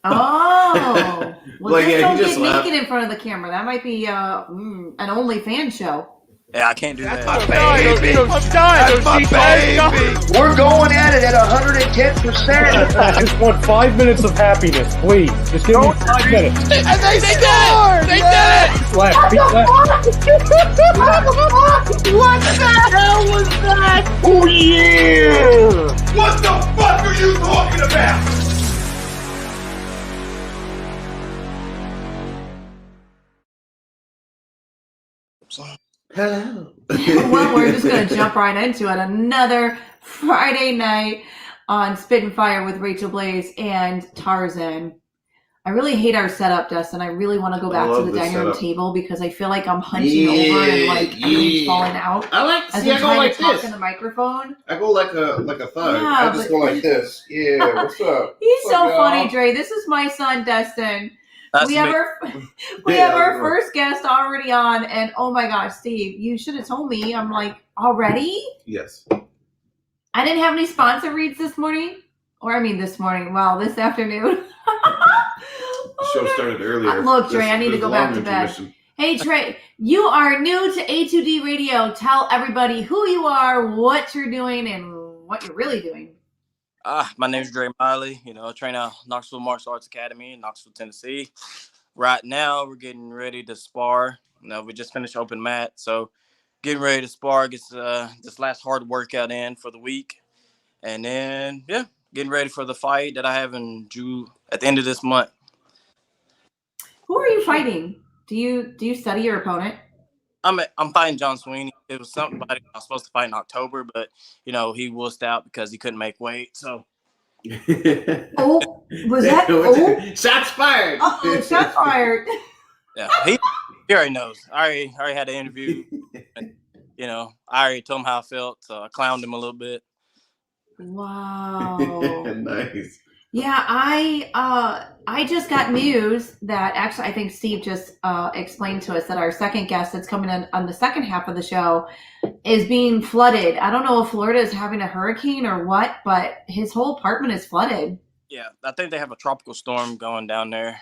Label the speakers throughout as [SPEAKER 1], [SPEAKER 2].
[SPEAKER 1] Oh, well,
[SPEAKER 2] Like,
[SPEAKER 1] just
[SPEAKER 2] yeah,
[SPEAKER 1] don't
[SPEAKER 2] he just
[SPEAKER 1] get
[SPEAKER 2] laughed.
[SPEAKER 1] naked in front of the camera. That might be an OnlyFans show.
[SPEAKER 3] Yeah, I can't do that.
[SPEAKER 4] I'm dying. That's my baby.
[SPEAKER 5] We're going at it at 110%.
[SPEAKER 6] I just want 5 minutes of happiness, please. Just give me 5 minutes.
[SPEAKER 4] And they scored! They did it!
[SPEAKER 6] Left, beat left.
[SPEAKER 5] What the hell was that?
[SPEAKER 4] Oh, yeah! What the fuck are you talking about?
[SPEAKER 2] Hello.
[SPEAKER 1] Well, we're just going to jump right into it. Another Friday night on Spittin' Fire with Rachael Blaze and Tarzan. I really hate our setup, Dustin. I really want to go back to the dining room table because I feel like I'm hunching over and like everything's falling out.
[SPEAKER 2] I like.
[SPEAKER 1] As
[SPEAKER 2] See,
[SPEAKER 1] I'm
[SPEAKER 2] I go
[SPEAKER 1] trying
[SPEAKER 2] like
[SPEAKER 1] to talk
[SPEAKER 2] this.
[SPEAKER 1] in the microphone.
[SPEAKER 2] I go like a thug.
[SPEAKER 1] Yeah,
[SPEAKER 2] I just go like this. Yeah. What's up?
[SPEAKER 1] He's
[SPEAKER 2] What's
[SPEAKER 1] so
[SPEAKER 2] up,
[SPEAKER 1] funny,
[SPEAKER 2] y'all?
[SPEAKER 1] Dre. This is my son, Dustin.
[SPEAKER 3] That's
[SPEAKER 1] We
[SPEAKER 3] me.
[SPEAKER 1] have our
[SPEAKER 2] Yeah,
[SPEAKER 1] our first guest already on, and oh my gosh, Steve, you should have told me. I'm like, already?
[SPEAKER 2] Yes.
[SPEAKER 1] I didn't have any sponsor reads this morning. Or I mean this morning. Wow, this afternoon.
[SPEAKER 2] The show started earlier.
[SPEAKER 1] Look, Dre, I need to
[SPEAKER 2] There's
[SPEAKER 1] go back to
[SPEAKER 2] long
[SPEAKER 1] bed.
[SPEAKER 2] intermission.
[SPEAKER 1] Hey, Trey, you are new to A2D Radio. Tell everybody who you are, what you're doing, and what you're really doing.
[SPEAKER 3] My name's Dre Miley. I train out Knoxville Martial Arts Academy in Knoxville, Tennessee. Right now, we're getting ready to spar. We just finished open mat, so getting ready to spar. Gets this last hard workout in for the week, and then getting ready for the fight that I have in June at the end of this month.
[SPEAKER 1] Who are you fighting? Do you study your opponent?
[SPEAKER 3] I'm fighting John Sweeney. It was somebody I was supposed to fight in October, but he wussed out because he couldn't make weight. So
[SPEAKER 1] Oh, was that? Oh,
[SPEAKER 2] Shots fired.
[SPEAKER 1] oh, shots fired.
[SPEAKER 3] yeah, he already knows. I already had an interview. And, I already told him how I felt, so I clowned him a little bit.
[SPEAKER 1] Wow.
[SPEAKER 2] Nice.
[SPEAKER 1] Yeah, I just got news that actually I think Steve just explained to us that our second guest that's coming in on the second half of the show is being flooded. I don't know if Florida is having a hurricane or what, but his whole apartment is flooded.
[SPEAKER 3] Yeah, I think they have a tropical storm going down there.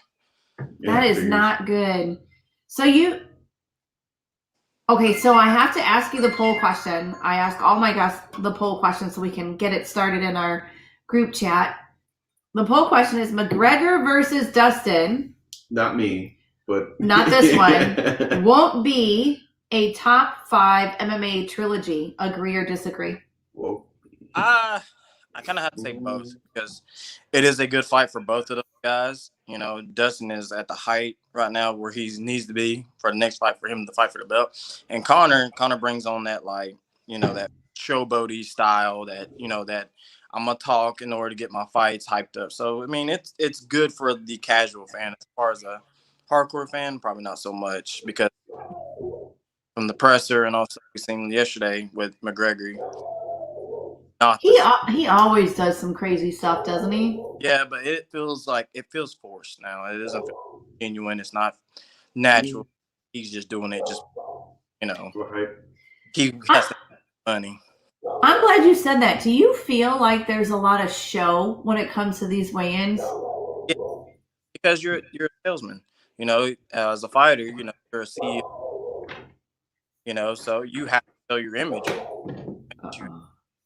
[SPEAKER 1] That is not good. Okay, so I have to ask you the poll question. I ask all my guests the poll question so we can get it started in our group chat. The poll question is McGregor versus Dustin.
[SPEAKER 2] Not me, but
[SPEAKER 1] Not this one. Won't be a top 5 MMA trilogy. Agree or disagree?
[SPEAKER 2] Whoa.
[SPEAKER 3] I kind of have to say both because it is a good fight for both of those guys. Dustin is at the height right now where he needs to be for the next fight for him to fight for the belt. And Connor brings on that that showboaty style that that I'm gonna talk in order to get my fights hyped up. So I mean, it's good for the casual fan. As far as a hardcore fan, probably not so much because from the presser and also we seen yesterday with McGregor.
[SPEAKER 1] He always does some crazy stuff, doesn't he?
[SPEAKER 3] Yeah, but it feels forced now. It doesn't feel genuine. It's not natural. He's just doing it. Just
[SPEAKER 2] Right.
[SPEAKER 3] he has to make money.
[SPEAKER 1] I'm glad you said that. Do you feel like there's a lot of show when it comes to these weigh-ins?
[SPEAKER 3] Yeah, because you're a salesman. As a fighter, you're a CEO. So you have to sell your image. You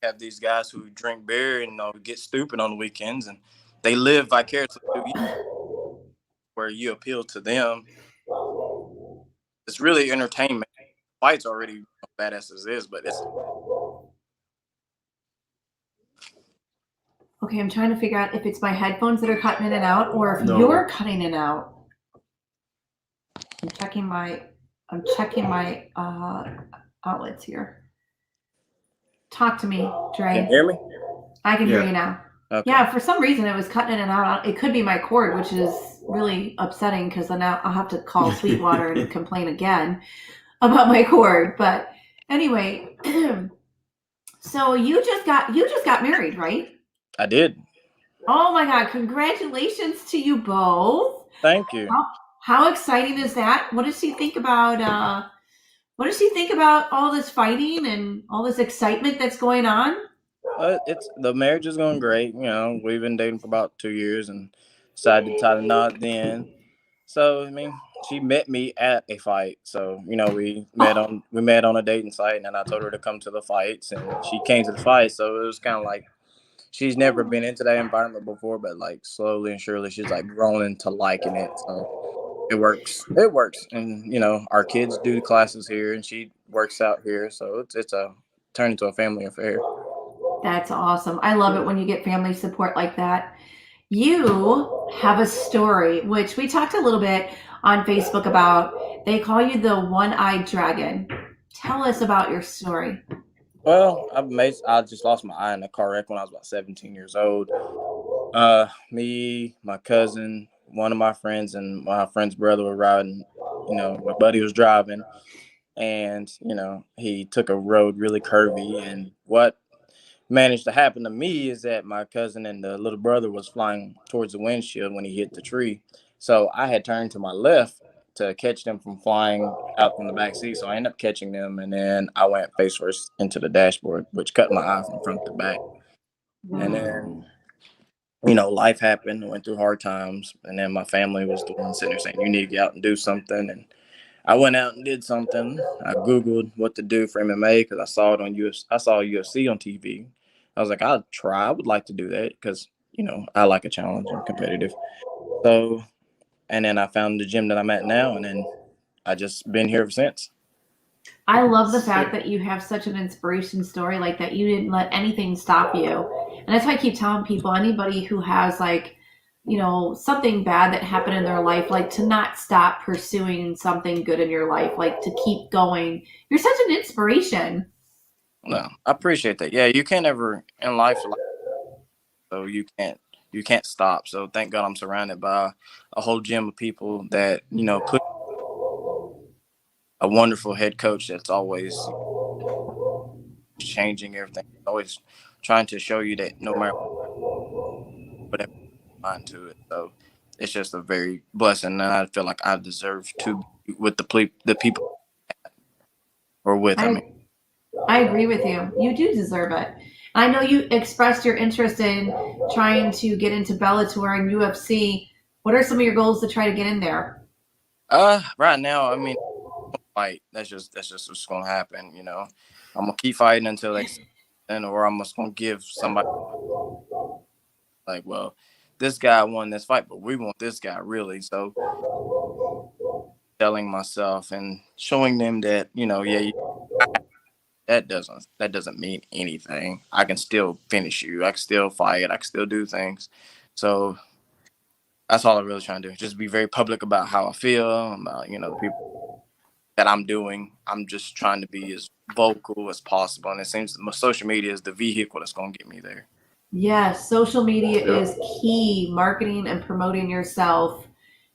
[SPEAKER 3] have these guys who drink beer and get stupid on the weekends, and they live vicariously through you, where you appeal to them. It's really entertainment. Fight's already badass as is, but it's.
[SPEAKER 1] Okay, I'm trying to figure out if it's my headphones that are cutting in and out or if you're cutting in and out. I'm checking my outlets here. Talk to me, Dre.
[SPEAKER 3] Can you hear me?
[SPEAKER 1] I can hear you now.
[SPEAKER 3] Okay.
[SPEAKER 1] Yeah, for some reason it was cutting in and out. It could be my cord, which is really upsetting because then I'll have to call Sweetwater and complain again about my cord. But anyway, so you just got married, right?
[SPEAKER 3] I did.
[SPEAKER 1] Oh my God! Congratulations to you both.
[SPEAKER 3] Thank you.
[SPEAKER 1] How exciting is that? What does she think about? What does she think about all this fighting and all this excitement that's going on?
[SPEAKER 3] The marriage is going great. We've been dating for about 2 years, and decided to tie the knot then. So I mean, she met me at a fight. So we met on a dating site, and I told her to come to the fights, and she came to the fight. So it was kind of like she's never been into that environment before, but like slowly and surely she's like grown into liking it. So it works. It works, and our kids do the classes here, and she works out here. So it's a turned into a family affair.
[SPEAKER 1] That's awesome. I love it when you get family support like that. You have a story, which we talked a little bit on Facebook about. They call you the one-eyed dragon. Tell us about your story.
[SPEAKER 3] Well, I just lost my eye in a car wreck when I was about 17 years old. Me, my cousin, one of my friends, and my friend's brother were riding. My buddy was driving, and he took a road really curvy. And what managed to happen to me is that my cousin and the little brother was flying towards the windshield when he hit the tree. So I had turned to my left to catch them from flying out from the back seat. So I ended up catching them, and then I went face first into the dashboard, which cut my eye from front to back. And then, life happened. I went through hard times, and then my family was the one sitting there saying, "You need to get out and do something." And I went out and did something. I Googled what to do for MMA because I saw it on UFC. I saw UFC on TV. I was like, I'll try. I would like to do that because, I like a challenge. I'm competitive. So, and then I found the gym that I'm at now, and then I just been here ever since.
[SPEAKER 1] I love the fact that you have such an inspiration story like that. You didn't let anything stop you. And that's why I keep telling people, anybody who has something bad that happened in their life, like to not stop pursuing something good in your life, like to keep going. You're such an inspiration.
[SPEAKER 3] No, I appreciate that. Yeah, you can't ever in life, so you can't stop. So thank God I'm surrounded by a whole gym of people that put a wonderful head coach that's always changing everything, always trying to show you that no matter whatever mind to it. So it's just a very blessing, and I feel like I deserve to be with the people or with.
[SPEAKER 1] I agree with you. You do deserve it. I know you expressed your interest in trying to get into Bellator and UFC. What are some of your goals to try to get in there?
[SPEAKER 3] Right now, fight. That's just what's gonna happen. I'm gonna keep fighting until or I'm just gonna give somebody like, well, this guy won this fight, but we want this guy really. So telling myself and showing them that that doesn't mean anything. I can still finish you. I can still fight. I can still do things. So that's all I'm really trying to do. Just be very public about how I feel, about the people that I'm doing. I'm just trying to be as vocal as possible, and it seems that my social media is the vehicle that's going to get me there.
[SPEAKER 1] Yes, social media is key. Marketing and promoting yourself.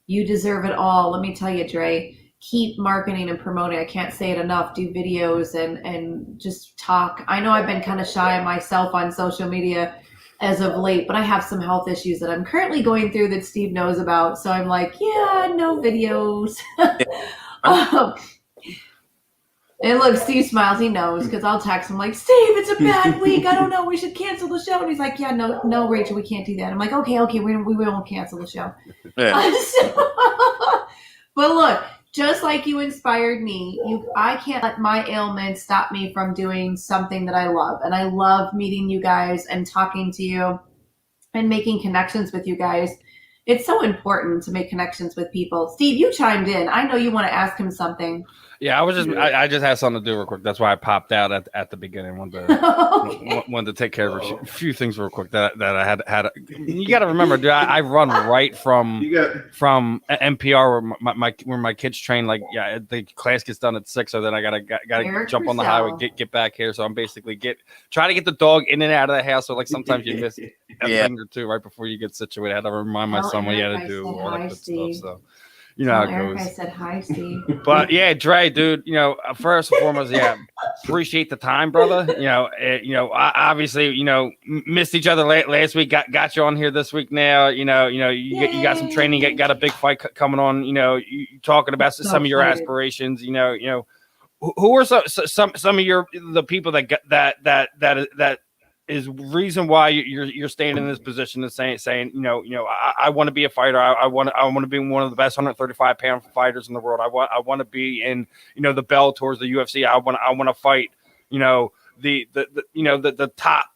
[SPEAKER 1] You deserve it all. Let me tell you, Dre. Keep marketing and promoting. I can't say it enough. Do videos and just talk. I know I've been kind of shy myself on social media as of late, but I have some health issues that I'm currently going through that Steve knows about. So I'm like, no videos. And look, Steve smiles. He knows because I'll text him like, Steve, it's a bad week. I don't know. We should cancel the show. And he's like, no, Rachel, we can't do that. I'm like, okay, we won't cancel the show. Yeah. But look, just like you inspired me, I can't let my ailments stop me from doing something that I love. And I love meeting you guys and talking to you and making connections with you guys. It's so important to make connections with people. Steve, you chimed in. I know you want to ask him something.
[SPEAKER 7] Yeah, I just had something to do real quick. That's why I popped out at the beginning. Wanted to take care of a few things real quick that I had. You got to remember, dude. I run right from NPR where my kids train. Like, the class gets done at 6, so then I gotta jump on the highway, get back here. So I'm basically try to get the dog in and out of the house. So like sometimes you miss a thing or two right before you get situated. I had to remind my son what he had to do, all that good stuff. So. How it goes.
[SPEAKER 1] I said hi, Steve.
[SPEAKER 7] But yeah, Dre, dude, first and foremost, appreciate the time, brother. Obviously, missed each other last week. Got you on here this week. Now, you got some training. Got a big fight coming on. You talking about some of your aspirations. Who are some of the people that is reason why you're staying in this position and saying I want to be a fighter. I want to be one of the best 135-pound fighters in the world. I want to be in the Bellators, the UFC. I want to fight the top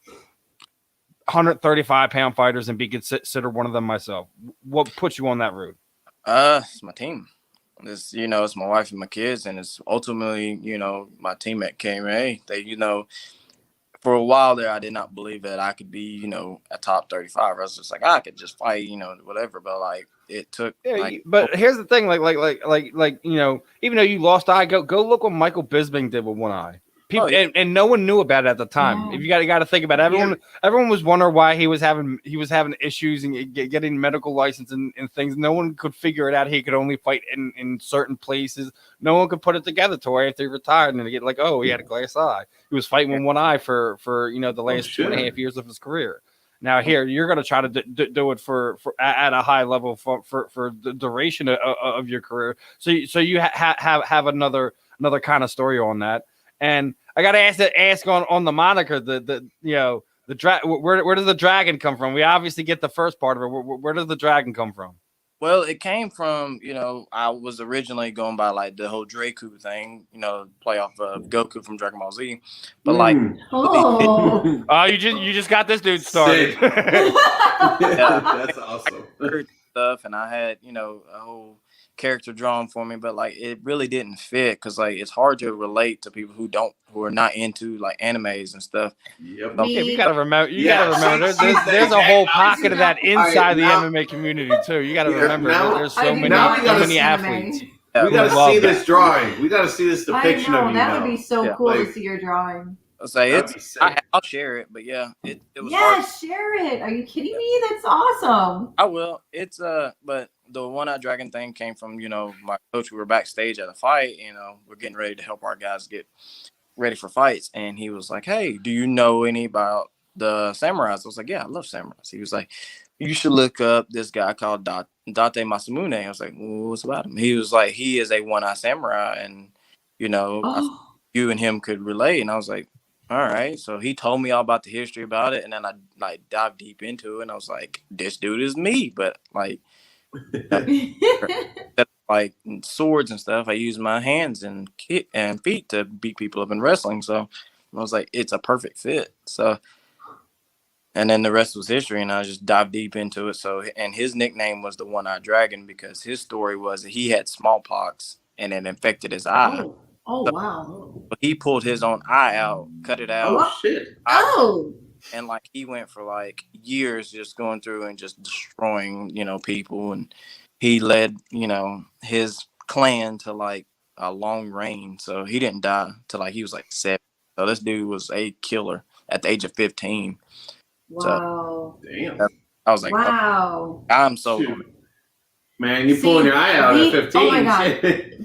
[SPEAKER 7] 135-pound fighters and be considered one of them myself. What puts you on that route?
[SPEAKER 3] It's my team. It's my wife and my kids, and it's ultimately my team at KMAA. They for a while there, I did not believe that I could be, a top 35. I was just like, I could just fight, whatever. But like, it took.
[SPEAKER 7] But here's the thing, even though you lost eye, go look what Michael Bisping did with one eye. People, and no one knew about it at the time. If you got to think about it, everyone was wondering why he was having issues and getting medical license and things. No one could figure it out. He could only fight in certain places. No one could put it together to where after he retired and get he had a glass eye. He was fighting with one eye for the last 2.5 years of his career. Now here you're going to try to do it for at a high level for the duration of your career. So you have another kind of story on that. And I got to ask on the moniker, where does the dragon come from? We obviously get the first part of it. Where does the dragon come from?
[SPEAKER 3] Well, it came from, I was originally going by like the whole Draku thing, play off of Goku from Dragon Ball Z. But
[SPEAKER 7] you just got this dude started.
[SPEAKER 2] That's awesome.
[SPEAKER 3] Stuff, and I had, a whole character drawn for me, but like it really didn't fit because like it's hard to relate to people who are not into like animes and stuff.
[SPEAKER 2] Yep.
[SPEAKER 7] Okay, you gotta remember. There's a whole pocket of that inside the MMA community too. You gotta remember. There's so many athletes.
[SPEAKER 2] Yeah, we gotta see this drawing. We gotta see this depiction of you.
[SPEAKER 1] That would be so cool to see your drawing.
[SPEAKER 3] I'll say I'll share it, but yeah, it was.
[SPEAKER 1] Yeah, share it. Are you kidding me? That's awesome.
[SPEAKER 3] I will. It's but the one-eyed dragon thing came from my coach. We were backstage at a fight. We're getting ready to help our guys get ready for fights, and he was like, "Hey, do you know any about the samurais?" I was like, "Yeah, I love samurais." He was like, "You should look up this guy called Date Masamune." I was like, well, "What's about him?" He was like, "He is a one-eyed samurai, and you and him could relate." And I was like, all right. So he told me all about the history about it, and then I like dived deep into it, and I was like, this dude is me. But like like swords and stuff, I use my hands and feet to beat people up in wrestling. So I was like, it's a perfect fit. So and then the rest was history, and I just dived deep into it. So and his nickname was the One-Eyed Dragon because his story was that he had smallpox and it infected his eye.
[SPEAKER 1] Oh, wow.
[SPEAKER 3] He pulled his own eye out, cut it out.
[SPEAKER 2] Oh, shit.
[SPEAKER 3] And like he went for like years just going through and just destroying, people. And he led, his clan to like a long reign. So he didn't die till like he was like 7. So this dude was a killer at the age of 15.
[SPEAKER 1] Wow.
[SPEAKER 3] So, damn. I was like,
[SPEAKER 1] wow.
[SPEAKER 3] Oh, I'm so
[SPEAKER 2] man, you pulling your eye out at 15.
[SPEAKER 1] Oh my God.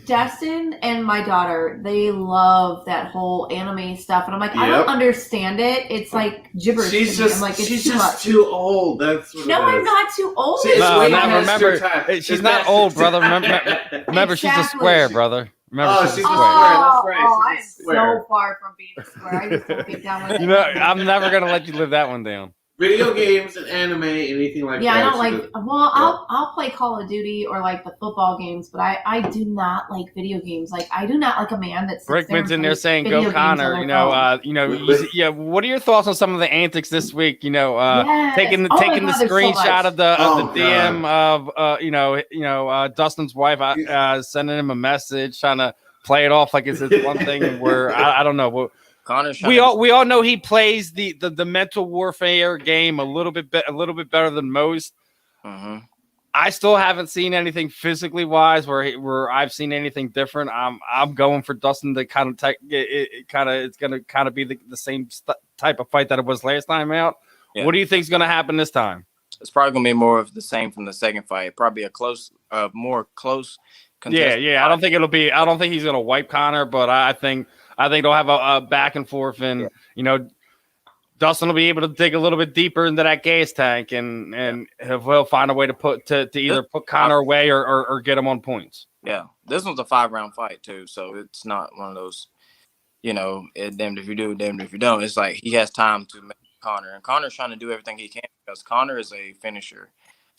[SPEAKER 1] Destin and my daughter, they love that whole anime stuff. And I'm like, I don't understand it. It's like gibberish.
[SPEAKER 2] She's just,
[SPEAKER 1] like, it's
[SPEAKER 2] she's just too old. That's what
[SPEAKER 1] I'm not too old.
[SPEAKER 7] She's not old, brother. Remember, she's a square, brother. Remember, she's a square.
[SPEAKER 2] That's right.
[SPEAKER 1] I'm so far from being a square. I just don't get down with it.
[SPEAKER 7] I'm never going to let you live that one down.
[SPEAKER 2] Video games and anime, anything like that.
[SPEAKER 1] Yeah, I don't like. Well, I'll play Call of Duty or like the football games, but I do not like video games. Like I do not like a man that's
[SPEAKER 7] Brickman's in there saying "Go Connor." What are your thoughts on some of the antics this week? Taking the screenshot of the DM of Dustin's wife, sending him a message, trying to play it off like it's this one thing where I don't know. We all know he plays the mental warfare game a little bit better than most.
[SPEAKER 3] Mm-hmm.
[SPEAKER 7] I still haven't seen anything physically wise where I've seen anything different. I'm going for Dustin to kind of it's going to kind of be the same type of fight that it was last time out. Yeah. What do you think is going to happen this time?
[SPEAKER 3] It's probably going to be more of the same from the second fight. Probably a more close.
[SPEAKER 7] Yeah. I don't think he's going to wipe Connor, but I think they'll have a back and forth, and Dustin will be able to dig a little bit deeper into that gas tank, and he'll find a way to either put Connor away or get him on points.
[SPEAKER 3] Yeah, this one's a 5-round fight too, so it's not one of those, damned if you do, damned if you don't. It's like he has time to make Connor, and Connor's trying to do everything he can because Connor is a finisher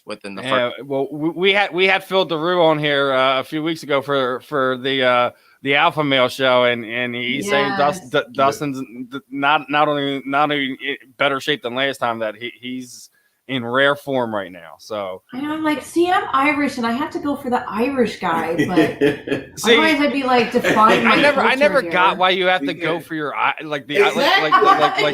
[SPEAKER 3] within the
[SPEAKER 7] Yeah, well, we had Phil DeRue on here a few weeks ago for the Alpha Male show, and he's saying Dustin's not only in better shape than last time, that he's in rare form right now. So
[SPEAKER 1] I know, I'm like, see, I'm Irish, and I have to go for the Irish guy, but
[SPEAKER 7] see,
[SPEAKER 1] otherwise I'd be like defying my
[SPEAKER 7] I never
[SPEAKER 1] culture
[SPEAKER 7] got
[SPEAKER 1] here.
[SPEAKER 7] why you have to go for your eye, like the
[SPEAKER 2] Exactly.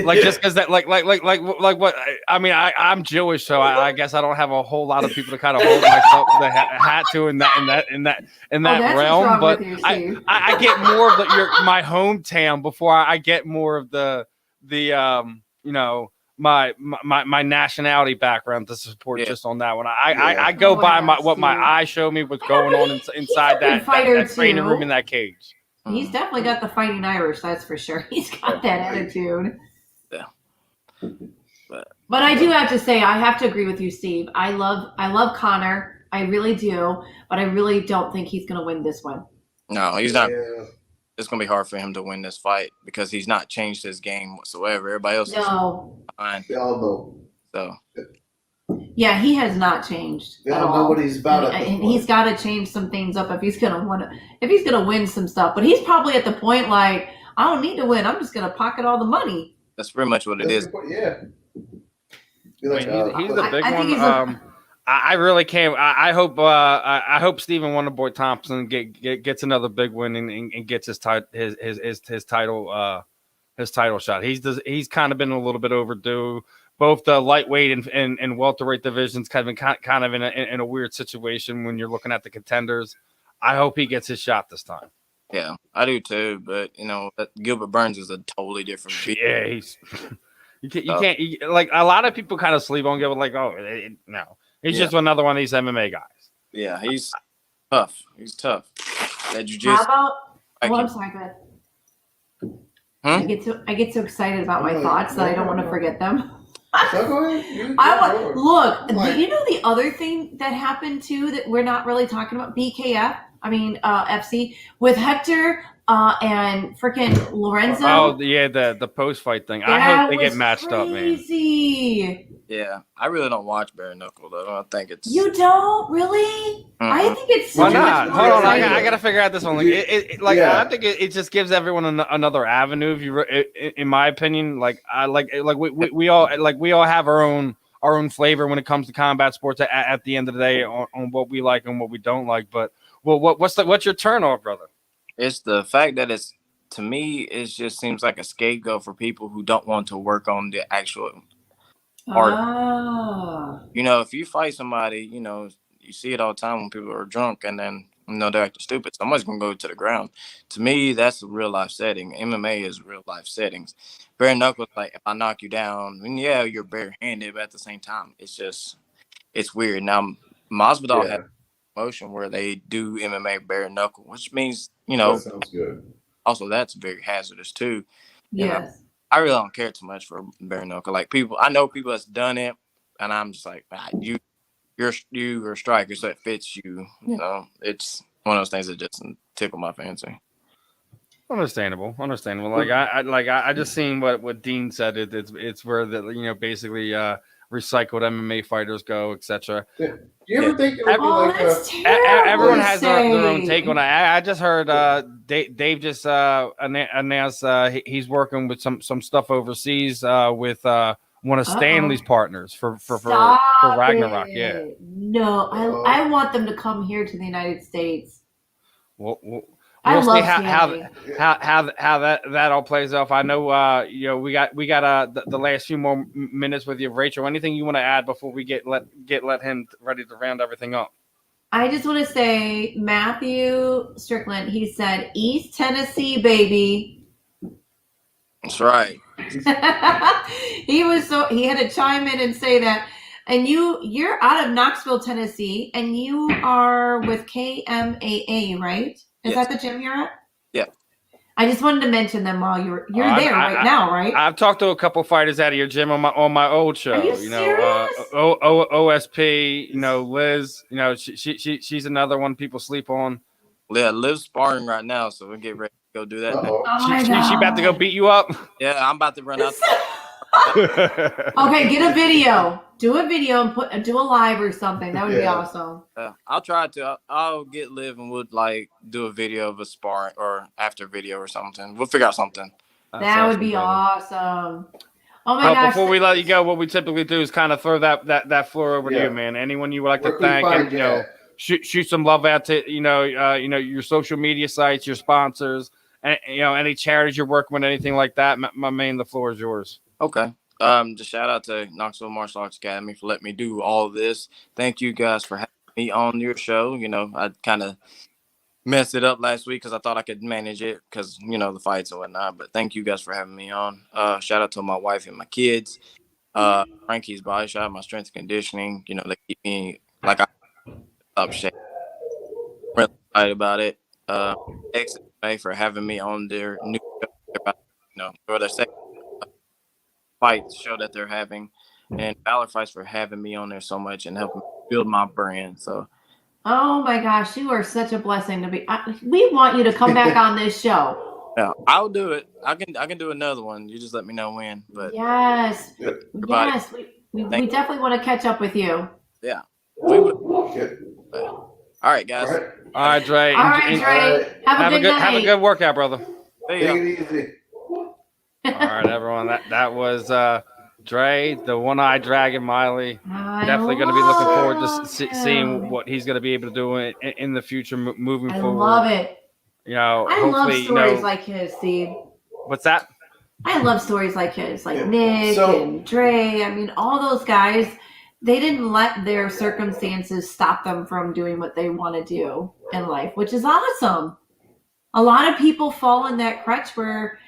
[SPEAKER 7] like just because that like what I mean, I'm Jewish, so I guess I don't have a whole lot of people to kind of hold myself the hat to in that realm. But I get more of my hometown before I get more of the you know, my nationality background to support just on that one. I go by what my eyes show me what's going on inside that training room in that cage.
[SPEAKER 1] He's definitely got the fighting Irish, that's for sure. He's got that attitude.
[SPEAKER 3] Yeah.
[SPEAKER 1] But I do have to say, I have to agree with you, Steve. I love Connor. I really do, but I really don't think he's going to win this one.
[SPEAKER 3] No, he's not. It's going to be hard for him to win this fight because he's not changed his game whatsoever. Everybody else is fine.
[SPEAKER 2] They all know.
[SPEAKER 3] So.
[SPEAKER 1] Yeah, he has not changed.
[SPEAKER 2] They don't know what he's about.
[SPEAKER 1] And he's got to change some things up if he's gonna win some stuff. But he's probably at the point like, I don't need to win. I'm just gonna pocket all the money.
[SPEAKER 3] That's pretty much what it is.
[SPEAKER 2] Yeah.
[SPEAKER 7] He's the big one. I really can't. I hope Stephen Wonderboy Thompson gets another big win and gets his title shot. He's kind of been a little bit overdue. Both the lightweight and welterweight divisions kind of in a weird situation when you're looking at the contenders. I hope he gets his shot this time.
[SPEAKER 3] Yeah, I do too. But Gilbert Burns is a totally different beat.
[SPEAKER 7] Yeah, you can't like a lot of people kind of sleep on Gilbert. Like, no, he's just another one of these MMA guys.
[SPEAKER 3] Yeah, he's tough. He's tough. That jiu-jitsu.
[SPEAKER 1] How about? I'm sorry, go ahead. I get so excited about my thoughts that I don't want to forget them. You know the other thing that happened too that we're not really talking about, FC with Hector and freaking Lorenzo.
[SPEAKER 7] Oh yeah, the post fight thing. I hope they get matched up, man.
[SPEAKER 3] Yeah, I really don't watch bare-knuckle though. I think it's.
[SPEAKER 1] You don't really? I think it's.
[SPEAKER 7] Why not? Hold on, I gotta figure out this one. I think it just gives everyone another avenue. If you, in my opinion, we all have our own flavor when it comes to combat sports. At the end of the day, on what we like and what we don't like. But what's your turn off, brother? It's
[SPEAKER 3] the fact that to me, it just seems like a scapegoat for people who don't want to work on the actual art. If you fight somebody, you see it all the time when people are drunk and then they're acting stupid. Somebody's gonna go to the ground. To me, that's a real life setting. MMA is real life settings. Bare knuckle, like if I knock you down, you're barehanded, but at the same time, it's weird. Now, Masvidal has a motion where they do MMA bare knuckle, which means
[SPEAKER 2] that sounds good.
[SPEAKER 3] Also, that's very hazardous too.
[SPEAKER 1] Yes.
[SPEAKER 3] I really don't care too much for bare knuckle. Like I know people that's done it, and I'm just like, you're a striker, so it fits you. It's one of those things that just tickle my fancy. Understandable. Like I just seen what Dean said. It's where basically recycled MMA fighters go, etc.
[SPEAKER 2] Yeah. You ever think
[SPEAKER 7] everyone has their own take on it? I just heard Dave just announced he's working with some stuff overseas with one of Stanley's partners for Ragnarok. Yeah.
[SPEAKER 1] No, I want them to come here to the United States.
[SPEAKER 7] We'll see how that all plays off. I know we got the last few more minutes with you, Rachel. Anything you want to add before we let him ready to round everything up?
[SPEAKER 1] I just want to say Matthew Strickland. He said East Tennessee, baby.
[SPEAKER 3] That's right.
[SPEAKER 1] He had to chime in and say that. And you're out of Knoxville, Tennessee, and you are with KMAA, right? Is that the gym you're at?
[SPEAKER 3] Yeah.
[SPEAKER 1] I just wanted to mention them while you're there right now, right?
[SPEAKER 7] I've talked to a couple fighters out of your gym on my old show.
[SPEAKER 1] Are you serious?
[SPEAKER 7] OSP, Liz, she's another one people sleep on.
[SPEAKER 3] Yeah, Liv's sparring right now, so we'll get ready to go do that.
[SPEAKER 7] She about to go beat you up.
[SPEAKER 3] Yeah, I'm about to run out.
[SPEAKER 1] Okay, get a video. Do a video and do a live or something. That would be awesome.
[SPEAKER 3] I'll try to. I'll get Liv and we'll like do a video of a sparring or after video or something. We'll figure out something.
[SPEAKER 1] That would be awesome. Oh my gosh!
[SPEAKER 7] Before we let you go, what we typically do is kind of throw that floor over to you, man. Anyone you would like to thank, and shoot some love out to your social media sites, your sponsors, and any charities you're working with, anything like that. My man, the floor is yours.
[SPEAKER 3] Okay. Just shout out to Knoxville Martial Arts Academy for letting me do all of this. Thank you guys for having me on your show. I kind of messed it up last week because I thought I could manage it because, the fights and whatnot. But thank you guys for having me on. Shout out to my wife and my kids. Frankie's Body Shop, my strength and conditioning. They keep me like up shape. Really excited about it. XMA for having me on their new show. For their second fight show that they're having, and Valor Fights for having me on there so much and helping build my brand. So,
[SPEAKER 1] oh my gosh, you are such a blessing to be. We want you to come back on this show.
[SPEAKER 3] Yeah, I'll do it. I can do another one. You just let me know when. But
[SPEAKER 1] yes, we definitely want to catch up with you.
[SPEAKER 3] Yeah, we would. All right, guys.
[SPEAKER 7] All right, Dre.
[SPEAKER 1] All right, Dre. Have a good night.
[SPEAKER 7] Have a good workout, brother.
[SPEAKER 2] Take it easy.
[SPEAKER 7] All right, everyone. That was Dre, the one-eyed dragon, Miley. Definitely going to be looking forward to seeing what he's going to be able to do in the future, moving forward. I
[SPEAKER 1] love it.
[SPEAKER 7] I
[SPEAKER 1] love stories like his, Steve.
[SPEAKER 7] What's that?
[SPEAKER 1] I love stories like his, like Nick and Dre. I mean, all those guys, they didn't let their circumstances stop them from doing what they want to do in life, which is awesome. A lot of people fall in that crutch where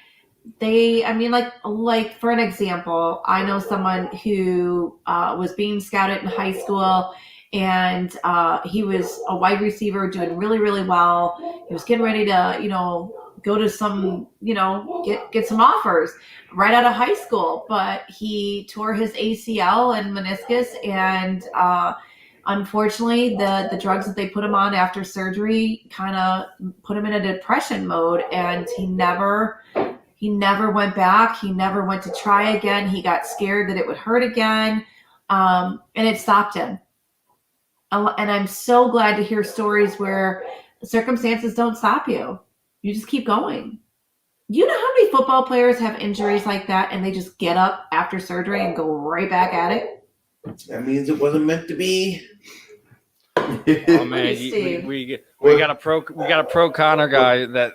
[SPEAKER 1] like for an example, I know someone who was being scouted in high school, and he was a wide receiver doing really, really well. He was getting ready to, go to some, get some offers right out of high school, but he tore his ACL and meniscus, and unfortunately, the drugs that they put him on after surgery kind of put him in a depression mode, and he never went back. He never went to try again. He got scared that it would hurt again, and it stopped him. And I'm so glad to hear stories where circumstances don't stop you. You just keep going. You know how many football players have injuries like that and they just get up after surgery and go right back at it?
[SPEAKER 2] That means it wasn't meant to be.
[SPEAKER 7] Oh man, we got a pro Connor guy that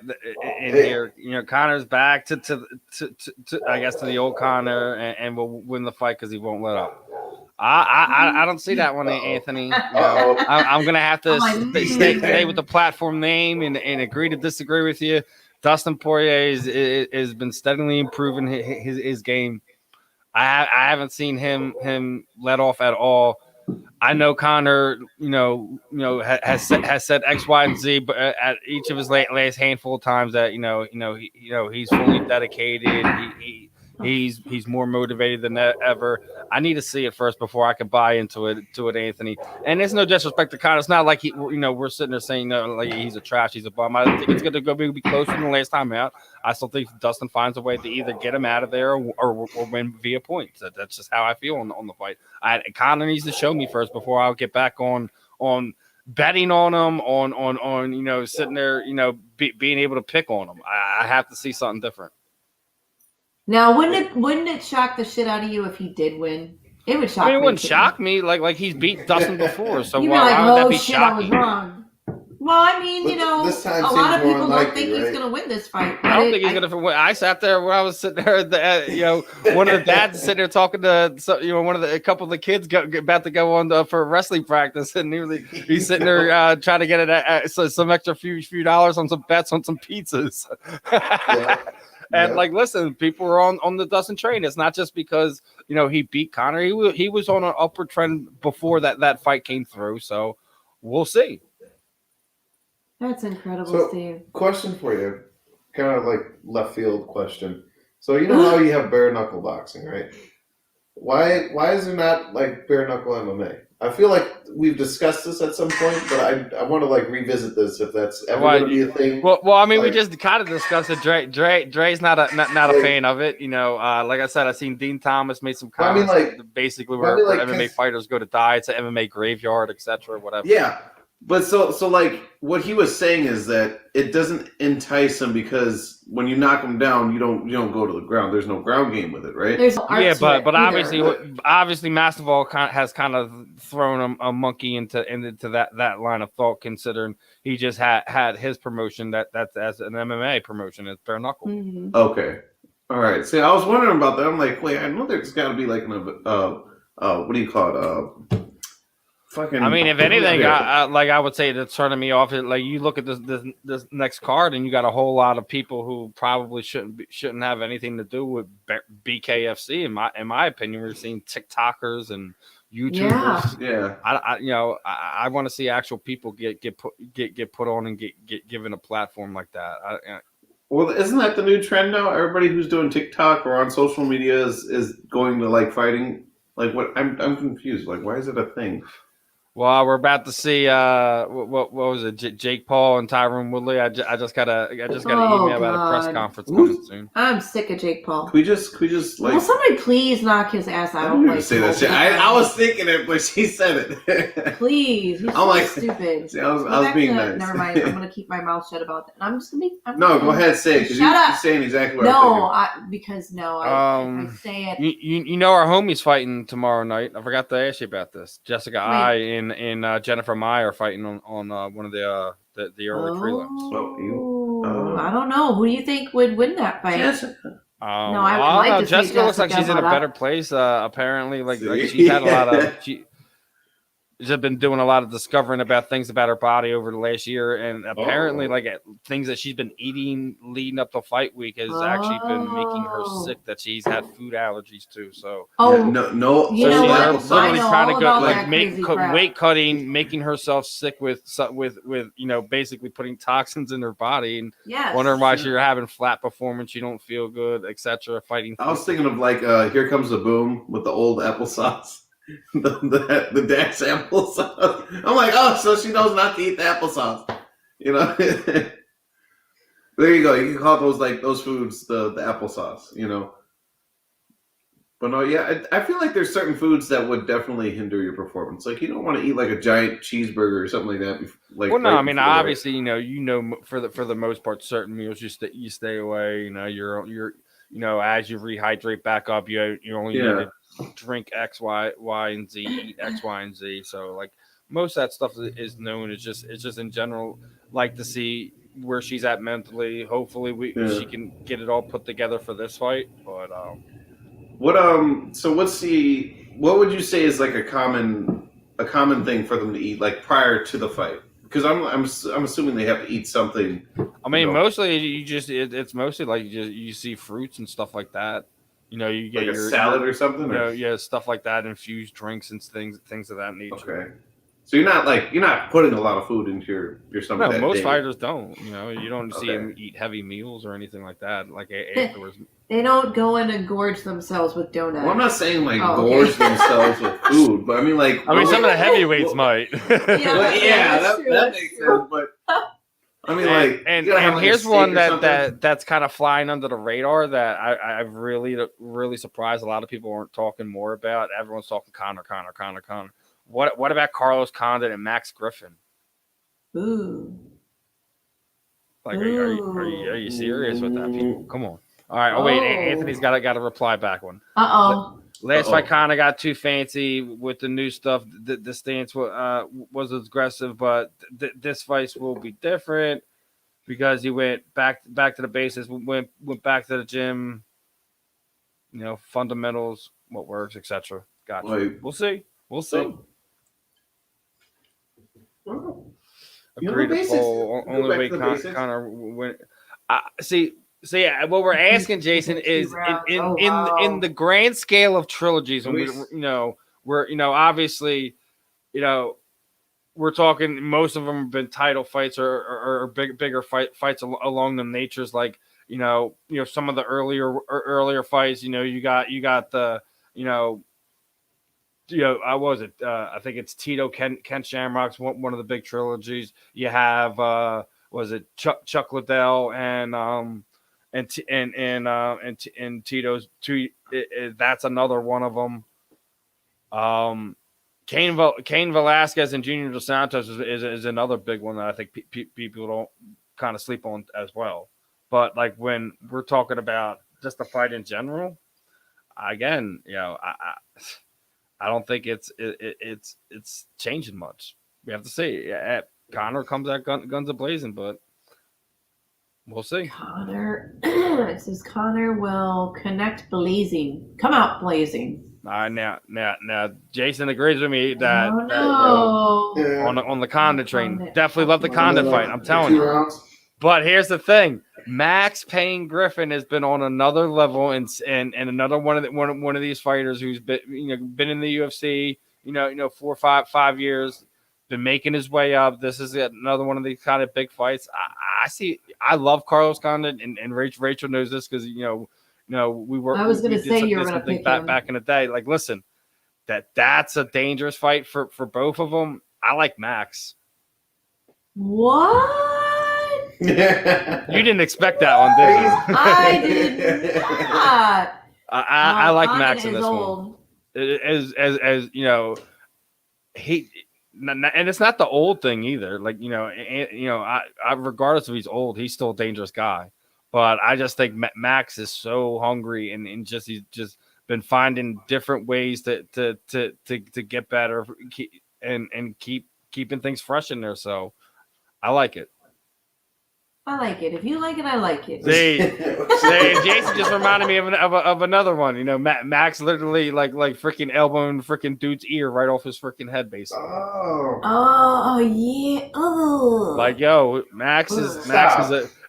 [SPEAKER 7] in here. Connor's back to I guess to the old Connor, and will win the fight because he won't let up. I don't see that one, Anthony. I'm gonna have to stay with the platform name and agree to disagree with you. Dustin Poirier has been steadily improving his game. I haven't seen him let off at all. I know Connor, has said X, Y, and Z, but at each of his last handful of times that he's fully dedicated. He's more motivated than ever. I need to see it first before I can buy into it, Anthony. And there's no disrespect to Connor. It's not like we're sitting there saying like he's a trash, he's a bum. I think it's going to be closer than the last time out. I still think Dustin finds a way to either get him out of there or win via points. That's just how I feel on the fight. Connor needs to show me first before I'll get back on betting on him, on sitting there, being able to pick on him. I have to see something different.
[SPEAKER 1] Now, wouldn't it shock the shit out of you if he did win? It would shock me.
[SPEAKER 7] It wouldn't shock me. Like he's beat Dustin before, so
[SPEAKER 1] why would that be shocking? Well, I mean, a lot of people don't think he's going to win this fight.
[SPEAKER 7] I don't think he's going to win. I sat there when I was sitting there, one of the dads sitting there talking to, a couple of the kids about to go on for wrestling practice, and he's sitting there trying to get some extra few dollars on some bets on some pizzas. Yeah. And listen, people are on the Dustin train. It's not just because he beat Connor. He was on an upward trend before that fight came through. So we'll see.
[SPEAKER 1] That's incredible, Steve.
[SPEAKER 2] Question for you, kind of like left field question. So how you have bare knuckle boxing, right? Why is there not like bare knuckle MMA? I feel like we've discussed this at some point, but I want to like revisit this if that's ever
[SPEAKER 7] Why-
[SPEAKER 2] going to be a thing.
[SPEAKER 7] Well, I mean, we
[SPEAKER 2] Like-
[SPEAKER 7] just kind of discussed it. Dre's not a fan of it. You know, like I said, I've seen Dean Thomas made some
[SPEAKER 2] Well, I mean,
[SPEAKER 7] comments
[SPEAKER 2] like-
[SPEAKER 7] basically
[SPEAKER 2] well, I
[SPEAKER 7] where
[SPEAKER 2] mean, like,
[SPEAKER 7] MMA
[SPEAKER 2] 'cause-
[SPEAKER 7] fighters go to die. It's an MMA graveyard, etc. Whatever.
[SPEAKER 2] Yeah, but so like what he was saying is that it doesn't entice him because when you knock him down, you don't go to the ground. There's no ground game with it, right?
[SPEAKER 1] There's no art
[SPEAKER 7] Yeah,
[SPEAKER 1] to
[SPEAKER 7] but
[SPEAKER 1] it either.
[SPEAKER 7] obviously Masvidal has kind of thrown a monkey into that line of thought, considering he just had his promotion that's as an MMA promotion. It's bare knuckle.
[SPEAKER 1] Mhm.
[SPEAKER 2] Okay, all right. See, I was wondering about that. I'm like, wait, I know there's got to be like an what do you call it? Fucking.
[SPEAKER 7] I mean, if anything,
[SPEAKER 2] Yeah.
[SPEAKER 7] I would say that's turning me off. Like you look at this next card, and you got a whole lot of people who probably shouldn't have anything to do with BKFC. In my opinion, we're seeing TikTokers and YouTubers.
[SPEAKER 2] Yeah.
[SPEAKER 7] I want to see actual people get put on and get given a platform like that.
[SPEAKER 2] Well, isn't that the new trend now? Everybody who's doing TikTok or on social media is going to like fighting. Like what? I'm confused. Like, why is it a thing?
[SPEAKER 7] Well, we're about to see what was it? Jake Paul and Tyron Woodley. I just got an email about a press
[SPEAKER 1] God.
[SPEAKER 7] conference coming soon.
[SPEAKER 1] I'm sick of Jake Paul.
[SPEAKER 2] Can we just like?
[SPEAKER 1] Will somebody please knock his ass
[SPEAKER 2] I
[SPEAKER 1] out?
[SPEAKER 2] don't
[SPEAKER 1] Like,
[SPEAKER 2] say that shit. I was thinking it, but she said it.
[SPEAKER 1] Please, he's
[SPEAKER 2] I'm
[SPEAKER 1] so
[SPEAKER 2] like-
[SPEAKER 1] stupid.
[SPEAKER 2] See, I was
[SPEAKER 1] Go back
[SPEAKER 2] being
[SPEAKER 1] to-
[SPEAKER 2] nice.
[SPEAKER 1] Never mind. I'm gonna keep my mouth shut about that. I'm just gonna be.
[SPEAKER 2] No, go ahead, say it because
[SPEAKER 1] Shut
[SPEAKER 2] you're
[SPEAKER 1] up.
[SPEAKER 2] saying exactly what
[SPEAKER 1] No,
[SPEAKER 2] I'm
[SPEAKER 1] I say it.
[SPEAKER 7] You know our homie's fighting tomorrow night. I forgot to ask you about this. Jessica I and Jennifer Mai are fighting on one of the early prelims.
[SPEAKER 2] Oh,
[SPEAKER 1] I don't know. Who do you think would win that fight?
[SPEAKER 2] thinking.
[SPEAKER 1] No, I would like to see
[SPEAKER 7] Jessica looks like she's in a
[SPEAKER 1] Jessica,
[SPEAKER 7] better place. Apparently, like
[SPEAKER 2] See?
[SPEAKER 7] she's had a lot of she's been doing a lot of discovering about things about her body over the last year, and apparently, like things that she's been eating leading up to fight week has actually been making her sick. That she's had food allergies too. So
[SPEAKER 2] No.
[SPEAKER 1] You know
[SPEAKER 7] she's
[SPEAKER 1] what?
[SPEAKER 7] literally
[SPEAKER 1] I know
[SPEAKER 7] trying to
[SPEAKER 1] all
[SPEAKER 7] go
[SPEAKER 1] about
[SPEAKER 7] like
[SPEAKER 1] that
[SPEAKER 7] make
[SPEAKER 1] crazy crap.
[SPEAKER 7] weight cutting, making herself sick with basically putting toxins in her body and
[SPEAKER 1] yes.
[SPEAKER 7] wondering why she's having flat performance, you don't feel good, etc. Fighting.
[SPEAKER 2] I was thinking of like Here Comes the Boom with the old applesauce. the Dax applesauce. I'm like, oh, so she knows not to eat the applesauce. You know? There you go. You can call those foods the applesauce, you know. But no, yeah, I feel like there's certain foods that would definitely hinder your performance. Like you don't want to eat like a giant cheeseburger or something like that.
[SPEAKER 7] Well, no, I mean obviously, for the most part, certain meals you stay away. You know, you're as you rehydrate back up, you only need to drink X, Y, and Z, eat X, Y, and Z. So like most of that stuff is known. It's just in general like to see where she's at mentally. Hopefully she can get it all put together for this fight. But
[SPEAKER 2] so what would you say is like a common thing for them to eat like prior to the fight? Because I'm assuming they have to eat something.
[SPEAKER 7] I mean, mostly it's mostly like you see fruits and stuff like that. You know, you get
[SPEAKER 2] like
[SPEAKER 7] your
[SPEAKER 2] salad or something.
[SPEAKER 7] Stuff like that, infused drinks and things of that nature.
[SPEAKER 2] Okay. So you're not putting a lot of food into your stomach.
[SPEAKER 7] No, most
[SPEAKER 2] day.
[SPEAKER 7] fighters don't. You know, you don't see them eat heavy meals or anything like that. Like afterwards.
[SPEAKER 1] They don't go in and gorge themselves with donuts.
[SPEAKER 2] Well, I'm not saying like
[SPEAKER 1] Oh, okay.
[SPEAKER 2] gorge themselves with food, but I mean like.
[SPEAKER 7] Some of the heavyweights might.
[SPEAKER 2] That makes sense. But I mean,
[SPEAKER 7] and
[SPEAKER 2] you gotta have, like, a
[SPEAKER 7] here's
[SPEAKER 2] steak
[SPEAKER 7] one
[SPEAKER 2] or something.
[SPEAKER 7] that's kind of flying under the radar that I've really surprised a lot of people aren't talking more about. Everyone's talking Conor. What about Carlos Condit and Max Griffin?
[SPEAKER 1] Ooh.
[SPEAKER 7] Like, are you serious with that, people? Come on. All right. Oh wait, Anthony's got a reply back one. Last fight, Conor got too fancy with the new stuff. The stance was aggressive, but this fight will be different because he went back to the basics, went back to the gym. You know, fundamentals, what works, etc. Gotcha.
[SPEAKER 2] Like,
[SPEAKER 7] We'll see.
[SPEAKER 2] Well,
[SPEAKER 7] Agreed to poll. Only way Conor went. See, what we're asking, Jason, is in the grand scale of trilogies, and we're obviously, we're talking. Most of them have been title fights or bigger fights along the natures, like some of the earlier fights. You got the I think it's Tito Kent Shamrock's one of the big trilogies. You have was it Chuck Liddell and Tito's two. That's another one of them. Cain Velasquez and Junior Dos Santos is another big one that I think people don't kind of sleep on as well. But like when we're talking about just the fight in general, again, I don't think it's changing much. We have to see. Conor comes out guns a-blazing, but we'll see.
[SPEAKER 1] It says Conor will come out blazing.
[SPEAKER 7] Now, Jason agrees with me that on the Condit train. Definitely love the Condit fight. I'm telling you. But here's the thing: Max Payne Griffin has been on another level, and another one of these fighters who's been in the UFC, 4 or 5 years, been making his way up. This is another one of these kind of big fights. I love Carlos Condit, and Rachel knows this because we were.
[SPEAKER 1] I was going to say you were going to pick him
[SPEAKER 7] back in the day. Like, listen, that's a dangerous fight for both of them. I like Max.
[SPEAKER 1] What?
[SPEAKER 7] You didn't expect that one, did you?
[SPEAKER 1] I did not.
[SPEAKER 7] I like Max in this
[SPEAKER 1] old.
[SPEAKER 7] one. As he. And it's not the old thing either. Like, I regardless if he's old, he's still a dangerous guy. But I just think Max is so hungry and he's just been finding different ways to get better and keeping things fresh in there. So I like it.
[SPEAKER 1] I like it. If you like it, I like it.
[SPEAKER 7] See, Jason just reminded me of another one. Max literally like freaking elbowing freaking dude's ear right off his freaking head, basically.
[SPEAKER 1] Oh yeah. Oh.
[SPEAKER 7] Like, yo, Max is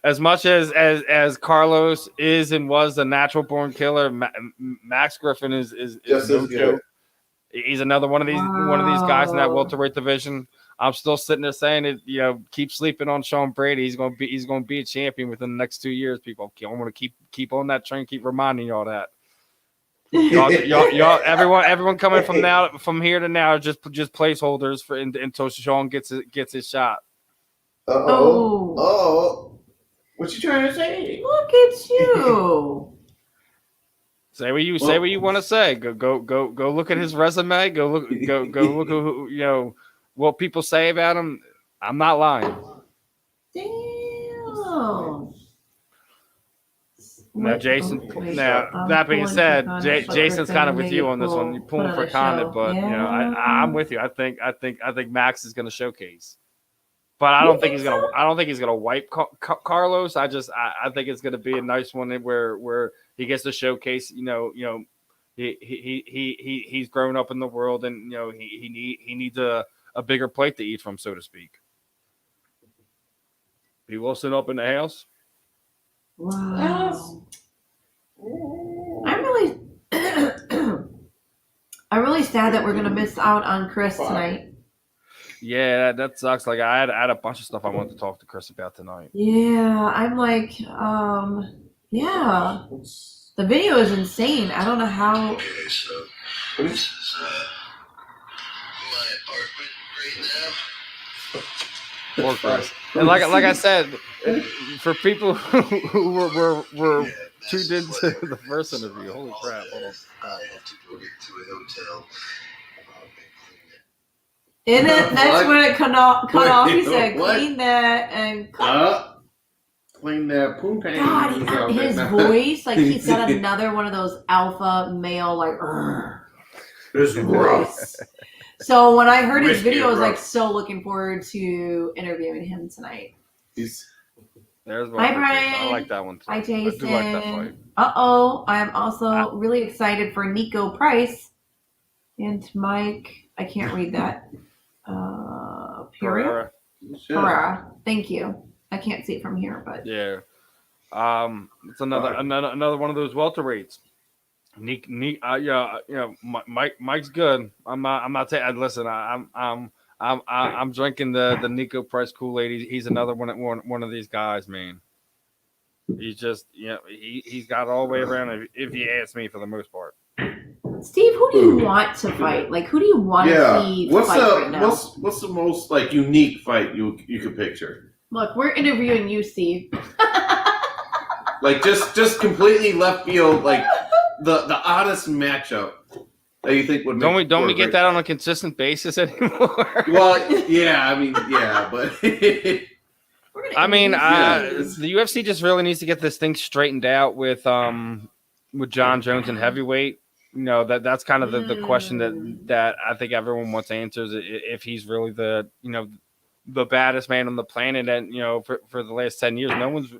[SPEAKER 7] as much as Carlos is and was a natural born killer. Max Griffin is
[SPEAKER 2] just
[SPEAKER 7] no
[SPEAKER 2] as good.
[SPEAKER 7] joke. He's another one of these guys in that welterweight division. I'm still sitting there saying it. Keep sleeping on Sean Brady. He's going to be a champion within the next 2 years. People, I'm going to keep on that train. Keep reminding y'all that. Y'all, everyone coming from here to now, just placeholders for until Sean gets his shot.
[SPEAKER 2] Oh, what you trying to say?
[SPEAKER 1] Look at you.
[SPEAKER 7] Say what you want to say. Go look at his resume. Go look at who, what people say about him. I'm not lying.
[SPEAKER 1] Damn.
[SPEAKER 7] Now, Jason. That being said, Jason's kind of with you on this one. You're pulling for Condit, but I'm with you. I think Max is going to showcase, but I don't think he's gonna wipe Carlos. I think it's going to be a nice one where he gets to showcase. He's grown up in the world, and he needs a bigger plate to eat from, so to speak. P. Wilson up in the house.
[SPEAKER 1] Wow. I'm really sad that we're gonna miss out on Chris tonight.
[SPEAKER 7] Yeah, that sucks. Like I had a bunch of stuff I wanted to talk to Chris about tonight.
[SPEAKER 1] Yeah, I'm like, yeah. The video is insane. I don't know how.
[SPEAKER 8] Okay, so this is my apartment right now.
[SPEAKER 7] Poor Chris. And like I said, for people who were tuned into the first interview, holy crap! Hold on.
[SPEAKER 8] I have to go get to a hotel.
[SPEAKER 1] And that's when it cut off. He said, "Clean that and
[SPEAKER 2] clean that poontang."
[SPEAKER 1] God, his voice, like he's got another one of those alpha male, like.
[SPEAKER 2] This is rough.
[SPEAKER 1] So when I heard his video, I was like so looking forward to interviewing him tonight.
[SPEAKER 7] There's one.
[SPEAKER 1] Hi, Brian.
[SPEAKER 7] I like that one too.
[SPEAKER 1] Hi, Jason.
[SPEAKER 7] I do like that fight.
[SPEAKER 1] I am also really excited for Nico Price and Mike. I can't read that. Pereira. Thank you. I can't see it from here, but
[SPEAKER 7] yeah. It's another one of those welterweights. Mike's good. I'm not saying. Listen, I'm drinking the Nico Price Kool-Aid. He's another one of these guys, man. He's just he's got it all the way around. If you ask me, for the most part.
[SPEAKER 1] Steve, who do you want to fight? Like, who do you want to see fight right now?
[SPEAKER 2] What's the most like unique fight you could picture?
[SPEAKER 1] Look, we're interviewing you, Steve.
[SPEAKER 2] Like just completely left field, like the oddest matchup that you think would make
[SPEAKER 7] don't we get that on a consistent basis anymore?
[SPEAKER 2] Well, yeah, I mean, yeah, but
[SPEAKER 7] I mean, the UFC just really needs to get this thing straightened out with John Jones and heavyweight. You know, that's kind of the question that I think everyone wants answers, if he's really the baddest man on the planet. And for the last 10 years, no one's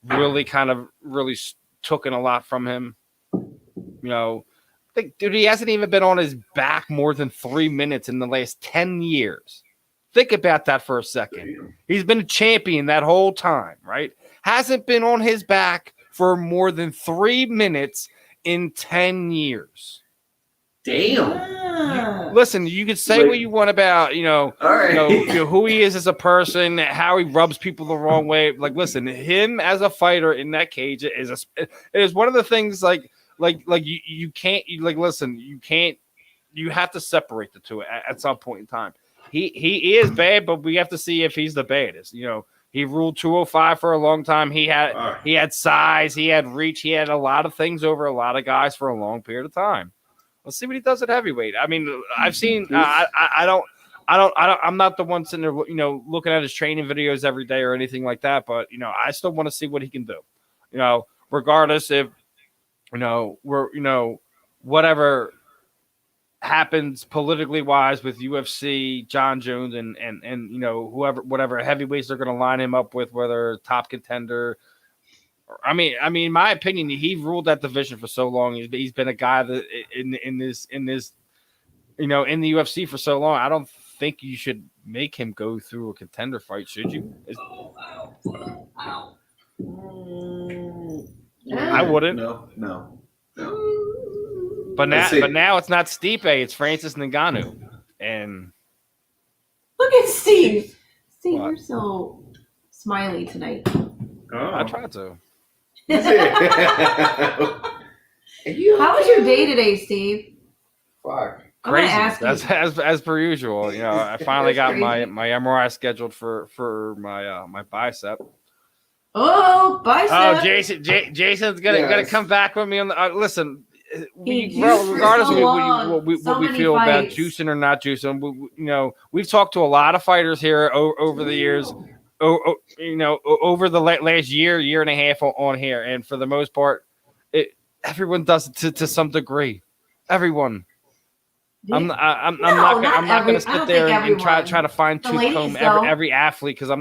[SPEAKER 7] really taken a lot from him. I think, dude, he hasn't even been on his back more than 3 minutes in the last 10 years. Think about that for a second. He's been a champion that whole time, right? Hasn't been on his back for more than 3 minutes in 10 years.
[SPEAKER 2] Damn.
[SPEAKER 7] Listen, you can say what you want about, who he is as a person, how he rubs people the wrong way. Like, listen, him as a fighter in that cage is one of the things you have to separate the two at some point in time. He is bad, but we have to see if he's the baddest. He ruled 205 for a long time. He had size, he had reach, he had a lot of things over a lot of guys for a long period of time. Let's see what he does at heavyweight. I mean, I've seen. I'm not the one sitting there, looking at his training videos every day or anything like that. But I still want to see what he can do. Regardless if whatever happens politically wise with UFC, John Jones, and whatever heavyweights they're going to line him up with, whether top contender. I mean, in my opinion, he ruled that division for so long. He's been a guy that in the UFC for so long. I don't think you should make him go through a contender fight, should you? I wouldn't.
[SPEAKER 2] No.
[SPEAKER 7] But now it's not Stipe, it's Francis Ngannou. And
[SPEAKER 1] look at Steve. Steve,
[SPEAKER 7] what?
[SPEAKER 1] You're so smiley tonight.
[SPEAKER 2] Oh.
[SPEAKER 7] I tried to.
[SPEAKER 1] How was your day today, Steve?
[SPEAKER 2] Fuck.
[SPEAKER 1] I'm gonna
[SPEAKER 7] Crazy.
[SPEAKER 1] ask you.
[SPEAKER 7] That's as per usual. I finally got my MRI scheduled for my bicep.
[SPEAKER 1] Oh, bicep.
[SPEAKER 7] Oh, Jason's gonna come back with me on the. Listen, regardless of what we feel about juicing or not juicing, we've talked to a lot of fighters here over the years. Over the last year and a half on here, and for the most part, everyone does it to some degree. Everyone. I'm not going to sit there and try to fine tooth comb every athlete, because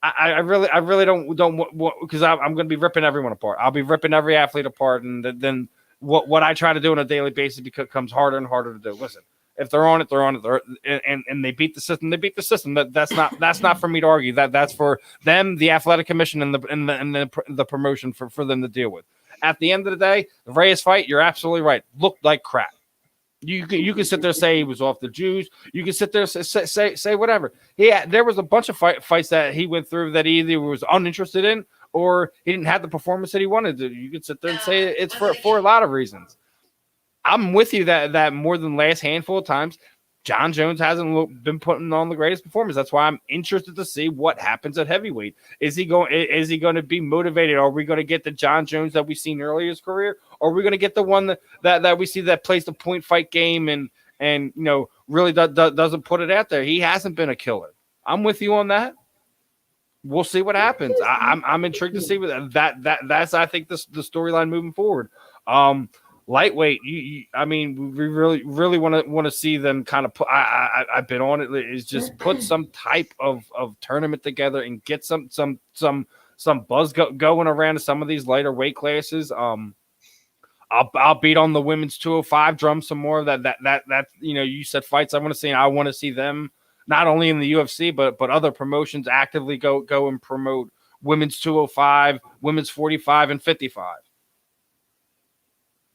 [SPEAKER 7] I really don't want, because I'm going to be ripping everyone apart. I'll be ripping every athlete apart, and then what I try to do on a daily basis becomes harder and harder to do. Listen. If they're on it, they're on it. And they beat the system. They beat the system. That's not for me to argue. That's for them, the athletic commission, and the promotion for them to deal with. At the end of the day, the Reyes fight, you're absolutely right, looked like crap. You can sit there and say he was off the juice. You can sit there and say whatever. There was a bunch of fights that he went through that he either was uninterested in or he didn't have the performance that he wanted to. You could sit there and say it's for a lot of reasons. I'm with you that more than the last handful of times, John Jones hasn't been putting on the greatest performance. That's why I'm interested to see what happens at heavyweight. Is he going to be motivated? Are we going to get the John Jones that we've seen earlier in his career? Or are we going to get the one that we see that plays the point fight game and really doesn't put it out there? He hasn't been a killer. I'm with you on that. We'll see what happens. I'm intrigued to see what that's I think the storyline moving forward. Lightweight, I mean, we really want to see them kind of put. I've been on it. Is just put some type of tournament together and get some buzz going around some of these lighter weight classes. I'll beat on the women's 205 drum some more. That you said fights I want to see. And I want to see them not only in the UFC but other promotions actively go and promote women's 205, women's 45 and 55.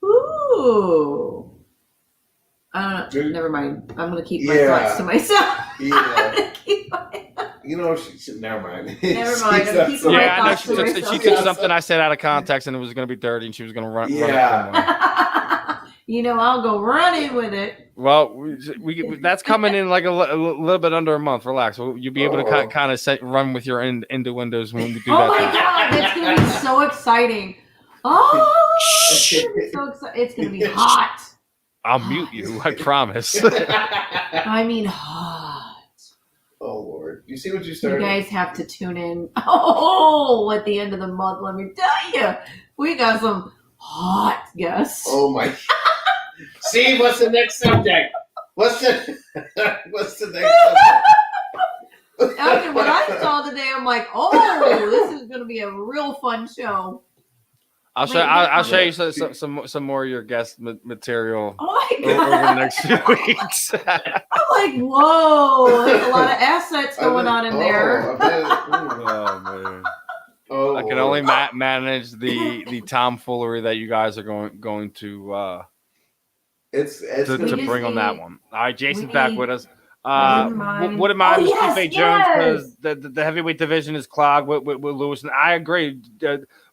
[SPEAKER 1] Ooh. Never mind. I'm going to keep my thoughts to myself.
[SPEAKER 2] Yeah. Never mind.
[SPEAKER 1] Never mind. I'm keeping my thoughts to myself.
[SPEAKER 7] She took something I said out of context and it was going to be dirty and she was going to run it.
[SPEAKER 1] I'll go running with it.
[SPEAKER 7] Well, we that's coming in like a little bit under a month. Relax. You'll be able to kind of run with your into windows when we do that.
[SPEAKER 1] Oh my God, that's gonna be so exciting! Oh, it's gonna be hot.
[SPEAKER 7] I'll mute you. I promise.
[SPEAKER 1] I mean, hot.
[SPEAKER 2] Oh Lord, you see what you
[SPEAKER 1] You
[SPEAKER 2] started?
[SPEAKER 1] guys have to tune in. Oh, at the end of the month, let me tell you, we got some hot guests.
[SPEAKER 2] Oh my. See, what's the next subject? What's the next subject?
[SPEAKER 1] After what I saw today, I'm like, oh, this is gonna be a real fun show.
[SPEAKER 7] I'll show you some more of your guest material
[SPEAKER 1] Oh my
[SPEAKER 7] over the
[SPEAKER 1] God.
[SPEAKER 7] next few weeks.
[SPEAKER 1] I'm like, whoa, there's a lot of assets going on in there.
[SPEAKER 7] Oh man.
[SPEAKER 2] Oh,
[SPEAKER 7] I can only manage the tomfoolery that you guys are going to
[SPEAKER 2] it's
[SPEAKER 7] to bring on that one. All right, Jason's back with us.
[SPEAKER 1] Wouldn't mind.
[SPEAKER 7] Wouldn't mind
[SPEAKER 1] Oh,
[SPEAKER 7] Stipe
[SPEAKER 1] yes,
[SPEAKER 7] Jones because the heavyweight division is clogged with Lewis, and I agree.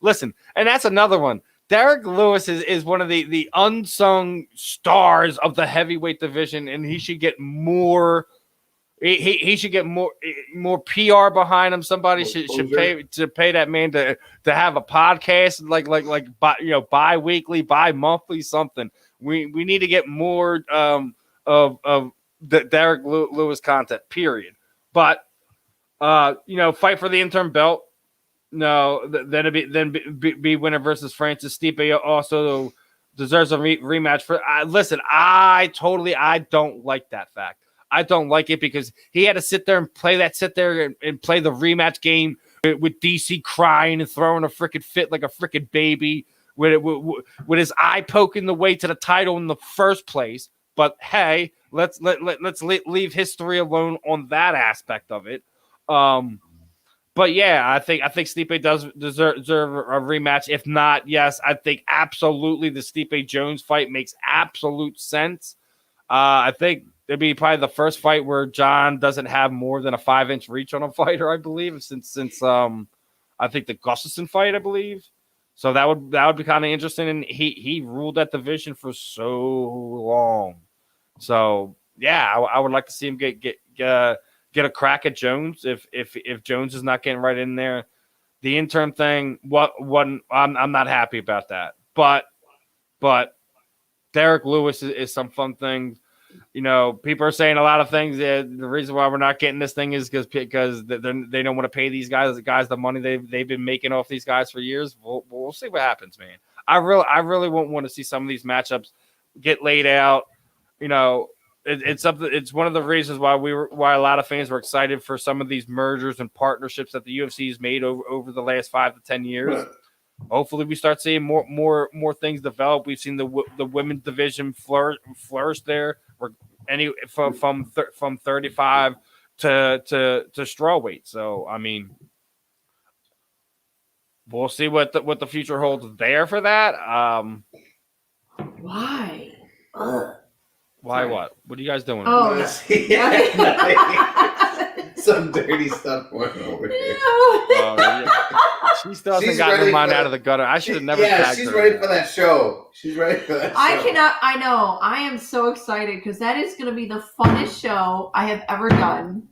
[SPEAKER 7] Listen, and that's another one. Derek Lewis is one of the unsung stars of the heavyweight division, and he should get more. He should get more PR behind him. Somebody should pay that man to have a podcast like bi-weekly, bi-monthly, something. We need to get more of the Derek Lewis content, period. But fight for the interim belt. No, then it'd be winner versus Francis. Stipe also deserves a rematch for. Listen, I don't like that fact. I don't like it because he had to sit there and play the rematch game with DC crying and throwing a freaking fit like a freaking baby with his eye poking the way to the title in the first place. But hey, let's leave history alone on that aspect of it. But yeah, I think Stipe does deserve a rematch. If not, yes, I think absolutely the Stipe Jones fight makes absolute sense. I think it'd be probably the first fight where John doesn't have more than a 5-inch reach on a fighter, I believe, since I think the Gustafsson fight, I believe. So that would be kind of interesting. And he ruled that division for so long. So yeah, I would like to see him get a crack at Jones if Jones is not getting right in there. The interim thing, I'm not happy about that. But Derek Lewis is some fun thing. People are saying a lot of things. The reason why we're not getting this thing is because they don't want to pay these guys the money they've been making off these guys for years. We'll see what happens, man. I really won't want to see some of these matchups get laid out. It's something. It's one of the reasons why a lot of fans were excited for some of these mergers and partnerships that the UFC has made over the last 5 to 10 years. Hopefully, we start seeing more things develop. We've seen the women's division flourish there. From 35 to strawweight. So I mean, we'll see what the future holds there for that.
[SPEAKER 1] Why?
[SPEAKER 7] Why? What? What are you guys doing?
[SPEAKER 1] Oh, no.
[SPEAKER 2] Some dirty stuff going over here.
[SPEAKER 7] Oh, yeah. She still hasn't gotten her mind out of the gutter. I should have never tagged
[SPEAKER 2] she's
[SPEAKER 7] her.
[SPEAKER 2] ready for that show. She's ready for that show.
[SPEAKER 1] I know. I am so excited because that is going to be the funnest show I have ever done.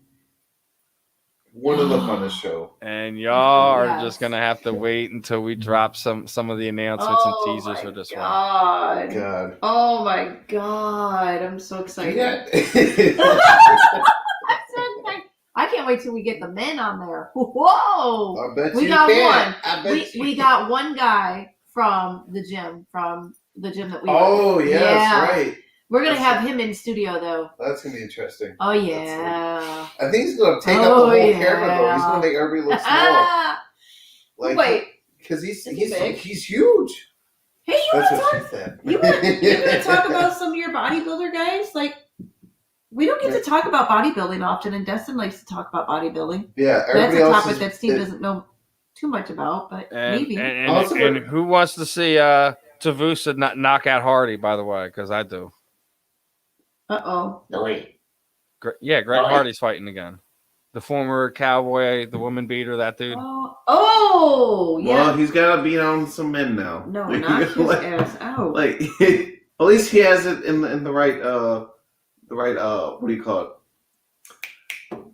[SPEAKER 2] One of the funnest show.
[SPEAKER 7] And y'all are just going to have to wait until we drop some of the announcements and teasers for this one.
[SPEAKER 2] God.
[SPEAKER 1] Oh my God. I'm so excited. I can't wait till we get the men on there. Whoa!
[SPEAKER 2] I bet
[SPEAKER 1] we
[SPEAKER 2] you
[SPEAKER 1] got
[SPEAKER 2] can.
[SPEAKER 1] one. We got one guy from the gym that we.
[SPEAKER 2] Oh yeah, that's right.
[SPEAKER 1] We're gonna have him in studio though.
[SPEAKER 2] That's gonna be interesting.
[SPEAKER 1] Oh yeah.
[SPEAKER 2] I think he's gonna take up the whole camera though. He's gonna make everybody look small.
[SPEAKER 1] Wait,
[SPEAKER 2] because he's huge.
[SPEAKER 1] Hey, you
[SPEAKER 2] That's
[SPEAKER 1] want
[SPEAKER 2] what
[SPEAKER 1] to
[SPEAKER 2] she said.
[SPEAKER 1] You want to talk about some of your bodybuilder guys? Like, we don't get to talk about bodybuilding often, and Destin likes to talk about bodybuilding.
[SPEAKER 2] Yeah,
[SPEAKER 1] that's a topic that Steve doesn't know too much about, but maybe.
[SPEAKER 7] And who wants to see Tavusa knock out Hardy? By the way, because I do.
[SPEAKER 1] Really?
[SPEAKER 7] Greg Hardy's fighting again. The former cowboy, the woman beater, that dude.
[SPEAKER 1] Oh, yeah.
[SPEAKER 2] Well, he's got to beat on some men now.
[SPEAKER 1] No, not his ass out.
[SPEAKER 2] Like, At least he has it in the right what do you call it?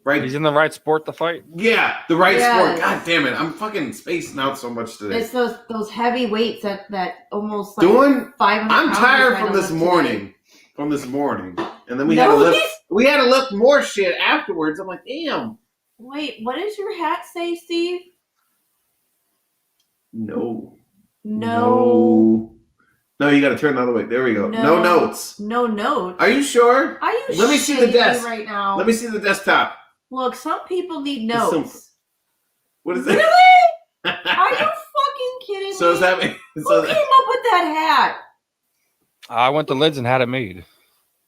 [SPEAKER 2] Right.
[SPEAKER 7] He's in the right sport to fight.
[SPEAKER 2] Yeah, the right
[SPEAKER 1] Yes.
[SPEAKER 2] sport. God damn it! I'm fucking spacing out so much today.
[SPEAKER 1] It's those heavy weights that almost like
[SPEAKER 2] Doing.
[SPEAKER 1] 500
[SPEAKER 2] I'm
[SPEAKER 1] pounds
[SPEAKER 2] tired
[SPEAKER 1] you're trying
[SPEAKER 2] from
[SPEAKER 1] to
[SPEAKER 2] this
[SPEAKER 1] lift
[SPEAKER 2] morning.
[SPEAKER 1] today.
[SPEAKER 2] From this morning, and then we
[SPEAKER 1] No,
[SPEAKER 2] had to lift.
[SPEAKER 1] he's-
[SPEAKER 2] We had to lift more shit afterwards. I'm like, damn.
[SPEAKER 1] Wait, what does your hat say, Steve?
[SPEAKER 2] No.
[SPEAKER 1] No.
[SPEAKER 2] No, you got to turn the other way. There we go. No notes.
[SPEAKER 1] No notes.
[SPEAKER 2] Are you sure?
[SPEAKER 1] Are you
[SPEAKER 2] Let me see the
[SPEAKER 1] shitting me
[SPEAKER 2] desk.
[SPEAKER 1] right now?
[SPEAKER 2] Let me see the desktop.
[SPEAKER 1] Look, some people need
[SPEAKER 2] There's
[SPEAKER 1] notes.
[SPEAKER 2] What is
[SPEAKER 1] Really?
[SPEAKER 2] that?
[SPEAKER 1] Are you fucking kidding
[SPEAKER 2] So
[SPEAKER 1] me?
[SPEAKER 2] does that mean?
[SPEAKER 1] Who
[SPEAKER 2] So
[SPEAKER 1] came up with that hat?
[SPEAKER 7] I went to Lids and had it made.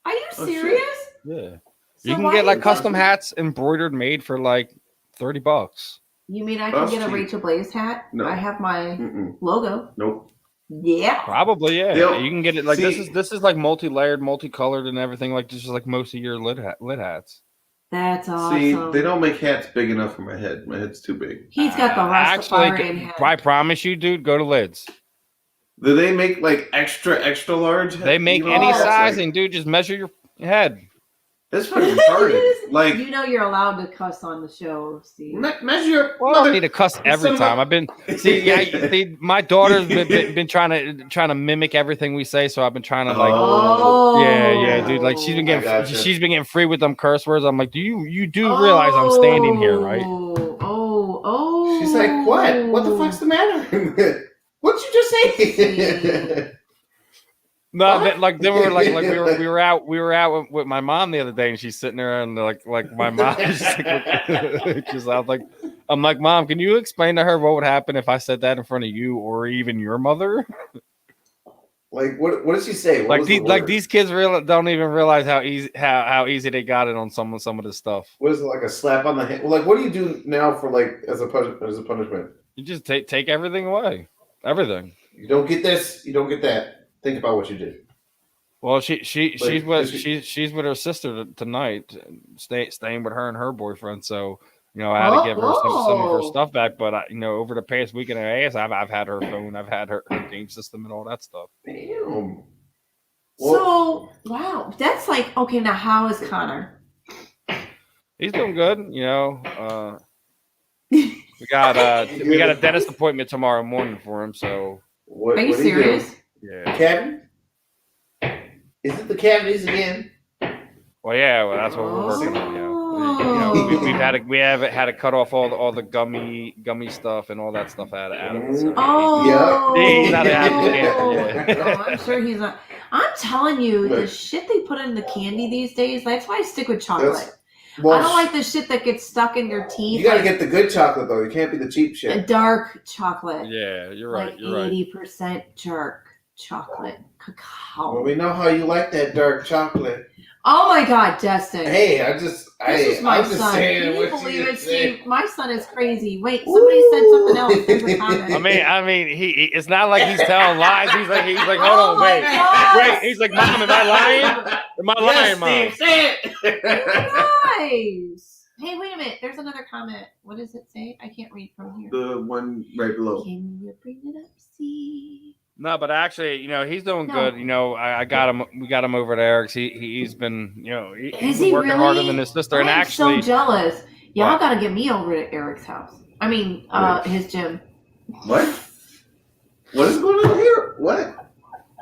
[SPEAKER 1] Are you
[SPEAKER 2] Oh, shit.
[SPEAKER 1] serious?
[SPEAKER 7] Yeah.
[SPEAKER 1] So
[SPEAKER 7] You can
[SPEAKER 1] why
[SPEAKER 7] get like
[SPEAKER 1] you-
[SPEAKER 7] custom hats embroidered made for like $30.
[SPEAKER 1] You mean I can
[SPEAKER 2] That's
[SPEAKER 1] get a
[SPEAKER 2] cheap.
[SPEAKER 1] Rachael Blaze hat?
[SPEAKER 2] No.
[SPEAKER 1] I have my
[SPEAKER 2] Mm-mm.
[SPEAKER 1] logo.
[SPEAKER 2] Nope.
[SPEAKER 1] Yeah.
[SPEAKER 7] Probably, yeah.
[SPEAKER 2] They'll-
[SPEAKER 7] You can get it like
[SPEAKER 2] see-
[SPEAKER 7] this is like multi-layered, multicolored, and everything like just like most of your lid hats.
[SPEAKER 1] That's awesome.
[SPEAKER 2] See, they don't make hats big enough for my head. My head's too big.
[SPEAKER 1] He's got the Rastafarian hat.
[SPEAKER 7] I promise you, dude, go to Lids.
[SPEAKER 2] Do they make like extra large?
[SPEAKER 7] They make
[SPEAKER 2] You know,
[SPEAKER 7] any
[SPEAKER 2] that's like-
[SPEAKER 7] sizing, dude. Just measure your head.
[SPEAKER 2] That's fucking retarded. Like
[SPEAKER 1] You know you're allowed to cuss on the show, Steve.
[SPEAKER 2] measure your
[SPEAKER 7] Well, I don't need to cuss every
[SPEAKER 2] son of
[SPEAKER 7] time.
[SPEAKER 2] a-
[SPEAKER 7] I've been see, my daughter's been trying to mimic everything we say, so I've been trying to like.
[SPEAKER 1] Oh.
[SPEAKER 7] Yeah, dude. Like she's been
[SPEAKER 2] I gotcha.
[SPEAKER 7] getting free with them curse words. I'm like, do you realize I'm standing here, right?
[SPEAKER 1] Oh.
[SPEAKER 2] She's like, what? What the fuck's the matter? What'd you just say?
[SPEAKER 7] No,
[SPEAKER 2] What?
[SPEAKER 7] like then we were out with my mom the other day, and she's sitting there and like my mom is just like, just I was like, I'm like, Mom, can you explain to her what would happen if I said that in front of you or even your mother?
[SPEAKER 2] Like what did she say? What was the word?
[SPEAKER 7] These kids really don't even realize how easy they got it on some of this stuff.
[SPEAKER 2] What is it, like a slap on the hand? Well, like what do you do now for like as a punishment?
[SPEAKER 7] You just take everything away, everything.
[SPEAKER 2] You don't get this, you don't get that. Think about what you did.
[SPEAKER 7] Well, she's
[SPEAKER 2] Like,
[SPEAKER 7] with her sister tonight, staying with her and her boyfriend. So I had to give her some of her stuff back. But over the past week and a half, I've had her phone, I've had her game system, and all that stuff.
[SPEAKER 2] Damn.
[SPEAKER 1] So wow, that's like okay. Now how is Connor?
[SPEAKER 7] He's doing good. We got a dentist appointment tomorrow morning for him. So
[SPEAKER 2] What,
[SPEAKER 1] Are you
[SPEAKER 2] what do do?
[SPEAKER 1] serious?
[SPEAKER 7] yeah.
[SPEAKER 2] Cavity? Is it the cavities again?
[SPEAKER 7] Well, yeah. Well, that's what we're working on.
[SPEAKER 1] Oh.
[SPEAKER 7] We have had to cut off all the gummy stuff and all that stuff out of it. So
[SPEAKER 1] Oh,
[SPEAKER 7] He's not a happy
[SPEAKER 1] no.
[SPEAKER 7] camper, yeah.
[SPEAKER 1] No, I'm sure he's not. I'm telling you, the shit they put in the candy these days, that's why I stick with chocolate.
[SPEAKER 2] Well,
[SPEAKER 1] I don't like the shit that gets stuck in your teeth.
[SPEAKER 2] you gotta
[SPEAKER 1] like
[SPEAKER 2] get the good chocolate though. You can't be the cheap
[SPEAKER 1] a
[SPEAKER 2] shit.
[SPEAKER 1] dark chocolate.
[SPEAKER 7] Yeah, you're right.
[SPEAKER 1] Like
[SPEAKER 7] You're right.
[SPEAKER 1] 80% dark chocolate cacao.
[SPEAKER 2] Well, we know how you like that dark chocolate.
[SPEAKER 1] Oh my God, Destin.
[SPEAKER 2] Hey,
[SPEAKER 1] This is my
[SPEAKER 2] I'm just
[SPEAKER 1] son.
[SPEAKER 2] saying
[SPEAKER 1] Can you
[SPEAKER 2] what
[SPEAKER 1] believe
[SPEAKER 2] you
[SPEAKER 1] it,
[SPEAKER 2] said.
[SPEAKER 1] Steve? My son is crazy. Wait, somebody said something else. There's a comment.
[SPEAKER 7] I mean, he it's not like he's telling lies. He's like, hold
[SPEAKER 1] Oh
[SPEAKER 7] on,
[SPEAKER 1] my
[SPEAKER 7] wait.
[SPEAKER 1] God.
[SPEAKER 7] Wait, he's like, Mom, am I lying? Am I lying, Mom?
[SPEAKER 2] Yes, Steve, say it.
[SPEAKER 1] Nice. Hey, wait a minute. There's another comment. What does it say? I can't read from here.
[SPEAKER 2] The one right below.
[SPEAKER 1] Can you bring it up, Steve?
[SPEAKER 7] No, but actually, he's doing
[SPEAKER 1] No.
[SPEAKER 7] good. I got him. We got him over to Eric's. He's been, he's
[SPEAKER 1] Is
[SPEAKER 7] been
[SPEAKER 1] he
[SPEAKER 7] working
[SPEAKER 1] really?
[SPEAKER 7] harder than his sister. And
[SPEAKER 1] I'm
[SPEAKER 7] actually,
[SPEAKER 1] so jealous. Y'all
[SPEAKER 7] What?
[SPEAKER 1] got to get me over to Eric's house. I mean, his gym.
[SPEAKER 2] What? What is going on here? What?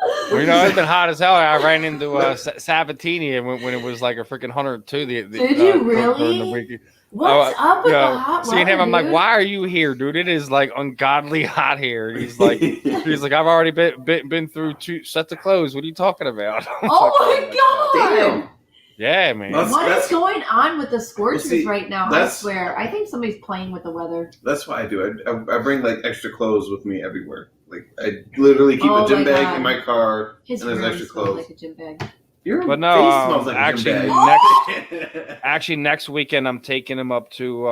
[SPEAKER 7] it's been hot as hell. I ran into Sabatini when it was like a freaking 102.
[SPEAKER 1] Did you really?
[SPEAKER 7] during the week.
[SPEAKER 1] What's up with the hot
[SPEAKER 7] Seeing him,
[SPEAKER 1] weather,
[SPEAKER 7] I'm like,
[SPEAKER 1] dude?
[SPEAKER 7] why are you here, dude? It is like ungodly hot here. He's like, I've already been through 2 sets of clothes. What are you talking about?
[SPEAKER 1] Oh my God.
[SPEAKER 2] Damn.
[SPEAKER 7] Yeah, man.
[SPEAKER 1] What is going on with the scorchers
[SPEAKER 2] See,
[SPEAKER 1] right now? I
[SPEAKER 2] that's-
[SPEAKER 1] swear. I think somebody's playing with the weather.
[SPEAKER 2] That's what I do. I bring like extra clothes with me everywhere. Like I literally keep
[SPEAKER 1] Oh
[SPEAKER 2] a gym
[SPEAKER 1] my
[SPEAKER 2] bag
[SPEAKER 1] God.
[SPEAKER 2] in my car,
[SPEAKER 1] His
[SPEAKER 2] and there's
[SPEAKER 1] room
[SPEAKER 2] extra
[SPEAKER 1] smells
[SPEAKER 2] clothes.
[SPEAKER 1] like a gym bag.
[SPEAKER 2] Your
[SPEAKER 7] But no,
[SPEAKER 2] face smells like
[SPEAKER 7] actually,
[SPEAKER 2] a gym bag.
[SPEAKER 7] Actually, next weekend I'm taking him up to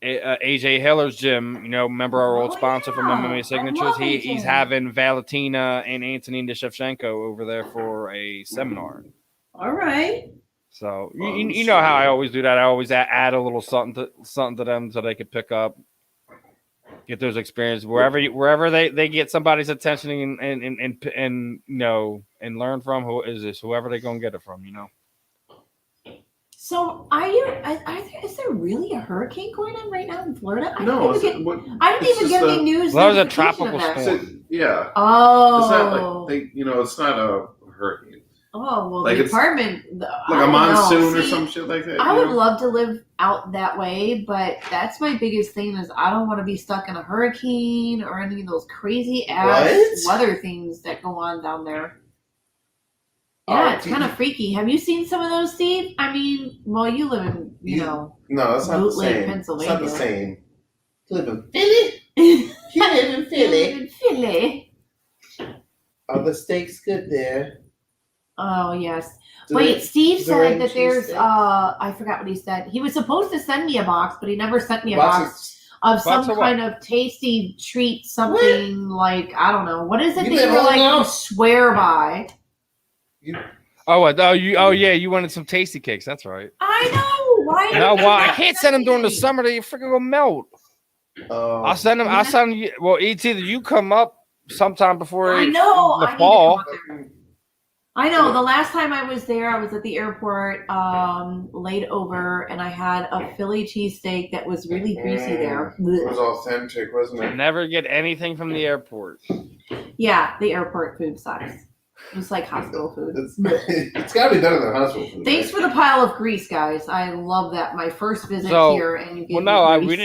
[SPEAKER 7] AJ Hiller's gym. Remember our old
[SPEAKER 1] Oh,
[SPEAKER 7] sponsor from
[SPEAKER 1] yeah.
[SPEAKER 7] MMA
[SPEAKER 1] I
[SPEAKER 7] Signatures?
[SPEAKER 1] love
[SPEAKER 7] He's
[SPEAKER 1] AJ.
[SPEAKER 7] having Valentina and Anthony Shevchenko over there for a seminar.
[SPEAKER 1] All right.
[SPEAKER 7] So
[SPEAKER 2] Oh,
[SPEAKER 7] you know how I always do that. I always add a little something to them so they could pick up. get those experiences wherever they get somebody's attention and you know and learn from whoever they're gonna get it from, you know.
[SPEAKER 1] So is there really a hurricane going on right now in Florida? I
[SPEAKER 2] No,
[SPEAKER 1] didn't even get any news.
[SPEAKER 7] Well, that was a
[SPEAKER 1] notification
[SPEAKER 7] tropical
[SPEAKER 1] of that.
[SPEAKER 7] storm.
[SPEAKER 2] Yeah.
[SPEAKER 1] Oh.
[SPEAKER 2] It's not like it's not a hurricane.
[SPEAKER 1] Oh, well,
[SPEAKER 2] Like
[SPEAKER 1] the
[SPEAKER 2] it's
[SPEAKER 1] apartment.
[SPEAKER 2] Like a monsoon or some shit like that.
[SPEAKER 1] I would love to live out that way, but that's my biggest thing is I don't want to be stuck in a hurricane or any of those crazy ass weather things that go on down there. Yeah, it's kind of freaky. Have you seen some of those, Steve? I mean, well, you live in,
[SPEAKER 2] No, that's not the same.
[SPEAKER 1] Pennsylvania.
[SPEAKER 2] It's not the same. You live in Philly? You live in Philly?
[SPEAKER 1] Philly.
[SPEAKER 2] Are the steaks good there?
[SPEAKER 1] Oh, yes. Wait, Steve said that there's, I forgot what he said. He was supposed to send me a box, but he never sent me a box of some kind of tasty treat, something like, I don't know. What is it that you were like, you swear by?
[SPEAKER 7] You wanted some tasty cakes. That's right.
[SPEAKER 1] I know. Why?
[SPEAKER 7] No, well, I can't send them during the summer. They freaking go melt. I'll send them. I'll send you. Well, it's either you come up sometime before the fall.
[SPEAKER 1] I know. The last time I was there, I was at the airport, laid over, and I had a Philly cheesesteak that was really greasy there.
[SPEAKER 2] It was authentic, wasn't it?
[SPEAKER 7] Never get anything from the airport.
[SPEAKER 1] Yeah, the airport food sucks. It's like hospital food.
[SPEAKER 2] It's got to be better than hospital food.
[SPEAKER 1] Thanks for the pile of grease, guys. I love that. My first visit here, and you get
[SPEAKER 7] we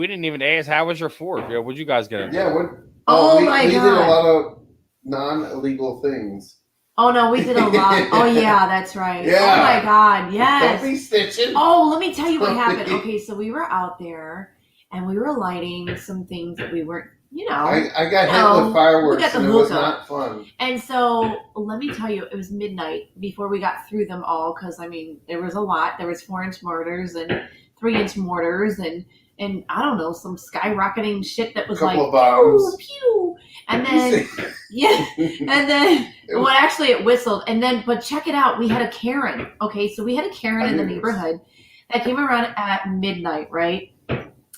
[SPEAKER 7] didn't even ask. How was your fourth? Yeah, what'd you guys get into?
[SPEAKER 2] Yeah,
[SPEAKER 1] my God.
[SPEAKER 2] We did a lot of non-illegal things.
[SPEAKER 1] Oh no, we did a lot. Oh yeah, that's right.
[SPEAKER 2] Yeah.
[SPEAKER 1] Oh my God, yes.
[SPEAKER 2] Don't be stitching.
[SPEAKER 1] Oh, let me tell you what happened. Okay, so we were out there, and we were lighting some things that we weren't.
[SPEAKER 2] I got hit with fireworks, and it was not fun.
[SPEAKER 1] And so, let me tell you, it was midnight before we got through them all, because, I mean, there was a lot. There was 4-inch mortars and 3-inch mortars and I don't know, some skyrocketing shit that was like, pew, pew. And then, actually it whistled. And then, but check it out, we had a Karen. Okay, so we had a Karen in the neighborhood that came around at midnight, right?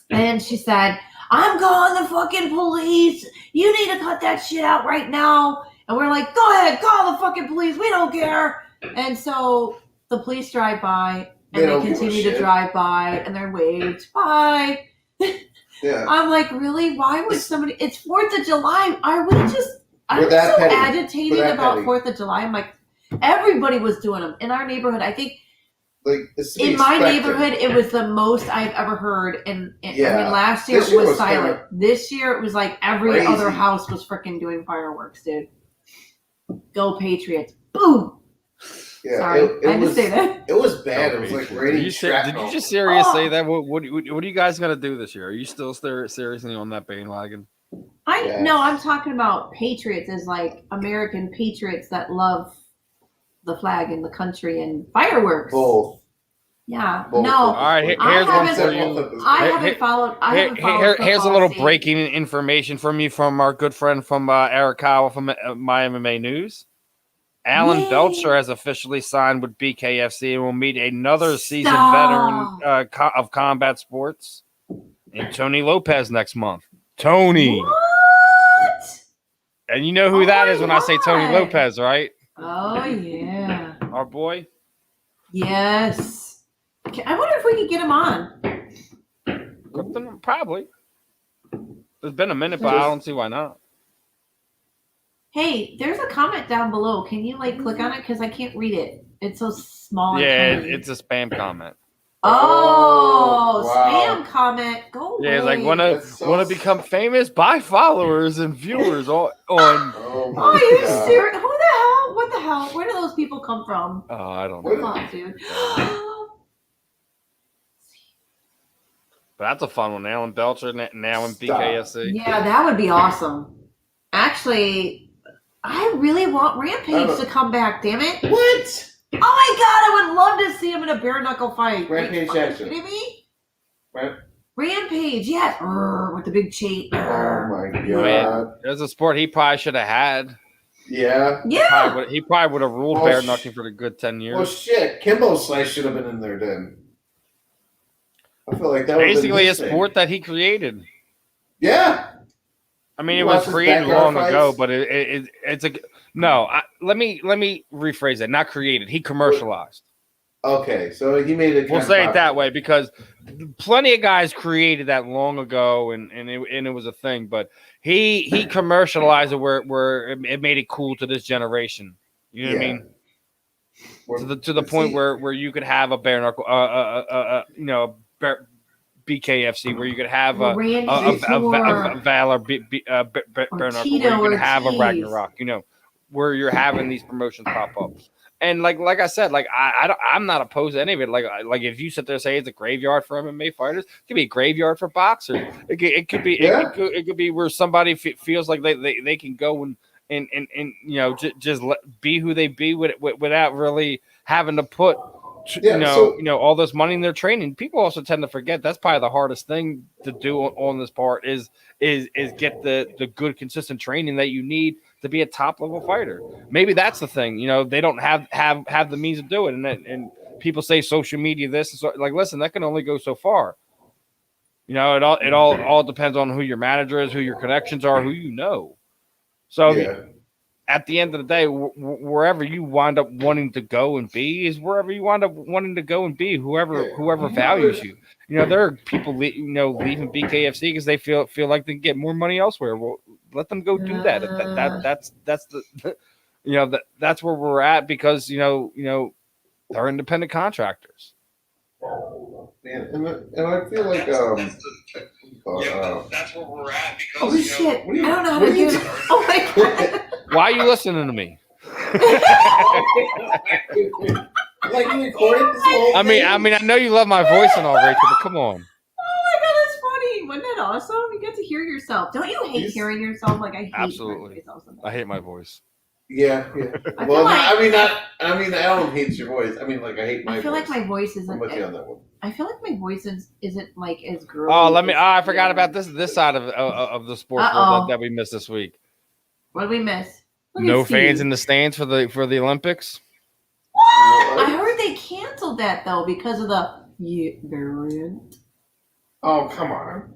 [SPEAKER 1] And she said, I'm calling the fucking police. You need to cut that shit out right now. And we're like, go ahead, call the fucking police. We don't care. And so the police drive by and they continue to drive by and they're waved. Bye. Yeah. I'm like, really? Why would somebody? It's 4th of July. Are we just? I'm so agitated about 4th of July. I'm like, everybody was doing them in our neighborhood. I think. Like, in my neighborhood, it was the most I've ever heard. And I mean, last year it was silent. This year it was like every other house was freaking doing fireworks, dude. Go Patriots! Boom. Yeah, sorry, I had to say that.
[SPEAKER 2] It was bad. It was like raining shrapnel.
[SPEAKER 7] Did you just seriously say that? What are you guys gonna do this year? Are you still seriously on that bandwagon?
[SPEAKER 1] No, I'm talking about patriots as like American patriots that love the flag and the country and fireworks.
[SPEAKER 2] Both.
[SPEAKER 1] Yeah.
[SPEAKER 2] Both.
[SPEAKER 1] No.
[SPEAKER 7] All right. Here's one for you.
[SPEAKER 1] I haven't followed.
[SPEAKER 7] Here's a little breaking information from you from our good friend from Rachael from My MMA News. Alan Belcher has officially signed with BKFC and will meet another seasoned veteran of combat sports, and Tony Lopez next month. Tony.
[SPEAKER 1] What?
[SPEAKER 7] And you know who that is when I say Tony Lopez, right?
[SPEAKER 1] Oh, yeah.
[SPEAKER 7] Our boy?
[SPEAKER 1] Yes. I wonder if we could get him on.
[SPEAKER 7] Probably. There's been a minute, but I don't see why not.
[SPEAKER 1] Hey, there's a comment down below. Can you click on it? Because I can't read it. It's so small.
[SPEAKER 7] Yeah, it's a spam comment.
[SPEAKER 1] Oh, wow. Spam comment. Go away.
[SPEAKER 7] Yeah, it's like want to become famous? Buy followers and viewers on.
[SPEAKER 1] Are you serious? Who the hell? What the hell? Where do those people come from?
[SPEAKER 7] Oh, I don't know.
[SPEAKER 1] Come on, dude.
[SPEAKER 7] But that's a fun one. Now in Belcher, now in BKFC.
[SPEAKER 1] Yeah, that would be awesome. Actually, I really want Rampage to come back. Damn it!
[SPEAKER 2] What?
[SPEAKER 1] Oh my God, I would love to see him in a bare knuckle fight.
[SPEAKER 2] Rampage action.
[SPEAKER 1] Are you kidding me? Rampage, yes. With the big chain.
[SPEAKER 2] Oh my God.
[SPEAKER 7] Man, there's a sport he probably should have had.
[SPEAKER 2] Yeah.
[SPEAKER 1] Yeah.
[SPEAKER 7] He probably would have ruled bare knuckling for a good 10 years.
[SPEAKER 2] Well, shit. Kimbo Slice should have been in there then. I feel like that was
[SPEAKER 7] basically a sport that he created.
[SPEAKER 2] Yeah.
[SPEAKER 7] I mean, it
[SPEAKER 2] You
[SPEAKER 7] was
[SPEAKER 2] watch his
[SPEAKER 7] created
[SPEAKER 2] backyard
[SPEAKER 7] long ago,
[SPEAKER 2] fights?
[SPEAKER 7] but it's a no. Let me rephrase that. Not created. He commercialized.
[SPEAKER 2] Okay, so he made it.
[SPEAKER 7] We'll say it that way because plenty of guys created that long ago, and it was a thing. But he commercialized it where it made it cool to this generation. You know what I mean? To the point where you could have a bare knuckle, BKFC, where you could have a Valor bare knuckle, where you could have a Ragnarok. You know, where you're having these promotions pop up. And like I said, like I'm not opposed to any of it. Like if you sit there and say it's a graveyard for MMA fighters, it could be a graveyard for boxers. It could be it could be where somebody feels like they can go and just be who they be without really having to put all this money in their training. People also tend to forget that's probably the hardest thing to do on this part is get the good consistent training that you need to be a top level fighter. Maybe that's the thing. They don't have the means to do it, and people say social media this and so, like, listen, that can only go so far. It all depends on who your manager is, who your connections are, who you know. So at the end of the day, wherever you wind up wanting to go and be is wherever you wind up wanting to go and be. Whoever values you. There are people leaving BKFC because they feel like they can get more money elsewhere. Well, let them go do that. That's the that's where we're at because they're independent contractors.
[SPEAKER 2] Man, and I feel like
[SPEAKER 8] that's where we're at because
[SPEAKER 1] holy shit! I don't know how to do it. Oh my god!
[SPEAKER 7] Why are you listening to me?
[SPEAKER 2] Like you recorded this whole
[SPEAKER 7] I mean, I know you love my voice and all, Rachel, but come on.
[SPEAKER 1] Oh my god, that's funny! Wasn't that awesome? You get to hear yourself. Don't you hate hearing yourself? Like I hate
[SPEAKER 7] absolutely. I hate my voice.
[SPEAKER 2] Yeah. Well, I don't hate your voice. I mean, like I hate my.
[SPEAKER 1] I feel
[SPEAKER 2] voice.
[SPEAKER 1] like my voice isn't.
[SPEAKER 2] I'm with you on that one.
[SPEAKER 1] I feel like my voice isn't like as girly.
[SPEAKER 7] I forgot about this side of the sports world that we missed this week.
[SPEAKER 1] What did we miss?
[SPEAKER 7] No fans in the stands for the Olympics.
[SPEAKER 1] What? I heard they canceled that though because of the variant.
[SPEAKER 2] Oh come on!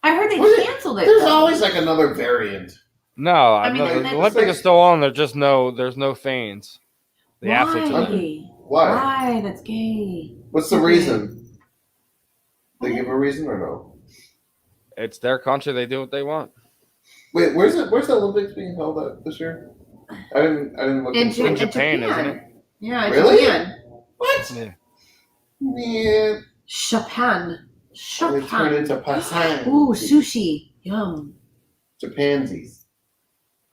[SPEAKER 1] I heard they canceled it.
[SPEAKER 2] There's always like another variant.
[SPEAKER 7] No, the Olympics are still on. There's no fans. The athletes are there.
[SPEAKER 1] Why? That's gay.
[SPEAKER 2] What's the reason? They give a reason or no?
[SPEAKER 7] It's their country. They do what they want.
[SPEAKER 2] Wait, where's the Olympics being held at this year? I didn't look
[SPEAKER 7] in Japan, isn't it?
[SPEAKER 1] Yeah,
[SPEAKER 2] really?
[SPEAKER 1] Japan.
[SPEAKER 2] What?
[SPEAKER 7] Yeah.
[SPEAKER 1] Japan.
[SPEAKER 2] They turn into Tarzan.
[SPEAKER 1] Ooh, sushi. Yum.
[SPEAKER 2] Japansies.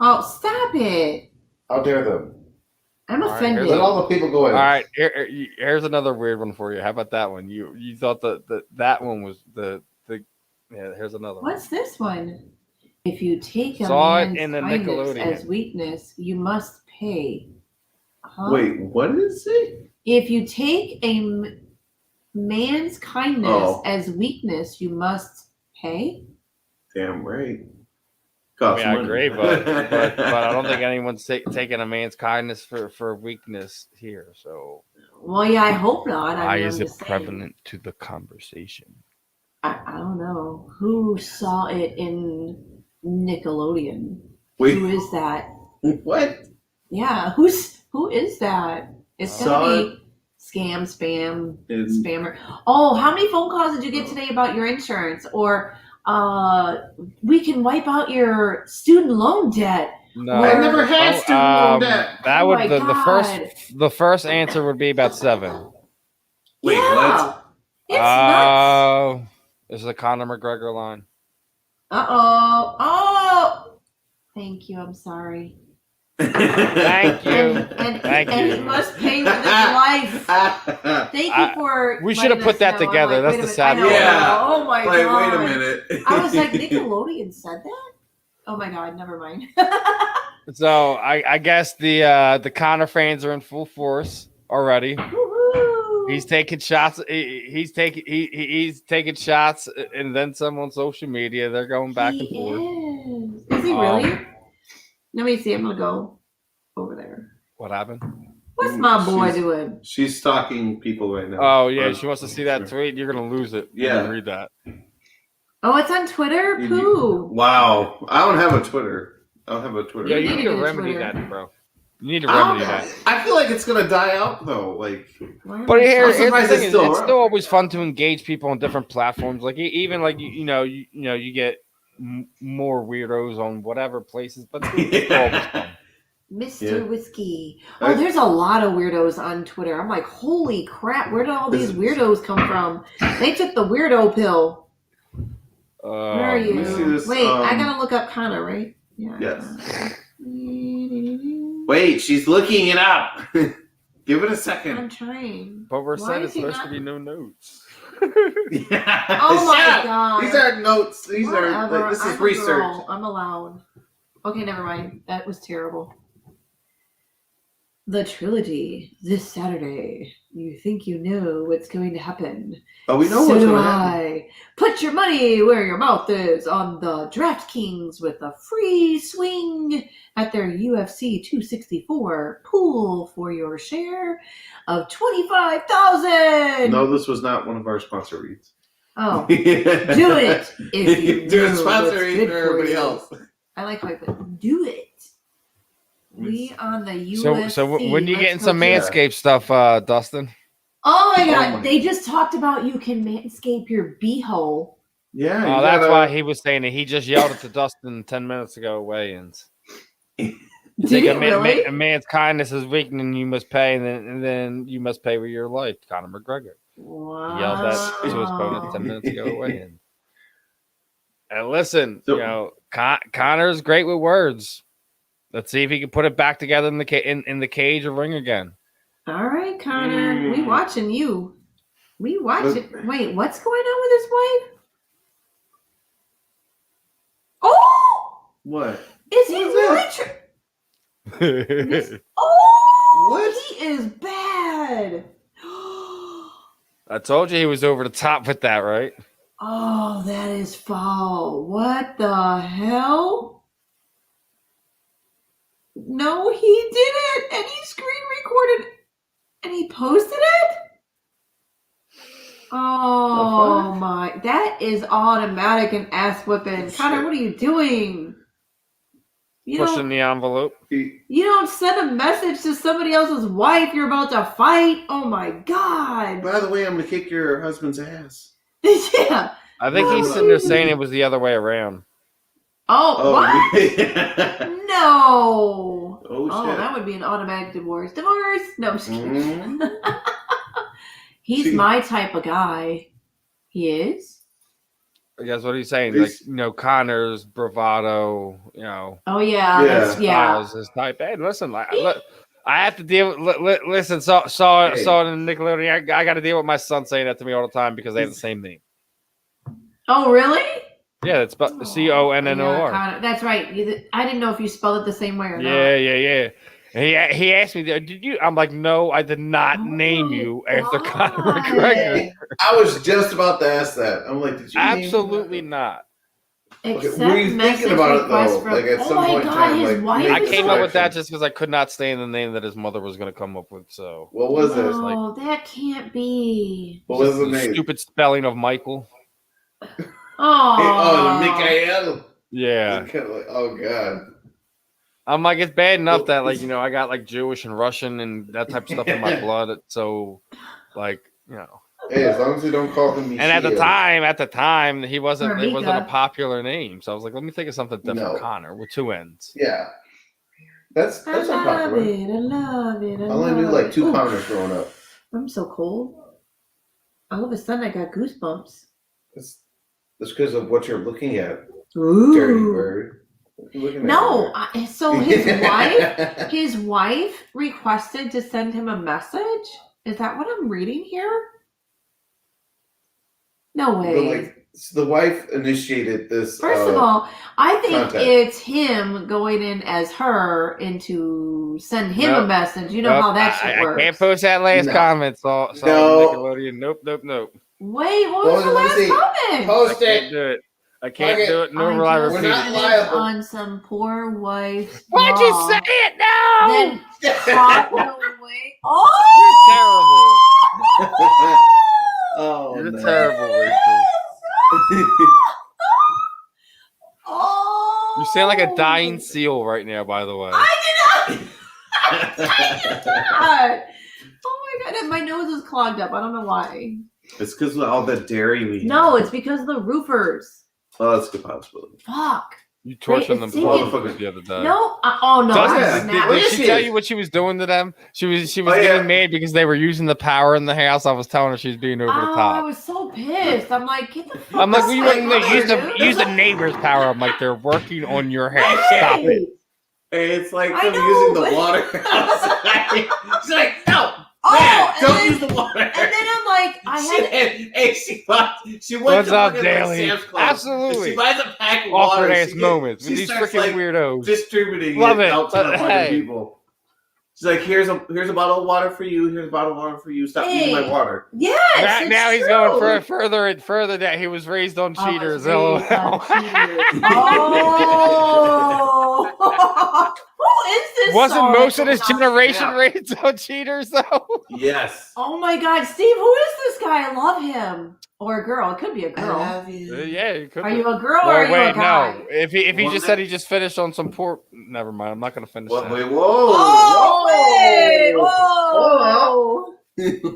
[SPEAKER 1] Oh, stop it.
[SPEAKER 2] How dare them?
[SPEAKER 1] I'm offended.
[SPEAKER 2] Let all the people go in.
[SPEAKER 7] All right, here's another weird one for you. How about that one? You thought that one was the here's another one.
[SPEAKER 1] What's this one? If you take a
[SPEAKER 7] man's
[SPEAKER 1] kindness as weakness, you must pay. Huh?
[SPEAKER 2] Wait, what did it say?
[SPEAKER 1] If you take a man's kindness as weakness, you must pay.
[SPEAKER 2] Damn right.
[SPEAKER 7] I agree, but I don't think anyone's taking a man's kindness for weakness here. So,
[SPEAKER 1] well, yeah, I hope not.
[SPEAKER 7] Why is it prevalent to the conversation?
[SPEAKER 1] I don't know who saw it in Nickelodeon.
[SPEAKER 2] Wait.
[SPEAKER 1] Who is that?
[SPEAKER 2] What?
[SPEAKER 1] Yeah, who is that? It's gonna be spammer. Oh, how many phone calls did you get today about your insurance? Or we can wipe out your student loan debt.
[SPEAKER 7] No,
[SPEAKER 2] I never had student loan debt.
[SPEAKER 7] That would the first answer would be about 7.
[SPEAKER 2] Wait, what?
[SPEAKER 1] It's nuts.
[SPEAKER 7] This is a Conor McGregor line.
[SPEAKER 1] Oh. Thank you. I'm sorry.
[SPEAKER 7] Thank you.
[SPEAKER 1] And he must pay with his life. Thank you for.
[SPEAKER 7] We should have put that together. That's the sad
[SPEAKER 2] part. Yeah.
[SPEAKER 1] Oh my god.
[SPEAKER 2] Wait a minute.
[SPEAKER 1] I was like, Nickelodeon said that? Oh my god. Never mind.
[SPEAKER 7] So I guess the Conor fans are in full force already.
[SPEAKER 1] Woo-hoo.
[SPEAKER 7] He's taking shots. He's taking shots, and then some on social media. They're going back and forth.
[SPEAKER 1] Is he really? Let me see. I'm gonna go over there.
[SPEAKER 7] What happened?
[SPEAKER 1] What's my boy doing?
[SPEAKER 2] She's stalking people right now.
[SPEAKER 7] Oh yeah, she wants to see that tweet. You're gonna lose it.
[SPEAKER 2] Yeah,
[SPEAKER 7] read that.
[SPEAKER 1] Oh, it's on Twitter? Pooh.
[SPEAKER 2] Wow. I don't have a Twitter.
[SPEAKER 7] Yeah, you need to remedy that, bro. You need to
[SPEAKER 2] I
[SPEAKER 7] remedy that.
[SPEAKER 2] I feel like it's gonna die out though. Like,
[SPEAKER 7] but here's the
[SPEAKER 2] surprised
[SPEAKER 7] thing:
[SPEAKER 2] it's still
[SPEAKER 7] it's
[SPEAKER 2] around.
[SPEAKER 7] still always fun to engage people on different platforms. Like even like you get more weirdos on whatever places, but it's always fun.
[SPEAKER 1] Mr. Whiskey. Oh, there's a lot of weirdos on Twitter. I'm like, holy crap! Where did all these weirdos come from? They took the weirdo pill. Where are you? Wait, I gotta look up Connor, right? Yeah.
[SPEAKER 2] Yes. Wait, she's looking it up. Give it a second.
[SPEAKER 1] I'm trying.
[SPEAKER 7] But we're
[SPEAKER 1] Why
[SPEAKER 7] saying
[SPEAKER 1] is
[SPEAKER 7] it's
[SPEAKER 1] he
[SPEAKER 7] supposed
[SPEAKER 1] not-
[SPEAKER 7] to be no notes.
[SPEAKER 2] Yeah.
[SPEAKER 1] Oh my
[SPEAKER 2] Shut up.
[SPEAKER 1] god.
[SPEAKER 2] These aren't notes. These
[SPEAKER 1] Whatever.
[SPEAKER 2] are like, this is
[SPEAKER 1] I'm a
[SPEAKER 2] research.
[SPEAKER 1] girl. I'm allowed. Okay, never mind. That was terrible. The trilogy this Saturday. You think you know what's going to happen.
[SPEAKER 2] Oh, we know
[SPEAKER 1] So
[SPEAKER 2] what's
[SPEAKER 1] do
[SPEAKER 2] going to happen.
[SPEAKER 1] I. Put your money where your mouth is on the DraftKings with a free swing at their UFC 264 pool for your share of $25,000.
[SPEAKER 2] No, this was not one of our sponsor reads.
[SPEAKER 1] Oh, do it if you
[SPEAKER 2] Do
[SPEAKER 1] know
[SPEAKER 2] a sponsor
[SPEAKER 1] what's
[SPEAKER 2] read
[SPEAKER 1] good
[SPEAKER 2] for everybody
[SPEAKER 1] you.
[SPEAKER 2] else.
[SPEAKER 1] I like how I put do it. We on the UFC.
[SPEAKER 7] So when you
[SPEAKER 1] Let's
[SPEAKER 7] getting
[SPEAKER 1] go
[SPEAKER 7] some
[SPEAKER 1] to it.
[SPEAKER 7] Manscaped stuff, Dustin?
[SPEAKER 1] Oh my god,
[SPEAKER 2] my-
[SPEAKER 1] they just talked about you can manscape your beehole.
[SPEAKER 2] Yeah.
[SPEAKER 7] Oh,
[SPEAKER 2] you
[SPEAKER 7] that's
[SPEAKER 2] gotta-
[SPEAKER 7] why he was saying it. He just yelled at the Dustin 10 minutes ago. Weigh-ins.
[SPEAKER 1] Did
[SPEAKER 7] Think
[SPEAKER 1] it really?
[SPEAKER 7] a man's kindness is weak, and you must pay, and then you must pay with your life. Conor McGregor.
[SPEAKER 1] Wow.
[SPEAKER 7] He yelled that to his opponent 10 minutes ago. Weigh-in. And listen,
[SPEAKER 2] So-
[SPEAKER 7] Conor's great with words. Let's see if he can put it back together in the cage or ring again.
[SPEAKER 1] All right, Connor. We watching you. We watching. Wait, what's going on with his wife? Oh!
[SPEAKER 2] What?
[SPEAKER 1] Is he really Oh!
[SPEAKER 2] What?
[SPEAKER 1] He is bad.
[SPEAKER 7] I told you he was over the top with that, right?
[SPEAKER 1] Oh, that is foul. What the hell? No, he didn't. And he screen recorded and he posted it? Oh my. That is automatic and ass whipping. Connor, what are you doing? You
[SPEAKER 7] Pushing
[SPEAKER 1] don't,
[SPEAKER 7] the envelope.
[SPEAKER 1] you don't send a message to somebody else's wife you're about to fight. Oh my God.
[SPEAKER 2] By the way, I'm gonna kick your husband's ass.
[SPEAKER 1] Yeah.
[SPEAKER 7] I think he's sitting there saying it was the other way around.
[SPEAKER 1] Oh, what?
[SPEAKER 2] Yeah.
[SPEAKER 1] No.
[SPEAKER 2] Oh, shit.
[SPEAKER 1] That would be an automatic divorce. Divorce. No, I'm just kidding.
[SPEAKER 2] Mhm.
[SPEAKER 1] He's
[SPEAKER 2] See.
[SPEAKER 1] my type of guy. He is?
[SPEAKER 7] I guess what he's saying,
[SPEAKER 2] He's-
[SPEAKER 7] like, Conor's bravado,
[SPEAKER 1] Oh, yeah.
[SPEAKER 2] Yeah.
[SPEAKER 7] styles is type. Hey, listen, look, I have to deal with, listen, saw it in Nickelodeon. I got to deal with my son saying that to me all the time because they have the same name.
[SPEAKER 1] Oh, really?
[SPEAKER 7] Yeah, it's Connor.
[SPEAKER 1] Yeah, Connor. That's right. I didn't know if you spelled it the same way or not.
[SPEAKER 7] Yeah. And he asked me, "Did you?" I'm like, "No, I did not name you after Conor McGregor."
[SPEAKER 2] I was just about to ask that. I'm like, did you?
[SPEAKER 7] Absolutely not.
[SPEAKER 1] Except
[SPEAKER 2] were you
[SPEAKER 1] message
[SPEAKER 2] thinking about it,
[SPEAKER 1] request
[SPEAKER 2] though?
[SPEAKER 1] from-
[SPEAKER 2] Like, at
[SPEAKER 1] oh
[SPEAKER 2] some
[SPEAKER 1] my
[SPEAKER 2] point in
[SPEAKER 1] God,
[SPEAKER 2] time,
[SPEAKER 1] his
[SPEAKER 2] like,
[SPEAKER 1] wife
[SPEAKER 7] I
[SPEAKER 1] is
[SPEAKER 7] came
[SPEAKER 1] like-
[SPEAKER 7] up with that just because I could not stand the name that his mother was going to come up with. So
[SPEAKER 2] What was it?
[SPEAKER 1] No, that can't be.
[SPEAKER 2] What was the
[SPEAKER 7] the
[SPEAKER 2] name?
[SPEAKER 7] stupid spelling of Michael.
[SPEAKER 1] Oh,
[SPEAKER 2] Mikael.
[SPEAKER 7] Yeah,
[SPEAKER 2] Oh God.
[SPEAKER 7] I'm like, it's bad enough that I got like Jewish and Russian and that type of stuff in my blood. So,
[SPEAKER 2] Hey, as long as you don't call him.
[SPEAKER 7] And at the time, he wasn't.
[SPEAKER 1] Or
[SPEAKER 7] It wasn't a
[SPEAKER 1] Mika.
[SPEAKER 7] popular name. So I was like, let me think of something different.
[SPEAKER 2] No.
[SPEAKER 7] Connor with two N's.
[SPEAKER 2] Yeah. That's
[SPEAKER 1] I
[SPEAKER 2] not
[SPEAKER 1] love
[SPEAKER 2] popular.
[SPEAKER 1] it. I love it.
[SPEAKER 2] I only knew like two Connors growing up.
[SPEAKER 1] I'm so cold. All of a sudden, I got goosebumps.
[SPEAKER 2] That's because of what you're looking at,
[SPEAKER 1] Ooh.
[SPEAKER 2] dirty bird. What you looking at
[SPEAKER 1] No,
[SPEAKER 2] there?
[SPEAKER 1] so his wife requested to send him a message. Is that what I'm reading here? No
[SPEAKER 2] But,
[SPEAKER 1] way.
[SPEAKER 2] like, so the wife initiated this.
[SPEAKER 1] First of all, I think
[SPEAKER 2] contact.
[SPEAKER 1] it's him going in as her and to send him a
[SPEAKER 7] Nope.
[SPEAKER 1] message. You know how that shit works.
[SPEAKER 7] I can't post that last
[SPEAKER 2] No.
[SPEAKER 7] comment. So
[SPEAKER 2] No.
[SPEAKER 7] Nickelodeon. Nope.
[SPEAKER 1] Wait, what was the
[SPEAKER 2] Let me
[SPEAKER 1] last
[SPEAKER 2] see.
[SPEAKER 1] comment?
[SPEAKER 7] I
[SPEAKER 2] Post
[SPEAKER 7] can't
[SPEAKER 2] it.
[SPEAKER 7] do it. I can't
[SPEAKER 2] Okay.
[SPEAKER 7] do it. Nor
[SPEAKER 1] I
[SPEAKER 7] will I
[SPEAKER 1] just
[SPEAKER 2] We're
[SPEAKER 7] repeat
[SPEAKER 2] not
[SPEAKER 7] it.
[SPEAKER 1] live
[SPEAKER 2] liable.
[SPEAKER 1] on some poor wife's
[SPEAKER 7] Why'd you
[SPEAKER 1] bra,
[SPEAKER 7] say it now?
[SPEAKER 1] Then talk away.
[SPEAKER 7] You're
[SPEAKER 1] Oh!
[SPEAKER 7] terrible.
[SPEAKER 2] Oh,
[SPEAKER 7] You're
[SPEAKER 2] no.
[SPEAKER 7] terrible, Rachel. You sound like a dying seal right now, by the way.
[SPEAKER 1] I did not. Oh my god, my nose is clogged up. I don't know why.
[SPEAKER 2] It's because of all that dairy we
[SPEAKER 1] No, it's because of the roofers.
[SPEAKER 2] Oh, that's a good possibility.
[SPEAKER 1] Fuck.
[SPEAKER 7] You tortured them
[SPEAKER 2] motherfuckers
[SPEAKER 7] the other day.
[SPEAKER 1] No, oh no.
[SPEAKER 7] Did she tell you what she was doing to them? She was getting mad because they were using the power in the house. I was telling her she was being over the top.
[SPEAKER 1] I was so pissed. I'm like, get the fuck.
[SPEAKER 7] I'm like, use the neighbor's power. I'm like, they're working on your house. Stop it.
[SPEAKER 2] Hey, it's like them using the water outside. She's like, no. Don't use the water. And
[SPEAKER 1] then I'm like,
[SPEAKER 2] she went
[SPEAKER 7] What's
[SPEAKER 2] to
[SPEAKER 7] up,
[SPEAKER 2] Sam's
[SPEAKER 7] Daily?
[SPEAKER 2] Club.
[SPEAKER 7] Absolutely.
[SPEAKER 2] She buys a pack of
[SPEAKER 7] awkward
[SPEAKER 2] water.
[SPEAKER 7] Ass moments with these freaking weirdos
[SPEAKER 2] distributing
[SPEAKER 7] Love
[SPEAKER 2] it out to the
[SPEAKER 7] hey.
[SPEAKER 2] people. She's like, here's a bottle of water for you. Here's a bottle of water for you. Stop using my water.
[SPEAKER 1] Yes.
[SPEAKER 7] Now he's going further and further. That he was raised on cheaters.
[SPEAKER 1] Oh. Who is this?
[SPEAKER 7] Wasn't most of this generation raised on cheaters though?
[SPEAKER 2] Yes.
[SPEAKER 1] Oh my God, Steve, who is this guy? I love him. Or a girl. It could be a girl.
[SPEAKER 7] Yeah, it could
[SPEAKER 1] Are
[SPEAKER 7] be.
[SPEAKER 1] you a girl or are you a guy?
[SPEAKER 7] No. If he just said he just finished on some poor, never mind. I'm not gonna finish that.
[SPEAKER 2] Wait,
[SPEAKER 1] whoa.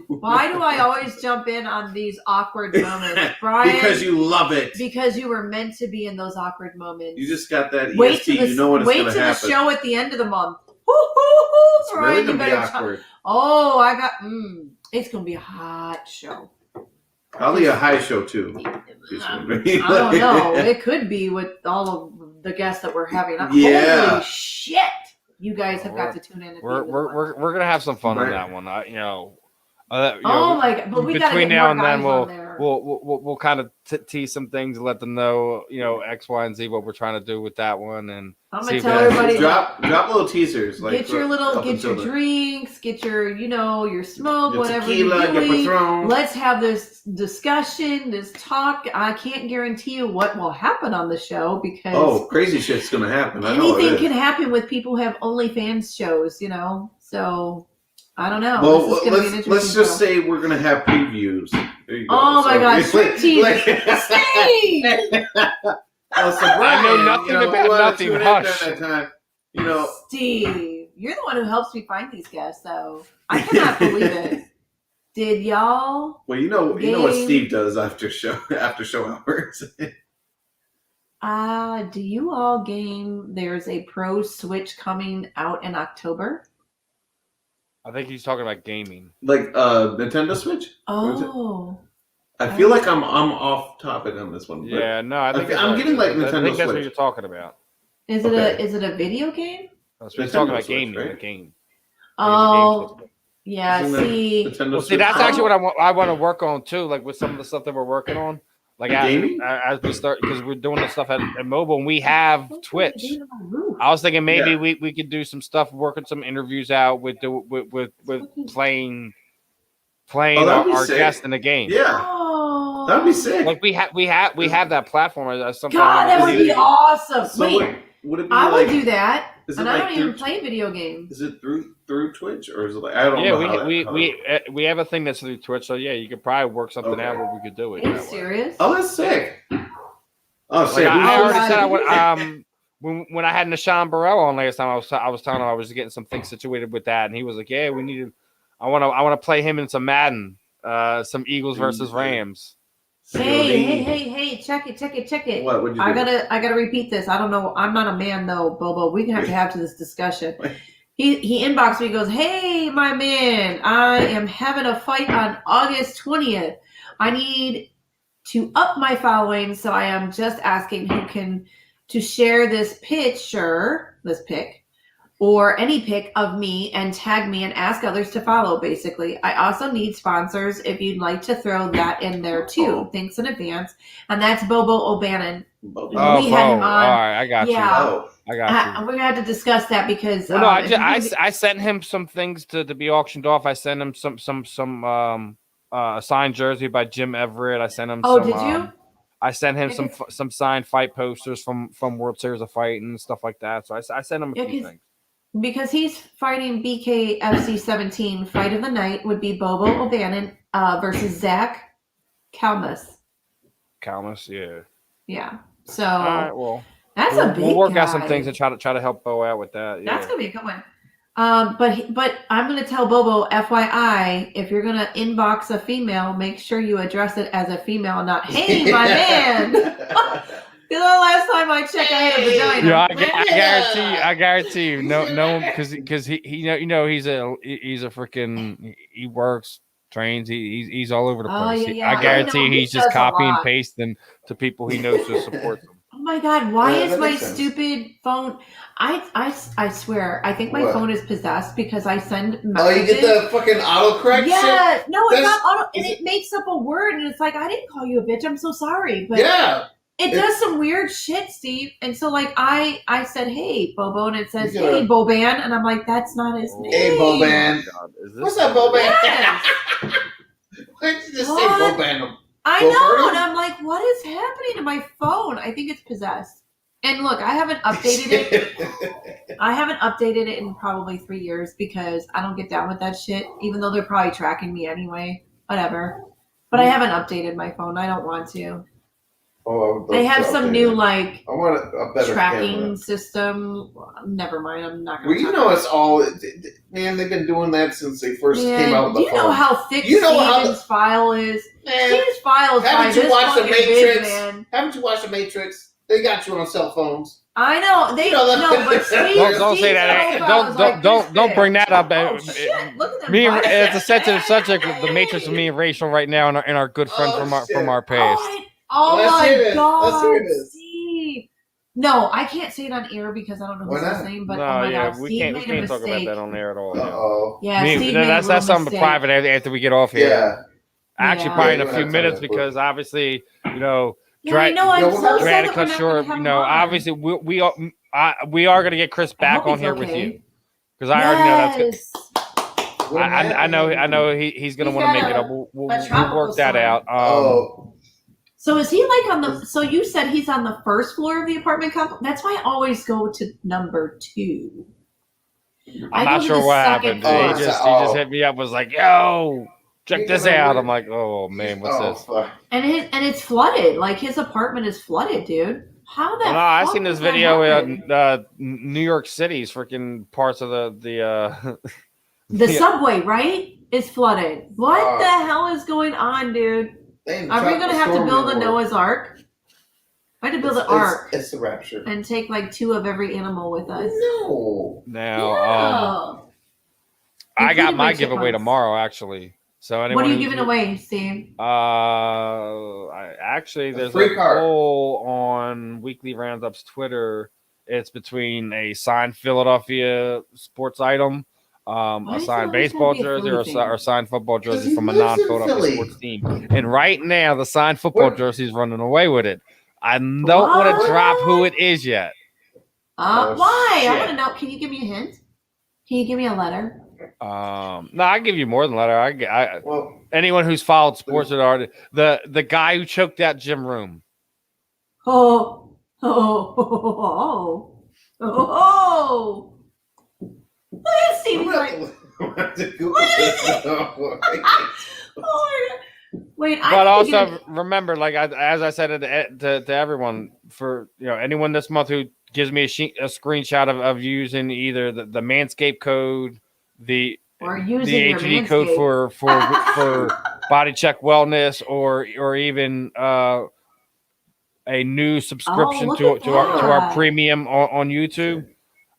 [SPEAKER 1] Why do I always jump in on these awkward moments, Brian?
[SPEAKER 2] Because you love it.
[SPEAKER 1] Because you were meant to be in those awkward moments.
[SPEAKER 2] You just got that
[SPEAKER 1] wait
[SPEAKER 2] ESP. You know what it's going to happen.
[SPEAKER 1] Wait till the show at the end of the month.
[SPEAKER 2] It's
[SPEAKER 1] Brian,
[SPEAKER 2] really going to be awkward.
[SPEAKER 1] It's going to be a hot show.
[SPEAKER 2] Probably a high show, too.
[SPEAKER 1] I don't know. It could be with all of the guests that we're having.
[SPEAKER 2] Yeah.
[SPEAKER 1] Holy shit. You guys have got to tune in.
[SPEAKER 7] We're going to have some fun on that one.
[SPEAKER 1] My God! But we
[SPEAKER 7] between now and then,
[SPEAKER 1] we'll
[SPEAKER 7] we'll kind of tease some things and let them know, X, Y, and Z what we're trying to do with that one. And
[SPEAKER 1] I'm gonna tell everybody
[SPEAKER 2] drop little teasers. Like
[SPEAKER 1] get your drinks, get your your smoke,
[SPEAKER 2] your
[SPEAKER 1] whatever
[SPEAKER 2] tequila,
[SPEAKER 1] you're doing.
[SPEAKER 2] Patron.
[SPEAKER 1] Let's have this discussion, this talk. I can't guarantee you what will happen on the show because
[SPEAKER 2] crazy shit's gonna happen.
[SPEAKER 1] Anything can happen with people who have OnlyFans shows, So. I don't know.
[SPEAKER 2] Well, let's just say we're going to have previews. There you go.
[SPEAKER 1] Oh my God, strip tease.
[SPEAKER 2] Steve!
[SPEAKER 7] I know nothing about nothing. Hush.
[SPEAKER 1] Steve, you're the one who helps me find these guests, though. I cannot believe it. Did y'all?
[SPEAKER 2] Well, you know what Steve does after show hours.
[SPEAKER 1] Do you all game? There's a Pro Switch coming out in October.
[SPEAKER 7] I think he's talking about gaming,
[SPEAKER 2] like Nintendo Switch.
[SPEAKER 1] Oh,
[SPEAKER 2] I feel like I'm off topic on this one.
[SPEAKER 7] Yeah, no, I think
[SPEAKER 2] I'm getting like Nintendo Switch.
[SPEAKER 7] I think that's what you're talking about.
[SPEAKER 1] Is it a video game?
[SPEAKER 7] That's what he's talking about. Gaming, right? A game.
[SPEAKER 1] Oh, yeah. See,
[SPEAKER 7] that's actually what I want to work on too. Like with some of the stuff that we're working on. Like as we start, because we're doing this stuff at mobile, and we have Twitch. I was thinking maybe we could do some stuff, working some interviews out with playing our guests in the game.
[SPEAKER 2] Yeah, that'd be sick.
[SPEAKER 7] Like we have that platform as something.
[SPEAKER 1] God, that would be awesome.
[SPEAKER 2] So
[SPEAKER 1] Wait,
[SPEAKER 2] would it be
[SPEAKER 1] I would do that. And I don't even play video games.
[SPEAKER 2] Is it through Twitch or is it like I don't know?
[SPEAKER 7] Yeah, we have a thing that's through Twitch, so yeah, you could probably work something out where we could do it.
[SPEAKER 1] Are you serious?
[SPEAKER 2] Oh, that's sick. Oh, sick.
[SPEAKER 7] I already said I would. When I had Nashawn Burrell on last time, I was telling him I was getting some things situated with that, and he was like, "Yeah, we need to. I want to play him in some Madden, some Eagles versus Rams."
[SPEAKER 1] Hey, check it.
[SPEAKER 2] What would you do?
[SPEAKER 1] I gotta repeat this. I don't know. I'm not a man though, Bobo. We can have to have this discussion. He inboxed me, goes, "Hey, my man, I am having a fight on August 20th. I need to up my following, so I am just asking who can to share this pic, or any pic of me and tag me and ask others to follow, basically. I also need sponsors if you'd like to throw that in there too. Thanks in advance." And that's Bobo O'Bannon. We had him on.
[SPEAKER 7] All right, I got you. I got you.
[SPEAKER 1] We're gonna have to discuss that because
[SPEAKER 7] I sent him some things to be auctioned off. I sent him some signed jersey by Jim Everett. I sent him. Did you? I sent him some signed fight posters from World Series of Fighting and stuff like that. So I sent him a few things.
[SPEAKER 1] Because he's fighting BKFC 17, fight of the night would be Bobo O'Bannon versus Zach Kalmus.
[SPEAKER 7] Kalmus, yeah.
[SPEAKER 1] Yeah. So,
[SPEAKER 7] all right, well,
[SPEAKER 1] That's a big
[SPEAKER 7] We'll work out
[SPEAKER 1] guy.
[SPEAKER 7] some things and try to help Bo out with that.
[SPEAKER 1] That's
[SPEAKER 7] Yeah.
[SPEAKER 1] gonna be a good one. But I'm gonna tell Bobo, FYI, if you're gonna inbox a female, make sure you address it as a female, not "Hey, my man." The last time I checked, I had a vagina.
[SPEAKER 7] Yeah, I guarantee you, no, because he he's a freaking, he works, trains, he's all over the place.
[SPEAKER 1] Yeah.
[SPEAKER 7] I guarantee
[SPEAKER 1] He
[SPEAKER 7] he's just
[SPEAKER 1] does a
[SPEAKER 7] copy and
[SPEAKER 1] lot.
[SPEAKER 7] pasting to people he knows to support them.
[SPEAKER 1] Oh my God! Why
[SPEAKER 2] Yeah,
[SPEAKER 1] is
[SPEAKER 2] that
[SPEAKER 1] my
[SPEAKER 2] makes sense.
[SPEAKER 1] stupid phone? I swear, I think my
[SPEAKER 2] What?
[SPEAKER 1] phone is possessed because I send
[SPEAKER 2] Oh,
[SPEAKER 1] messages.
[SPEAKER 2] you get the fucking autocorrect shit?
[SPEAKER 1] Yeah, no, it's
[SPEAKER 2] That's-
[SPEAKER 1] not auto, and it makes up a word, and it's like, I didn't call you a bitch. I'm so sorry, but
[SPEAKER 2] Yeah.
[SPEAKER 1] it does some weird shit, Steve. And so, like, I said, "Hey, Bobo," and it says,
[SPEAKER 2] You gotta-
[SPEAKER 1] "Hey, Boban," and I'm like, "That's not his name."
[SPEAKER 2] Hey, Boban.
[SPEAKER 7] God, is this
[SPEAKER 2] What's up, Boban?
[SPEAKER 1] Yes.
[SPEAKER 2] Why did you just say
[SPEAKER 1] What?
[SPEAKER 2] Boban?
[SPEAKER 1] I
[SPEAKER 2] Bo
[SPEAKER 1] know,
[SPEAKER 2] Burnham?
[SPEAKER 1] and I'm like, what is happening to my phone? I think it's possessed. And look, I haven't updated it. I haven't updated it in probably 3 years because I don't get down with that shit, even though they're probably tracking me anyway. Whatever. But I haven't updated my phone. I don't want to.
[SPEAKER 2] Oh,
[SPEAKER 1] They have some new, like,
[SPEAKER 2] I want a better
[SPEAKER 1] tracking
[SPEAKER 2] camera.
[SPEAKER 1] system. Never mind. I'm not
[SPEAKER 2] Well,
[SPEAKER 1] going to
[SPEAKER 2] you know, it's all, man, they've been doing that since they first came out with
[SPEAKER 1] do
[SPEAKER 2] the
[SPEAKER 1] you know
[SPEAKER 2] phone.
[SPEAKER 1] how thick
[SPEAKER 2] You know how
[SPEAKER 1] Steven's file is?
[SPEAKER 2] Man,
[SPEAKER 1] Steven's file is
[SPEAKER 2] haven't
[SPEAKER 1] by
[SPEAKER 2] you
[SPEAKER 1] this
[SPEAKER 2] watched The
[SPEAKER 1] fucking big,
[SPEAKER 2] Matrix?
[SPEAKER 1] man.
[SPEAKER 2] Haven't you watched The Matrix? They got you on cell phones.
[SPEAKER 1] I know they
[SPEAKER 2] You know that-
[SPEAKER 1] no, but Steve,
[SPEAKER 7] Don't say
[SPEAKER 1] Steve's
[SPEAKER 7] that.
[SPEAKER 1] profile is like this
[SPEAKER 7] Don't
[SPEAKER 1] thick.
[SPEAKER 7] bring that up.
[SPEAKER 1] Oh shit! Look at them.
[SPEAKER 7] Me,
[SPEAKER 1] biceps.
[SPEAKER 7] it's a sensitive subject. The Matrix of me and Rachael right now, and our good friend
[SPEAKER 2] Oh,
[SPEAKER 7] from
[SPEAKER 2] shit.
[SPEAKER 7] our past.
[SPEAKER 1] Oh
[SPEAKER 2] Let's
[SPEAKER 1] my
[SPEAKER 2] hear this.
[SPEAKER 1] God,
[SPEAKER 2] Let's hear this.
[SPEAKER 1] Steve. No, I can't say it on air because I don't know
[SPEAKER 2] Why
[SPEAKER 1] who's
[SPEAKER 2] not?
[SPEAKER 1] listening. But
[SPEAKER 7] No,
[SPEAKER 1] oh my
[SPEAKER 7] yeah,
[SPEAKER 1] God,
[SPEAKER 7] we
[SPEAKER 1] Steve
[SPEAKER 7] can't
[SPEAKER 1] made a
[SPEAKER 7] talk about
[SPEAKER 1] mistake.
[SPEAKER 7] that on air at all.
[SPEAKER 2] Uh-oh.
[SPEAKER 1] Yeah,
[SPEAKER 7] Me,
[SPEAKER 1] Steve
[SPEAKER 7] no,
[SPEAKER 1] made
[SPEAKER 7] that's
[SPEAKER 1] a little
[SPEAKER 7] something
[SPEAKER 1] mistake.
[SPEAKER 7] private after we get off here.
[SPEAKER 2] Yeah.
[SPEAKER 7] Actually,
[SPEAKER 1] Yeah.
[SPEAKER 7] probably in
[SPEAKER 2] Yeah,
[SPEAKER 7] a
[SPEAKER 2] we're
[SPEAKER 7] few
[SPEAKER 2] not
[SPEAKER 7] minutes
[SPEAKER 2] talking
[SPEAKER 7] because obviously,
[SPEAKER 1] Yeah, I
[SPEAKER 7] Drag-
[SPEAKER 1] know. I'm
[SPEAKER 2] Yeah,
[SPEAKER 1] so
[SPEAKER 2] we're not-
[SPEAKER 1] sad
[SPEAKER 7] trying to
[SPEAKER 1] that
[SPEAKER 7] cut
[SPEAKER 1] we're not
[SPEAKER 7] short.
[SPEAKER 1] gonna have him on.
[SPEAKER 7] Obviously, we are going to get Chris
[SPEAKER 1] I
[SPEAKER 7] back
[SPEAKER 1] hope
[SPEAKER 7] on
[SPEAKER 1] he's
[SPEAKER 7] here with
[SPEAKER 1] okay.
[SPEAKER 7] you because I already know that's good.
[SPEAKER 1] Yes.
[SPEAKER 2] What
[SPEAKER 7] I know
[SPEAKER 2] happened?
[SPEAKER 7] he's going to
[SPEAKER 1] He's
[SPEAKER 7] want to
[SPEAKER 1] got
[SPEAKER 7] make it
[SPEAKER 1] a-
[SPEAKER 7] up. We'll
[SPEAKER 1] tropical
[SPEAKER 7] work that
[SPEAKER 1] storm.
[SPEAKER 7] out.
[SPEAKER 2] Oh.
[SPEAKER 1] So is he like on the? So you said he's on the first floor of the apartment complex. That's why I always go to number 2.
[SPEAKER 7] I'm
[SPEAKER 1] I
[SPEAKER 7] not
[SPEAKER 1] go to
[SPEAKER 7] sure
[SPEAKER 1] the
[SPEAKER 7] what
[SPEAKER 1] second
[SPEAKER 7] happened.
[SPEAKER 1] floor.
[SPEAKER 7] He just hit me up. Was like, "Yo, check
[SPEAKER 2] You're
[SPEAKER 7] this
[SPEAKER 2] gonna
[SPEAKER 7] out."
[SPEAKER 2] win.
[SPEAKER 7] I'm like, "Oh man, what's
[SPEAKER 2] Oh,
[SPEAKER 7] this?"
[SPEAKER 2] fuck.
[SPEAKER 1] And it's flooded. Like his apartment is flooded, dude. How the?
[SPEAKER 7] Well, no, I
[SPEAKER 1] fuck
[SPEAKER 7] seen this
[SPEAKER 1] did that
[SPEAKER 7] video
[SPEAKER 1] happen?
[SPEAKER 7] in New York City's freaking parts of the
[SPEAKER 1] The
[SPEAKER 7] yeah.
[SPEAKER 1] subway, right, is flooded. What
[SPEAKER 2] Oh.
[SPEAKER 1] the hell is going on, dude?
[SPEAKER 2] Damn,
[SPEAKER 1] Are we
[SPEAKER 2] tropical
[SPEAKER 1] gonna have to
[SPEAKER 2] storm
[SPEAKER 1] build a
[SPEAKER 2] didn't work.
[SPEAKER 1] Noah's Ark? I had to build an ark
[SPEAKER 2] It's the rapture.
[SPEAKER 1] and take like 2 of every animal with us.
[SPEAKER 2] No.
[SPEAKER 7] now.
[SPEAKER 1] Yeah.
[SPEAKER 7] I got
[SPEAKER 1] Including
[SPEAKER 7] my
[SPEAKER 1] my
[SPEAKER 7] giveaway
[SPEAKER 1] chipmunks.
[SPEAKER 7] tomorrow, actually. So anyone
[SPEAKER 1] What are you
[SPEAKER 7] who's-
[SPEAKER 1] giving away, Steve?
[SPEAKER 7] Actually, there's
[SPEAKER 2] free
[SPEAKER 7] a
[SPEAKER 2] card.
[SPEAKER 7] poll on Weekly Roundup's Twitter. It's between a signed Philadelphia sports item,
[SPEAKER 1] Why
[SPEAKER 7] a
[SPEAKER 1] is it
[SPEAKER 7] signed
[SPEAKER 1] always
[SPEAKER 7] baseball
[SPEAKER 1] gotta be a
[SPEAKER 7] jersey,
[SPEAKER 1] Philly
[SPEAKER 7] or
[SPEAKER 1] thing?
[SPEAKER 7] a signed football
[SPEAKER 2] 'Cause
[SPEAKER 7] jersey
[SPEAKER 2] he
[SPEAKER 7] from a
[SPEAKER 2] lives in
[SPEAKER 7] non-Philadelphia
[SPEAKER 2] Philly.
[SPEAKER 7] sports team. And right now, the signed football
[SPEAKER 2] What?
[SPEAKER 7] jersey is running away with it. I don't want to
[SPEAKER 1] What?
[SPEAKER 7] drop who it is yet.
[SPEAKER 2] Oh,
[SPEAKER 1] Why?
[SPEAKER 2] shit.
[SPEAKER 1] I want to know. Can you give me a hint? Can you give me a letter?
[SPEAKER 7] No, I give you more than letter. I
[SPEAKER 2] Well,
[SPEAKER 7] anyone who's followed sports at art, the guy who choked out Jim Room.
[SPEAKER 1] Oh, oh, oh, oh, oh. Look at Steve. He's like,
[SPEAKER 2] I'm gonna have to Google this.
[SPEAKER 1] oh my God. Wait,
[SPEAKER 7] But
[SPEAKER 1] I think
[SPEAKER 7] also remember, like as I said to everyone, for anyone this month who gives me a screenshot of using either the Manscaped code, the
[SPEAKER 1] or using
[SPEAKER 7] the
[SPEAKER 1] your
[SPEAKER 7] HED code
[SPEAKER 1] Manscaped.
[SPEAKER 7] for Body Check Wellness, or even a new subscription
[SPEAKER 1] look
[SPEAKER 7] to
[SPEAKER 1] at
[SPEAKER 7] our
[SPEAKER 1] that.
[SPEAKER 7] premium on YouTube.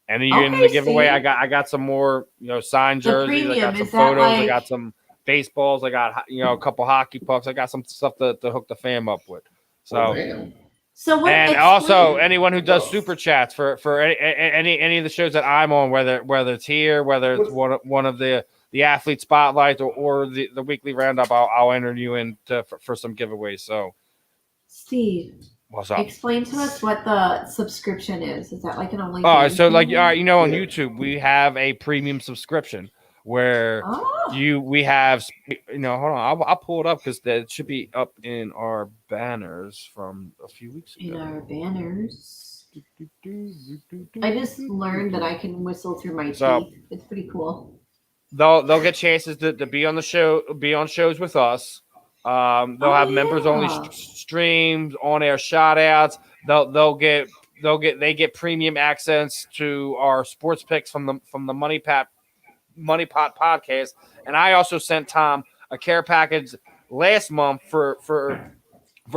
[SPEAKER 7] And then in
[SPEAKER 1] Okay,
[SPEAKER 7] the giveaway,
[SPEAKER 1] Steve.
[SPEAKER 7] I got some more signed
[SPEAKER 1] The
[SPEAKER 7] jerseys. I
[SPEAKER 1] premium,
[SPEAKER 7] got some
[SPEAKER 1] is that
[SPEAKER 7] photos. I
[SPEAKER 1] like-
[SPEAKER 7] got some baseballs. I got a couple hockey pucks. I got some stuff to hook the fam up with. So
[SPEAKER 2] Oh, damn.
[SPEAKER 1] So what?
[SPEAKER 7] and
[SPEAKER 1] explain-
[SPEAKER 7] also anyone who does super chats for any of the shows that I'm on, whether it's here, whether it's one of the athlete spotlights or the weekly roundup, I'll enter you in for some giveaways. So
[SPEAKER 1] Steve,
[SPEAKER 7] what's up?
[SPEAKER 1] explain to us what the subscription is. Is that like an only?
[SPEAKER 7] Oh, so like
[SPEAKER 1] thing?
[SPEAKER 7] all right, on
[SPEAKER 2] Yeah.
[SPEAKER 7] YouTube we have a premium subscription where
[SPEAKER 1] Oh.
[SPEAKER 7] we have hold on, I'll pull it up because it should be up in our banners from a few weeks
[SPEAKER 1] In
[SPEAKER 7] ago.
[SPEAKER 1] our banners. I just learned that I can whistle through my
[SPEAKER 7] So-
[SPEAKER 1] teeth. It's pretty cool.
[SPEAKER 7] They'll get chances to be on the show, be on shows with us. They'll have members only
[SPEAKER 1] yeah.
[SPEAKER 7] streams, on air shout outs. They'll get they get premium access to our sports picks from the Money Pot podcast, and I also sent Tom a care package last month for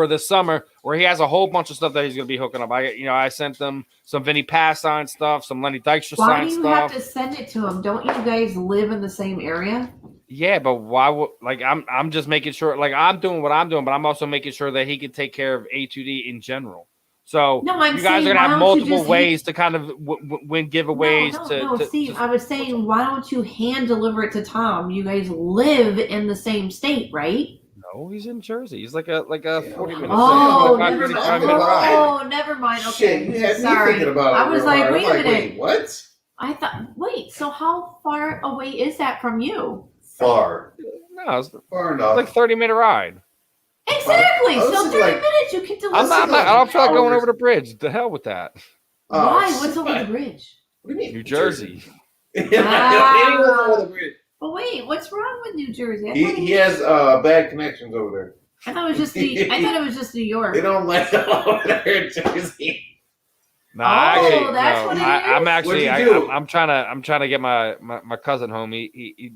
[SPEAKER 7] the summer where he has a whole bunch of stuff that he's going to be hooking up. I sent them some Vinny Paz signed stuff, some Lenny Dykstra signed stuff.
[SPEAKER 1] Why do you have to send it to him? Don't you guys live in the same area?
[SPEAKER 7] Yeah, but why would I'm just making sure I'm doing what I'm doing, but I'm also making sure that he can take care of A2D in general. So you guys are gonna have multiple ways to kind of win giveaways.
[SPEAKER 1] No, Steve. I was saying, why don't you hand deliver it to Tom? You guys live in the same state, right?
[SPEAKER 7] No, he's in Jersey. He's like a 40-minute.
[SPEAKER 1] Oh, never mind. Okay,
[SPEAKER 2] Shit, you had me
[SPEAKER 1] sorry.
[SPEAKER 2] thinking about it
[SPEAKER 1] I was
[SPEAKER 2] real
[SPEAKER 1] like,
[SPEAKER 2] hard.
[SPEAKER 1] wait a minute.
[SPEAKER 2] Wait, what?
[SPEAKER 1] I thought, wait. So how far away is that from you?
[SPEAKER 2] Far.
[SPEAKER 7] No, it's
[SPEAKER 2] Far enough.
[SPEAKER 7] like 30-minute ride.
[SPEAKER 1] Exactly.
[SPEAKER 2] Oh,
[SPEAKER 1] So
[SPEAKER 2] this is
[SPEAKER 1] 30
[SPEAKER 2] like-
[SPEAKER 1] minutes, you get to
[SPEAKER 7] I
[SPEAKER 1] listen.
[SPEAKER 7] don't feel like going over the bridge. The hell with that.
[SPEAKER 1] Why? What's over the bridge?
[SPEAKER 2] What do you mean?
[SPEAKER 7] New Jersey.
[SPEAKER 1] Wow.
[SPEAKER 2] Over the bridge.
[SPEAKER 1] But wait, what's wrong with New Jersey?
[SPEAKER 2] He has bad connections over there.
[SPEAKER 1] I thought it was just New York.
[SPEAKER 2] They don't like over there in Jersey.
[SPEAKER 7] No, actually,
[SPEAKER 1] that's what it is?
[SPEAKER 7] I'm actually
[SPEAKER 2] What'd you do?
[SPEAKER 7] I'm trying to get my cousin home. He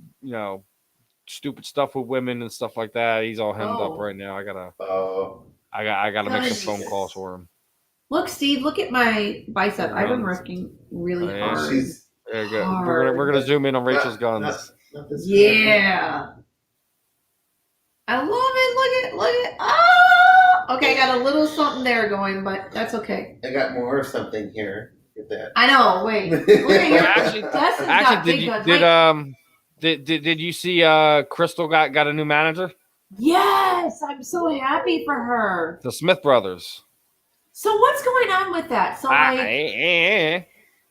[SPEAKER 7] stupid stuff with women and stuff like that. He's all hemmed up right now. I gotta make some phone calls for him.
[SPEAKER 1] Look, Steve, look at my bicep. I've been working really hard.
[SPEAKER 7] There you go. We're gonna zoom in on Rachel's guns.
[SPEAKER 1] Yeah. I love it. Look at. Oh! Okay, I got a little something there going, but that's okay.
[SPEAKER 2] I got more of something here. Get that.
[SPEAKER 1] I know. Wait. Look at your. Dustin's got big guns.
[SPEAKER 7] Did you see Crystal got a new manager?
[SPEAKER 1] Yes, I'm so happy for her.
[SPEAKER 7] The Smith brothers.
[SPEAKER 1] So what's going on with that? So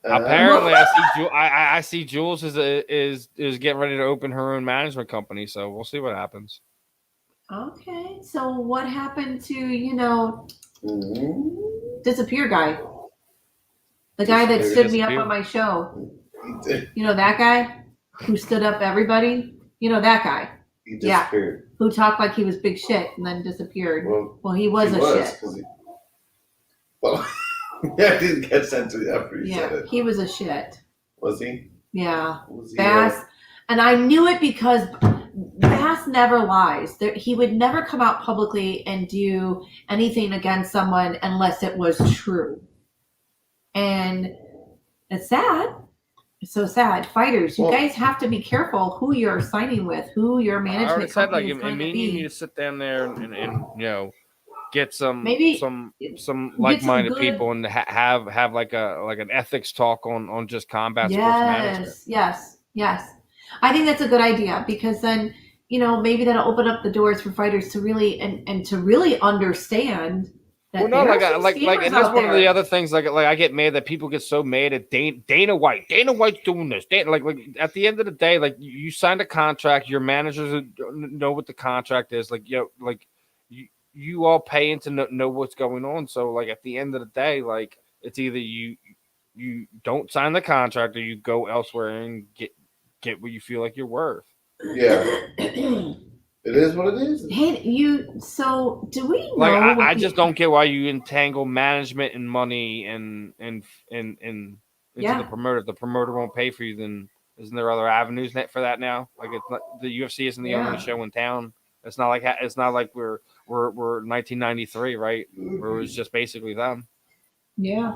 [SPEAKER 7] apparently I see Jules is getting ready to open her own management company, so we'll see what happens.
[SPEAKER 1] Okay, so what happened to disappear guy? The guy that stood me up on my show. You know that guy who stood up everybody? You know that guy?
[SPEAKER 2] He disappeared.
[SPEAKER 1] Yeah, who talked like he was big shit and then disappeared. Well, he was shit.
[SPEAKER 2] Well, I didn't catch that until after you said it.
[SPEAKER 1] He was a shit.
[SPEAKER 2] Was he?
[SPEAKER 1] Yeah.
[SPEAKER 2] Was he
[SPEAKER 1] Bass. And I knew it because Bass never lies. He would never come out publicly and do anything against someone unless it was true. And it's sad. It's so sad. Fighters, you guys have to be careful who you're signing with, who your management company is going to be.
[SPEAKER 7] You need to sit down there and get some like-minded people and have like an ethics talk on just combat sports management.
[SPEAKER 1] Yes. I think that's a good idea because then maybe that'll open up the doors for fighters to really and to really understand that.
[SPEAKER 7] Well, no, and that's one of the other things. Like I get mad that people get so mad at Dana White. Dana White's doing this. Like at the end of the day, like you signed a contract. Your managers know what the contract is. You all pay in to know what's going on. So like at the end of the day, like it's either you don't sign the contract or you go elsewhere and get what you feel like you're worth.
[SPEAKER 2] Yeah. It is what it is.
[SPEAKER 1] Hey, so do we know?
[SPEAKER 7] Like I just don't get why you entangle management and money and into the promoter. If the promoter won't pay for you, then isn't there other avenues for that now? Like it's not, the UFC isn't the only show in town. It's not like we're 1993, right? Where it was just basically them.
[SPEAKER 1] Yeah.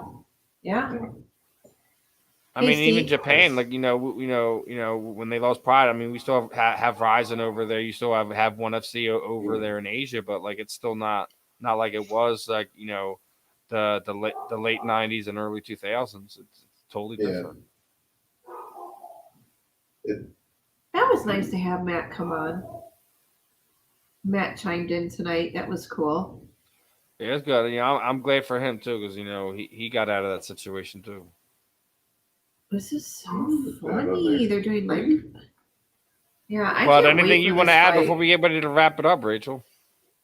[SPEAKER 7] I mean, even Japan, like when they lost Pride, I mean, we still have Ryzen over there. You still have ONE FC over there in Asia, but like it's still not like it was like the late 90s and early 2000s. It's totally different.
[SPEAKER 1] That was nice to have Matt come on. Matt chimed in tonight. That was cool.
[SPEAKER 7] Yeah, it's good. I'm glad for him too because he got out of that situation too.
[SPEAKER 1] This is so funny. They're doing like,
[SPEAKER 7] But anything you want to add before we get ready to wrap it up, Rachel?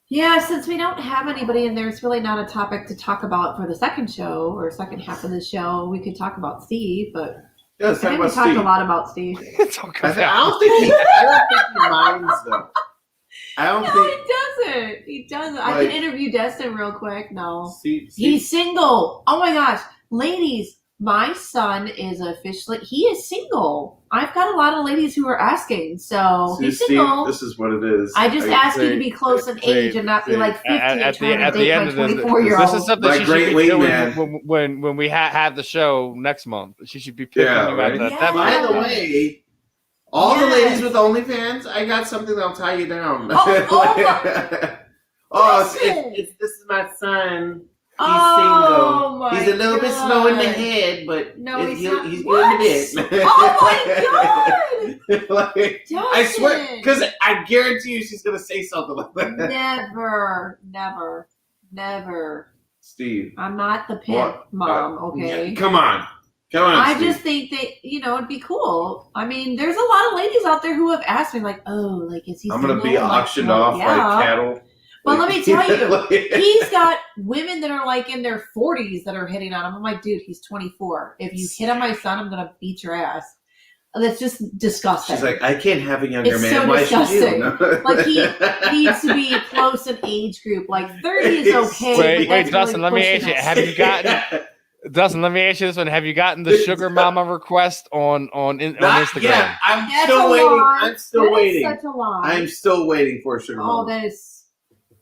[SPEAKER 1] Yeah, since we don't have anybody and there's really not a topic to talk about for the second show or second half of the show, we could talk about Steve, but I think we talked a lot about Steve.
[SPEAKER 2] I don't think he minds though. He doesn't.
[SPEAKER 1] doesn't. He doesn't. I
[SPEAKER 2] Like-
[SPEAKER 1] can interview Destin real quick. No.
[SPEAKER 2] See,
[SPEAKER 1] He's single. Oh my gosh. Ladies, my son is officially, he is single. I've got a lot of ladies who are asking. So
[SPEAKER 2] see,
[SPEAKER 1] he's
[SPEAKER 2] Steve,
[SPEAKER 1] single.
[SPEAKER 2] this is what it is.
[SPEAKER 1] I just ask you to be close in
[SPEAKER 7] see,
[SPEAKER 1] age and not be like 50 and trying to date my
[SPEAKER 7] this,
[SPEAKER 1] 24-year-old.
[SPEAKER 7] this is something
[SPEAKER 2] My
[SPEAKER 7] she
[SPEAKER 2] great
[SPEAKER 7] should be
[SPEAKER 2] weight
[SPEAKER 7] doing
[SPEAKER 2] man.
[SPEAKER 7] when we have the show next month. She should be picking
[SPEAKER 2] Yeah,
[SPEAKER 7] you
[SPEAKER 2] right.
[SPEAKER 7] at
[SPEAKER 1] Yeah.
[SPEAKER 7] that
[SPEAKER 2] By the
[SPEAKER 7] point.
[SPEAKER 2] way, all the
[SPEAKER 1] Yes.
[SPEAKER 2] ladies with OnlyFans, I got something that'll tie you down.
[SPEAKER 1] Listen.
[SPEAKER 2] This is my son. He's
[SPEAKER 1] Oh
[SPEAKER 2] single.
[SPEAKER 1] my
[SPEAKER 2] He's a little bit slow in the
[SPEAKER 1] God.
[SPEAKER 2] head, but
[SPEAKER 1] No, he's
[SPEAKER 2] he's
[SPEAKER 1] not.
[SPEAKER 2] good in
[SPEAKER 1] What?
[SPEAKER 2] the bit.
[SPEAKER 1] Oh my God.
[SPEAKER 2] Like, I swear,
[SPEAKER 1] Justin.
[SPEAKER 2] because I guarantee you she's gonna say something like that.
[SPEAKER 1] Never.
[SPEAKER 2] Steve,
[SPEAKER 1] I'm not the pimp
[SPEAKER 2] What?
[SPEAKER 1] mom, okay?
[SPEAKER 2] come on,
[SPEAKER 1] I
[SPEAKER 2] Steve.
[SPEAKER 1] just think that, it'd be cool. I mean, there's a lot of ladies out there who have asked me, like, oh, like, is he
[SPEAKER 2] I'm gonna
[SPEAKER 1] single?
[SPEAKER 2] be
[SPEAKER 1] I'm like,
[SPEAKER 2] auctioned
[SPEAKER 1] well,
[SPEAKER 2] off
[SPEAKER 1] yeah.
[SPEAKER 2] like cattle.
[SPEAKER 1] But let me tell you,
[SPEAKER 2] Like-
[SPEAKER 1] he's got women that are like in their 40s that are hitting on him. I'm like, dude, he's 24. If you hit on my son, I'm gonna beat your ass. That's just disgusting.
[SPEAKER 2] She's like, I can't have a younger
[SPEAKER 1] It's
[SPEAKER 2] man.
[SPEAKER 1] so
[SPEAKER 2] Why
[SPEAKER 1] disgusting.
[SPEAKER 2] should you?
[SPEAKER 1] Like, he needs to be close in age group. Like 30 is okay.
[SPEAKER 7] Wait,
[SPEAKER 1] but that's
[SPEAKER 7] Dustin,
[SPEAKER 1] really
[SPEAKER 7] let me ask
[SPEAKER 1] pushing
[SPEAKER 7] you,
[SPEAKER 1] it.
[SPEAKER 7] have you gotten Dustin, let me ask you this one. Have you gotten the sugar mama request on
[SPEAKER 2] Not
[SPEAKER 7] Instagram?
[SPEAKER 2] yet. I'm
[SPEAKER 1] That's
[SPEAKER 2] still
[SPEAKER 1] a
[SPEAKER 2] waiting.
[SPEAKER 1] lie.
[SPEAKER 2] I'm still
[SPEAKER 1] That is
[SPEAKER 2] waiting.
[SPEAKER 1] such a lie.
[SPEAKER 2] I'm still waiting for a sugar
[SPEAKER 1] Oh,
[SPEAKER 2] mama.
[SPEAKER 1] that is.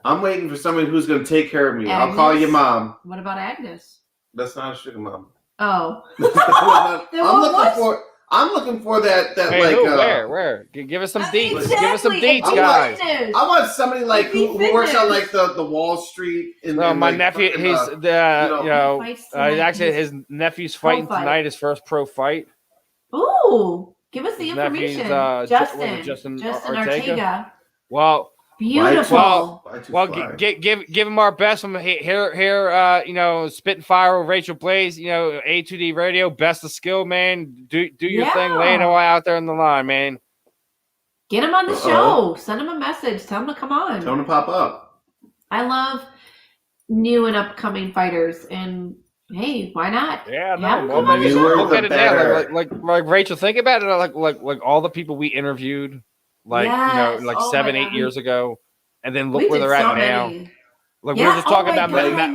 [SPEAKER 2] I'm waiting for somebody who's going to take care of me. I'll call
[SPEAKER 1] Agnes?
[SPEAKER 2] you mom.
[SPEAKER 1] What about Agnes?
[SPEAKER 2] That's not a sugar mama.
[SPEAKER 1] Oh. Then
[SPEAKER 2] I'm
[SPEAKER 1] what
[SPEAKER 2] looking
[SPEAKER 1] was-
[SPEAKER 2] for. I'm looking for that.
[SPEAKER 7] Hey,
[SPEAKER 2] Like.
[SPEAKER 7] who, where? Give us some deets. Give us some
[SPEAKER 1] Exactly.
[SPEAKER 7] deets,
[SPEAKER 1] It's
[SPEAKER 7] guys.
[SPEAKER 1] fitness.
[SPEAKER 2] I want somebody like
[SPEAKER 1] It'd
[SPEAKER 2] who
[SPEAKER 1] be
[SPEAKER 2] works on
[SPEAKER 1] fitness.
[SPEAKER 2] like the Wall Street. And,
[SPEAKER 7] No,
[SPEAKER 2] and
[SPEAKER 7] my
[SPEAKER 2] like,
[SPEAKER 7] nephew,
[SPEAKER 2] fucking,
[SPEAKER 7] he's the
[SPEAKER 1] He fights tonight.
[SPEAKER 7] actually his nephew's fighting
[SPEAKER 1] fight.
[SPEAKER 7] tonight, his first pro fight.
[SPEAKER 1] Ooh, give us the
[SPEAKER 7] His nephew's,
[SPEAKER 1] information.
[SPEAKER 7] Justin
[SPEAKER 1] Justin
[SPEAKER 7] Ortega?
[SPEAKER 1] Ortega.
[SPEAKER 7] Well,
[SPEAKER 1] Beautiful.
[SPEAKER 2] Well,
[SPEAKER 7] give him our best from here. Spittin' Fire with Rachael Blaze. A2D Radio, best of skill, man. Do your thing, lay it all out there on the line, man.
[SPEAKER 1] Get him on the show. Send him a message. Tell him to come on.
[SPEAKER 2] Tell him to pop up.
[SPEAKER 1] I love new and upcoming fighters, and hey, why not?
[SPEAKER 7] Yeah,
[SPEAKER 1] Have
[SPEAKER 7] no,
[SPEAKER 1] him
[SPEAKER 7] well,
[SPEAKER 1] come on the
[SPEAKER 7] maybe
[SPEAKER 1] show.
[SPEAKER 7] we'll get it down. Like Rachel, think about it. Like all the people we interviewed,
[SPEAKER 1] Yes.
[SPEAKER 7] like
[SPEAKER 1] Oh
[SPEAKER 7] 7,
[SPEAKER 1] my
[SPEAKER 7] 8
[SPEAKER 1] God.
[SPEAKER 7] years ago, and then look
[SPEAKER 1] We
[SPEAKER 7] where
[SPEAKER 1] did
[SPEAKER 7] they're at
[SPEAKER 1] so
[SPEAKER 7] now.
[SPEAKER 1] many.
[SPEAKER 7] Like
[SPEAKER 1] Yeah,
[SPEAKER 7] we were just
[SPEAKER 1] oh
[SPEAKER 7] talking
[SPEAKER 1] my
[SPEAKER 7] about
[SPEAKER 1] God, I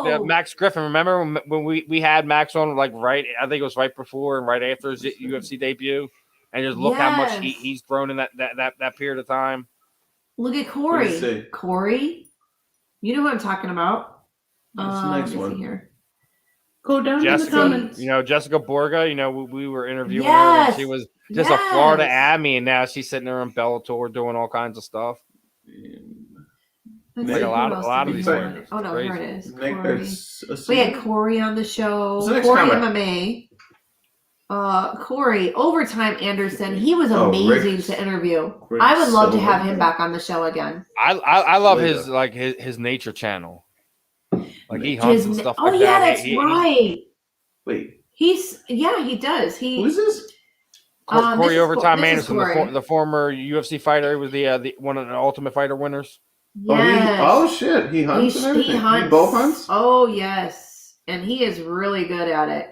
[SPEAKER 1] know.
[SPEAKER 7] Max Griffin. Remember when we had Max on right? I think it was right before and right after his UFC debut, and just look how much
[SPEAKER 1] Yes.
[SPEAKER 7] he's grown in that period of time.
[SPEAKER 1] Look at
[SPEAKER 2] Let me
[SPEAKER 1] Corey.
[SPEAKER 2] see.
[SPEAKER 1] Corey, you know who I'm talking about.
[SPEAKER 2] That's a nice
[SPEAKER 1] let me
[SPEAKER 2] one.
[SPEAKER 1] see here.
[SPEAKER 2] Go down in the
[SPEAKER 7] Jessica,
[SPEAKER 2] comments.
[SPEAKER 7] Jessica Borga. We were interviewing her.
[SPEAKER 1] Yes.
[SPEAKER 7] And she was just a Florida Abby, and now she's sitting there in Bellator doing all kinds of stuff.
[SPEAKER 1] Let's
[SPEAKER 2] Like
[SPEAKER 1] see,
[SPEAKER 2] a
[SPEAKER 1] who
[SPEAKER 7] lot
[SPEAKER 1] else
[SPEAKER 7] of
[SPEAKER 1] did we
[SPEAKER 7] these
[SPEAKER 1] have?
[SPEAKER 7] fighters.
[SPEAKER 1] Oh no,
[SPEAKER 7] Crazy.
[SPEAKER 1] here it is.
[SPEAKER 2] Nick,
[SPEAKER 1] Corey.
[SPEAKER 2] that's
[SPEAKER 1] We had Corey on the show.
[SPEAKER 2] What's the next
[SPEAKER 1] Corey
[SPEAKER 2] comment?
[SPEAKER 1] MMA. Corey Overtime Anderson. He was
[SPEAKER 2] Oh,
[SPEAKER 1] amazing
[SPEAKER 2] Rick-
[SPEAKER 1] to interview.
[SPEAKER 2] Rick
[SPEAKER 1] I would love to
[SPEAKER 2] Silver.
[SPEAKER 1] have him back on the show again.
[SPEAKER 7] I love
[SPEAKER 2] Linda.
[SPEAKER 7] his nature channel. Like he hunts and stuff
[SPEAKER 1] Oh
[SPEAKER 7] like
[SPEAKER 1] yeah,
[SPEAKER 7] that.
[SPEAKER 1] that's right.
[SPEAKER 2] Wait,
[SPEAKER 1] He does.
[SPEAKER 2] who is this?
[SPEAKER 1] This
[SPEAKER 7] Corey
[SPEAKER 1] is
[SPEAKER 7] Overtime
[SPEAKER 1] this is
[SPEAKER 7] Anderson,
[SPEAKER 1] Corey.
[SPEAKER 7] the former UFC fighter. He was the one of the Ultimate Fighter winners.
[SPEAKER 1] Yes.
[SPEAKER 2] Oh shit, he hunts and everything.
[SPEAKER 1] He hunts.
[SPEAKER 2] He both hunts.
[SPEAKER 1] Oh yes, and he is really good at it.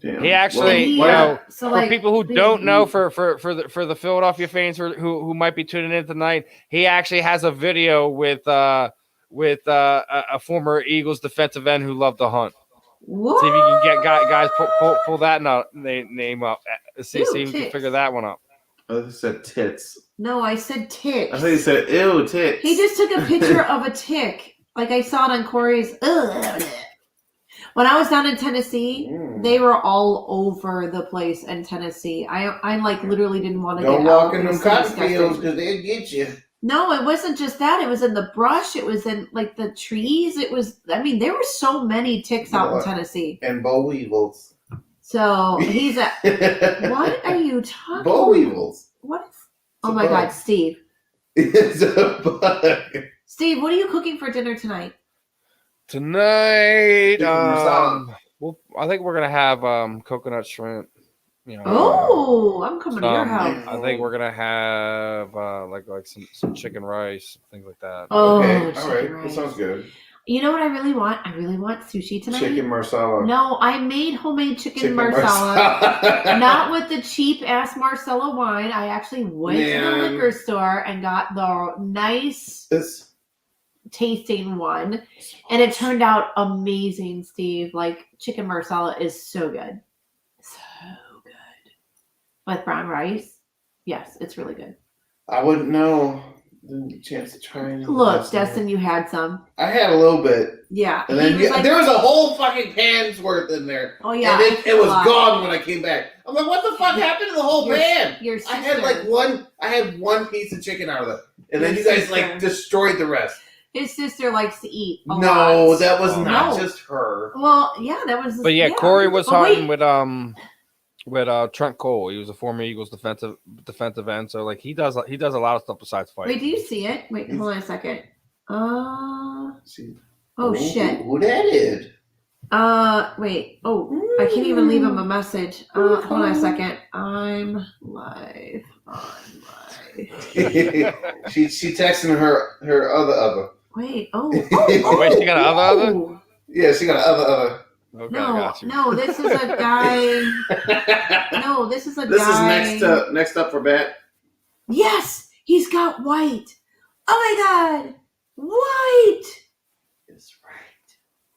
[SPEAKER 2] Damn.
[SPEAKER 7] He actually,
[SPEAKER 2] Well,
[SPEAKER 1] So,
[SPEAKER 7] for
[SPEAKER 1] like,
[SPEAKER 7] people who
[SPEAKER 1] the-
[SPEAKER 7] don't know, for the Philadelphia fans who might be tuning in tonight, he actually has a video with a former Eagles defensive end who loved to hunt.
[SPEAKER 1] What?
[SPEAKER 7] See if you can get guys pull that name up. See
[SPEAKER 1] Ew,
[SPEAKER 7] if you can
[SPEAKER 1] tits.
[SPEAKER 7] figure that one up.
[SPEAKER 2] I thought you said tits.
[SPEAKER 1] No, I said tick.
[SPEAKER 2] I thought you said ew tits.
[SPEAKER 1] He just took a picture of a tick. Like I saw it on Corey's. When I was down in Tennessee, they were all over the place in Tennessee. I like literally didn't want to
[SPEAKER 2] Don't
[SPEAKER 1] get
[SPEAKER 2] walk
[SPEAKER 1] out.
[SPEAKER 2] in
[SPEAKER 1] It
[SPEAKER 2] them
[SPEAKER 1] was so
[SPEAKER 2] cotton
[SPEAKER 1] disgusting.
[SPEAKER 2] fields because they'll get you.
[SPEAKER 1] No, it wasn't just that. It was in the brush. It was in like the trees. It was. I mean, there were so many ticks out in
[SPEAKER 2] What?
[SPEAKER 1] Tennessee.
[SPEAKER 2] And boll weevils.
[SPEAKER 1] So he's a. What are you talking?
[SPEAKER 2] Boll weevils.
[SPEAKER 1] What?
[SPEAKER 2] It's
[SPEAKER 1] Oh
[SPEAKER 2] a
[SPEAKER 1] my
[SPEAKER 2] bug.
[SPEAKER 1] God, Steve.
[SPEAKER 2] It's a bug.
[SPEAKER 1] Steve, what are you cooking for dinner tonight?
[SPEAKER 7] Tonight,
[SPEAKER 2] Chicken masala.
[SPEAKER 7] I think we're gonna have coconut shrimp.
[SPEAKER 1] Oh, I'm coming to your house.
[SPEAKER 7] I think we're gonna have like some chicken rice, things like that.
[SPEAKER 1] Oh,
[SPEAKER 2] Okay, all
[SPEAKER 1] chicken
[SPEAKER 2] right. That
[SPEAKER 1] rice.
[SPEAKER 2] sounds good.
[SPEAKER 1] You know what I really want? I really want sushi tonight.
[SPEAKER 2] Chicken marsala.
[SPEAKER 1] No, I made homemade chicken marsala. Not with the cheap ass Marcella wine. I actually went to the
[SPEAKER 2] Man.
[SPEAKER 1] liquor store and got the nice
[SPEAKER 2] It's
[SPEAKER 1] tasting one, and it turned out amazing, Steve. Like chicken marsala is so good. So good. With brown rice. Yes, it's really good.
[SPEAKER 2] I wouldn't know. Didn't get a chance to try any.
[SPEAKER 1] Look, Destin, you had some.
[SPEAKER 2] I had a little bit.
[SPEAKER 1] Yeah.
[SPEAKER 2] And then
[SPEAKER 1] like,
[SPEAKER 2] there was a whole fucking pan's worth in there.
[SPEAKER 1] Oh, yeah.
[SPEAKER 2] And it was gone when I came back. I'm like, what the fuck happened to the whole pan?
[SPEAKER 1] Your sister.
[SPEAKER 2] I had one piece of chicken out of it. And then you guys like destroyed the rest.
[SPEAKER 1] His sister likes to eat a lot.
[SPEAKER 2] No, that was not just her.
[SPEAKER 1] Well, yeah, that was.
[SPEAKER 7] But yeah, Corey was hunting with Trent Cole. He was a former Eagles defensive end, so like he does a lot of stuff besides fight.
[SPEAKER 1] Wait, do you see it? Wait, hold on a second.
[SPEAKER 2] See.
[SPEAKER 1] Oh shit.
[SPEAKER 2] Who that is?
[SPEAKER 1] Wait. Oh, I can't even leave him a message. Hold on a second. I'm live.
[SPEAKER 2] she texting her other.
[SPEAKER 1] Wait.
[SPEAKER 7] Wait, she got an other?
[SPEAKER 2] Yeah, she got an other.
[SPEAKER 7] Okay, I got you.
[SPEAKER 1] No, this is a guy. This is
[SPEAKER 2] next up for Bat.
[SPEAKER 1] Yes, he's got white. Oh my god, white.
[SPEAKER 2] That's right.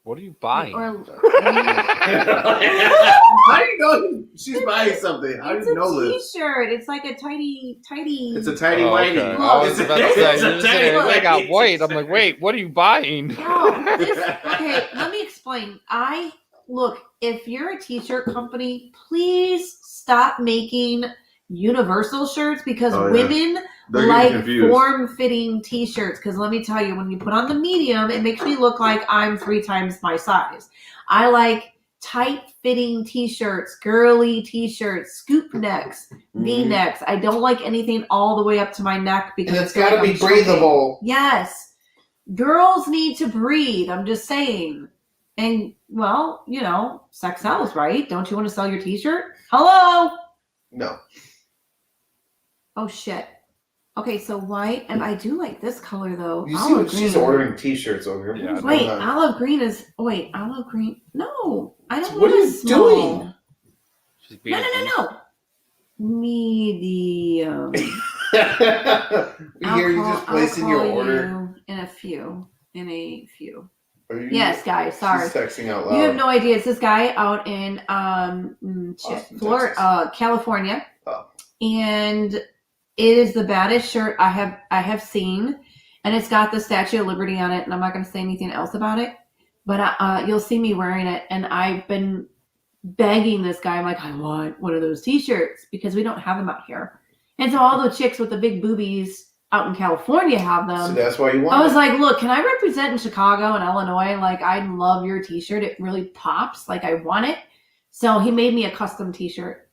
[SPEAKER 7] What are you buying?
[SPEAKER 2] How do you know she's buying something? How do you know this?
[SPEAKER 1] It's a t-shirt. It's like a tidy.
[SPEAKER 2] It's a tidy whitey.
[SPEAKER 7] Okay. I was about to say, I got white. I'm like, wait, what are you buying?
[SPEAKER 1] Okay, let me explain. Look, if you're a t-shirt company, please stop making universal shirts because women like form-fitting t-shirts. Because let me tell you, when you put on the medium, it makes me look like I'm 3 times my size. I like tight-fitting t-shirts, girly t-shirts, scoop necks, V-necks. I don't like anything all the way up to my neck because
[SPEAKER 2] and it's got to be breathable.
[SPEAKER 1] Yes. Girls need to breathe. I'm just saying. And, well, you know, sex sells, right? Don't you want to sell your t-shirt? Hello?
[SPEAKER 2] No.
[SPEAKER 1] Oh, shit. Okay, so white, and I do like this color, though.
[SPEAKER 2] You see what she's ordering t-shirts over here?
[SPEAKER 7] Yeah,
[SPEAKER 1] wait, olive green. No, I don't
[SPEAKER 2] What
[SPEAKER 1] want
[SPEAKER 2] are you doing?
[SPEAKER 1] No. Medium.
[SPEAKER 2] You're just placing your order?
[SPEAKER 1] In a few.
[SPEAKER 2] Yes,
[SPEAKER 1] guys, sorry.
[SPEAKER 2] She's texting out loud.
[SPEAKER 1] You have no idea. It's this guy out in Florida, California.
[SPEAKER 2] Oh.
[SPEAKER 1] And it is the baddest shirt I have seen. And it's got the Statue of Liberty on it. And I'm not going to say anything else about it. But you'll see me wearing it. And I've been begging this guy. I'm like, I want one of those t-shirts because we don't have them out here. And so all the chicks with the big boobies out in California have them.
[SPEAKER 2] So that's why you want
[SPEAKER 1] I was like, look, can I represent in Chicago and Illinois? Like, I love your t-shirt. It really pops. Like, I want it. So he made me a custom t-shirt.